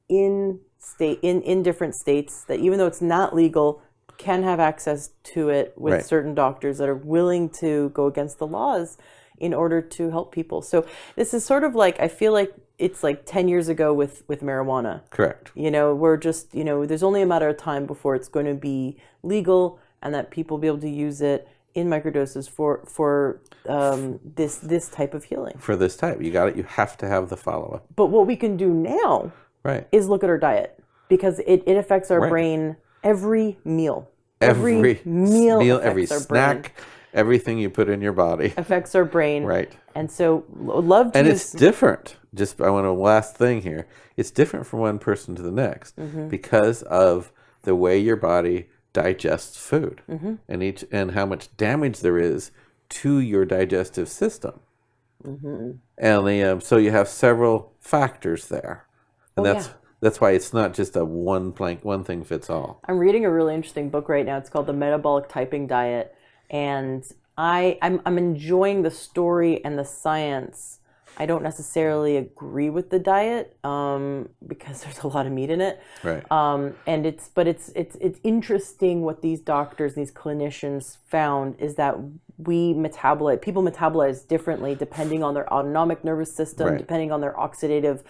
in different states that, even though it's not legal, can have access to it with certain doctors that are willing to go against the laws in order to help people. So this is sort of like, I feel like it's like 10 years ago with marijuana. Correct. We're just, there's only a matter of time before it's going to be legal, and that people will be able to use it in microdoses for this type of healing. For this type, you have to have the follow-up. But what we can do now is look at our diet, because it affects our brain every meal. Every meal every snack, everything you put in your body affects our brain. Right. And so it's different. I want a last thing here. It's different from one person to the next because of the way your body digests food and how much damage there is to your digestive system. And so you have several factors there. And that's why it's not just a one thing fits all. I'm reading a really interesting book right now. It's called The Metabolic Typing Diet. And I'm enjoying the story and the science. I don't necessarily agree with the diet because there's a lot of meat in it. Right. And it's interesting what these doctors, these clinicians found is that people metabolize differently depending on their autonomic nervous system, depending on their oxidative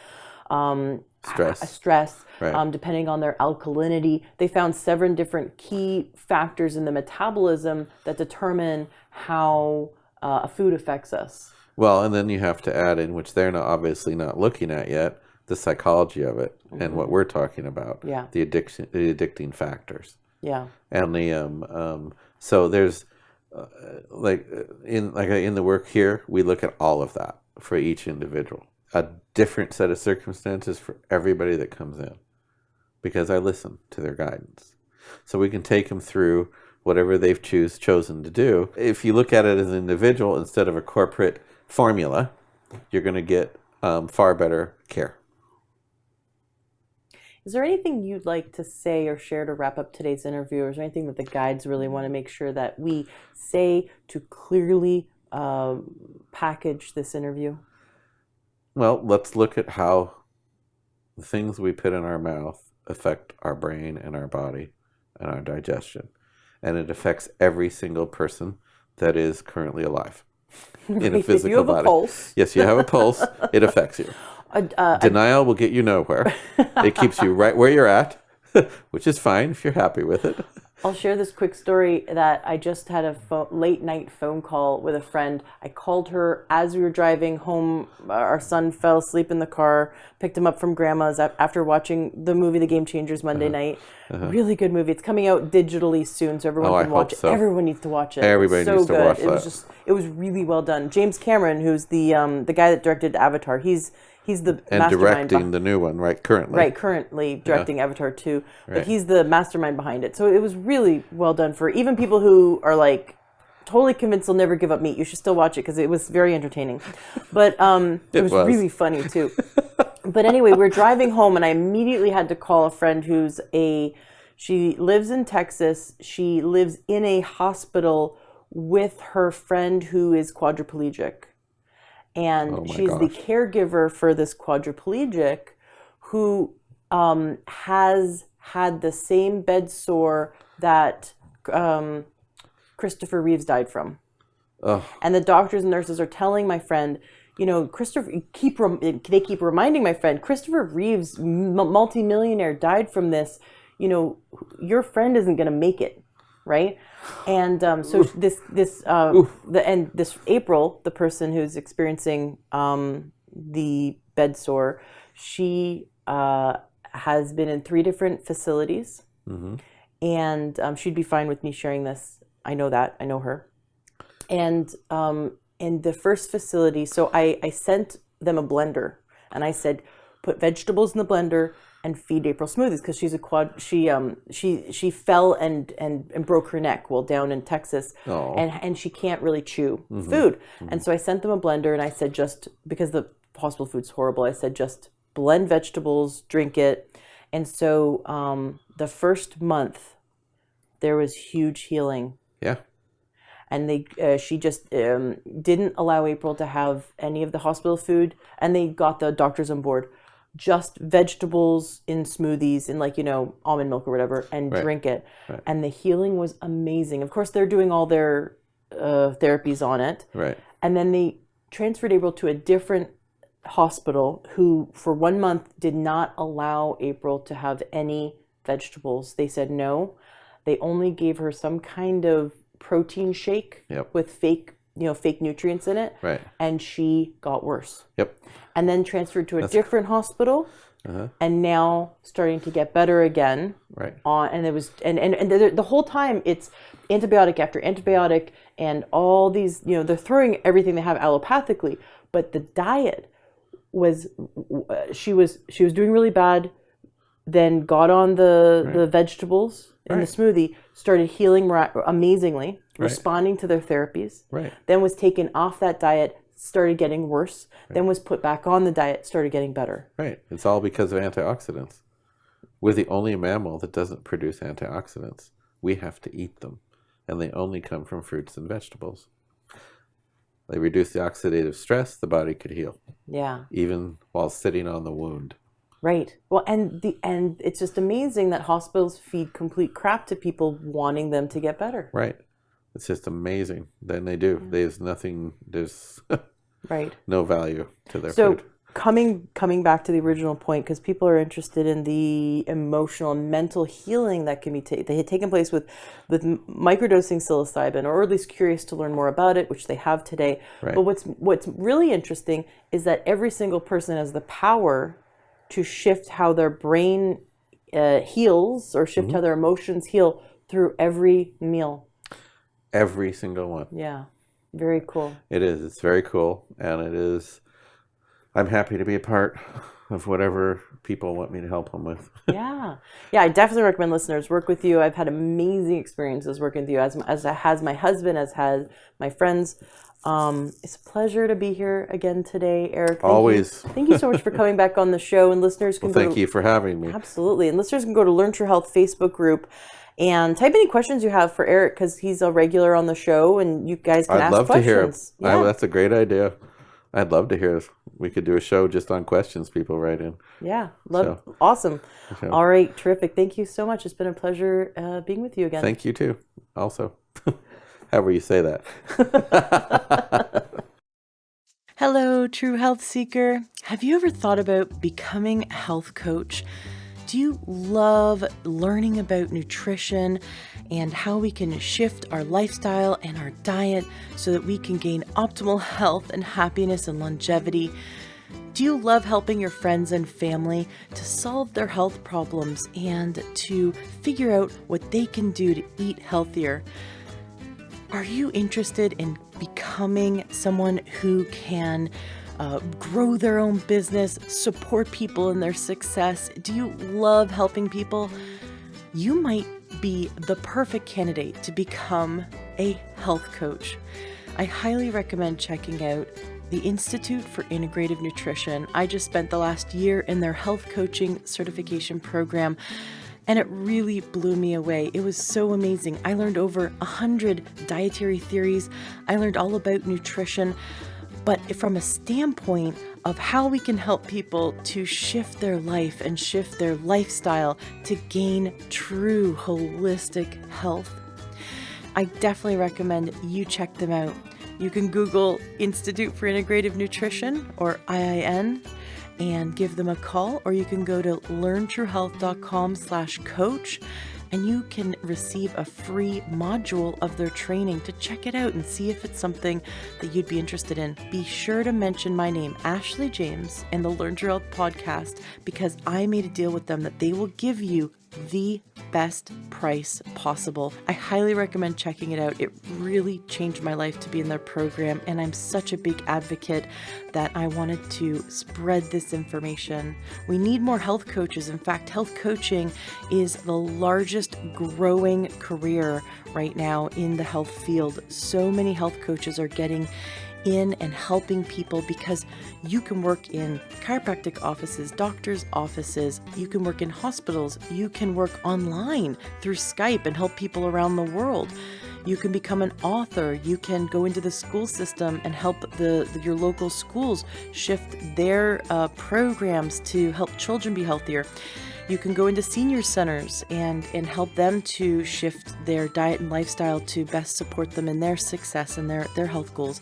stress, depending on their alkalinity. They found 7 different key factors in the metabolism that determine how a food affects us. Well, and then you have to add in, which they're obviously not looking at yet, the psychology of it and what we're talking about, the addicting factors. Yeah. And so there's in the work here, we look at all of that for each individual, a different set of circumstances for everybody that comes in, because I listen to their guidance, so we can take them through whatever they've chosen to do. If you look at it as an individual instead of a corporate formula, you're going to get far better care. Is there anything you'd like to say or share to wrap up today's interview? Or is there anything that the guides really want to make sure that we say to clearly package this interview? Well, let's look at how the things we put in our mouth affect our brain and our body and our digestion. And it affects every single person that is currently alive in a physical if you have body. A pulse. Yes, you have a pulse. It affects you. Denial will get you nowhere. It keeps you right where you're at, which is fine if you're happy with it. I'll share this quick story that I just had a late night phone call with a friend. I called her as we were driving home. Our son fell asleep in the car, picked him up from grandma's after watching the movie The Game Changers Monday night. Really good movie. It's coming out digitally soon, so everyone can watch it. So. Everyone needs to watch it. Everybody needs to watch that. It was really well done. James Cameron, who's the guy that directed Avatar, he's the and directing the new one, right? Currently directing Avatar 2. But he's the mastermind behind it. So it was really well done for even people who are like totally convinced they'll never give up meat. You should still watch it because it was very entertaining. But it was really funny too. But anyway, we're driving home and I immediately had to call a friend she lives in Texas. She lives in a hospital with her friend who is quadriplegic. And she's the caregiver for this quadriplegic who has had the same bed sore that Christopher Reeves died from. And the doctors and nurses are telling my friend, they keep reminding my friend, Christopher Reeves, multimillionaire, died from this. Your friend isn't going to make it. Right. And so this April, the person who's experiencing the bed sore, she has been in 3 different facilities. Mm-hmm. And she'd be fine with me sharing this. I know her. And in the first facility, so I sent them a blender and I said, put vegetables in the blender and feed April smoothies because she's she fell and broke her neck while down in Texas. And she can't really chew food. Mm-hmm. And so I sent them a blender and I said, just because the hospital food's horrible, I said, just blend vegetables, drink it. And so the first month there was huge healing. Yeah. And she just didn't allow April to have any of the hospital food, and they got the doctors on board. Just vegetables in smoothies and almond milk or whatever and drink it. Right. And the healing was amazing. Of course, they're doing all their therapies on it. Right. And then they transferred April to a different hospital who for 1 month did not allow April to have any vegetables. They said no. They only gave her some kind of protein shake with fake nutrients in it. Right. And she got worse. Yep. And then transferred to a different hospital, and now starting to get better again. Right. And it was and the whole time it's antibiotic after antibiotic, and all these they're throwing everything they have allopathically, but the diet was she was doing really bad. Then got on the vegetables in the smoothie, started healing amazingly, responding to their therapies. Right. Then was taken off that diet, started getting worse. Then was put back on the diet, started getting better. Right. It's all because of antioxidants. We're the only mammal that doesn't produce antioxidants. We have to eat them, and they only come from fruits and vegetables. They reduce the oxidative stress, the body could heal. Yeah. Even while sitting on the wound. Right. Well, and it's just amazing that hospitals feed complete crap to people wanting them to get better. Right. It's just amazing. Then they do. Yeah. There's no value to their food. So coming back to the original point, because people are interested in the emotional and mental healing that can be taken place with microdosing psilocybin, or at least curious to learn more about it, which they have today. Right. But what's really interesting is that every single person has the power to shift how their brain heals, or shift how their emotions heal through every meal. Every single one. Yeah. Very cool. It is. It's very cool. And it is, I'm happy to be a part of whatever people want me to help them with. Yeah. Yeah, I definitely recommend listeners work with you. I've had amazing experiences working with you, as has my husband, as has my friends. It's a pleasure to be here again today, Eric. Always. Thank you so much for coming back on the show. And listeners can Thank you for having me. Absolutely. And listeners can go to Learn True Health Facebook group and type any questions you have for Eric, because he's a regular on the show and you guys can I'd ask love questions. to hear him. Yeah. That's a great idea. I'd love to hear. We could do a show just on questions people write in. Yeah. Awesome. All right. Terrific. Thank you so much. It's been a pleasure being with you again. Thank you too. Also, however you say that. Hello, True Health Seeker. Have you ever thought about becoming a health coach? Do you love learning about nutrition and how we can shift our lifestyle and our diet so that we can gain optimal health and happiness and longevity? Do you love helping your friends and family to solve their health problems and to figure out what they can do to eat healthier? Are you interested in becoming someone who can grow their own business, support people in their success? Do you love helping people? You might be the perfect candidate to become a health coach. I highly recommend checking out the Institute for Integrative Nutrition. I just spent the last year in their health coaching certification program, and it really blew me away. It was so amazing. I learned over 100 dietary theories. I learned all about nutrition, but from a standpoint of how we can help people to shift their life and shift their lifestyle to gain true holistic health. I definitely recommend you check them out. You can Google Institute for Integrative Nutrition or IIN and give them a call, or you can go to learntruehealth.com/coach and you can receive a free module of their training to check it out and see if it's something that you'd be interested in. Be sure to mention my name, Ashley James, in the Learn True Health podcast, because I made a deal with them that they will give you the best price possible. I highly recommend checking it out. It really changed my life to be in their program, and I'm such a big advocate that I wanted to spread this information. We need more health coaches. In fact, health coaching is the largest growing career right now in the health field. So many health coaches are getting in and helping people, because you can work in chiropractic offices, doctors' offices, you can work in hospitals, you can work online through Skype and help people around the world. You can become an author, you can go into the school system and help your local schools shift their programs to help children be healthier. You can go into senior centers and help them to shift their diet and lifestyle to best support them in their success and their health goals.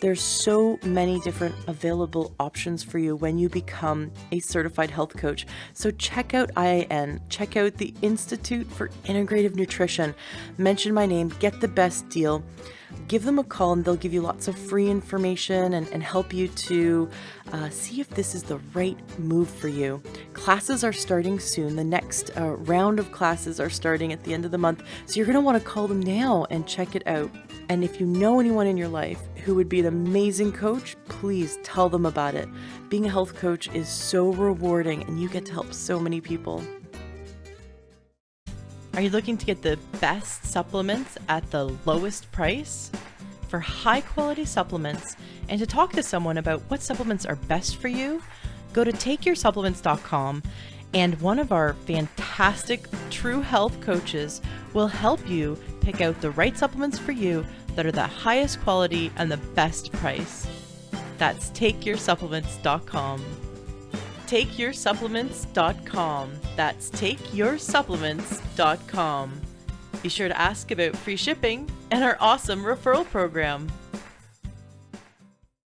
There's so many different available options for you when you become a certified health coach. So check out IIN, check out the Institute for Integrative Nutrition, mention my name, get the best deal, give them a call, and they'll give you lots of free information and help you to see if this is the right move for you. Classes are starting soon. The next round of classes are starting at the end of the month. So you're going to want to call them now and check it out. And if you know anyone in your life who would be an amazing coach, please tell them about it. Being a health coach is so rewarding, and you get to help so many people. Are you looking to get the best supplements at the lowest price? For high quality supplements and to talk to someone about what supplements are best for you, go to takeyoursupplements.com, and one of our fantastic True Health coaches will help you pick out the right supplements for you that are the highest quality and the best price. That's takeyoursupplements.com. takeyoursupplements.com. That's takeyoursupplements.com. Be sure to ask about free shipping and our awesome referral program.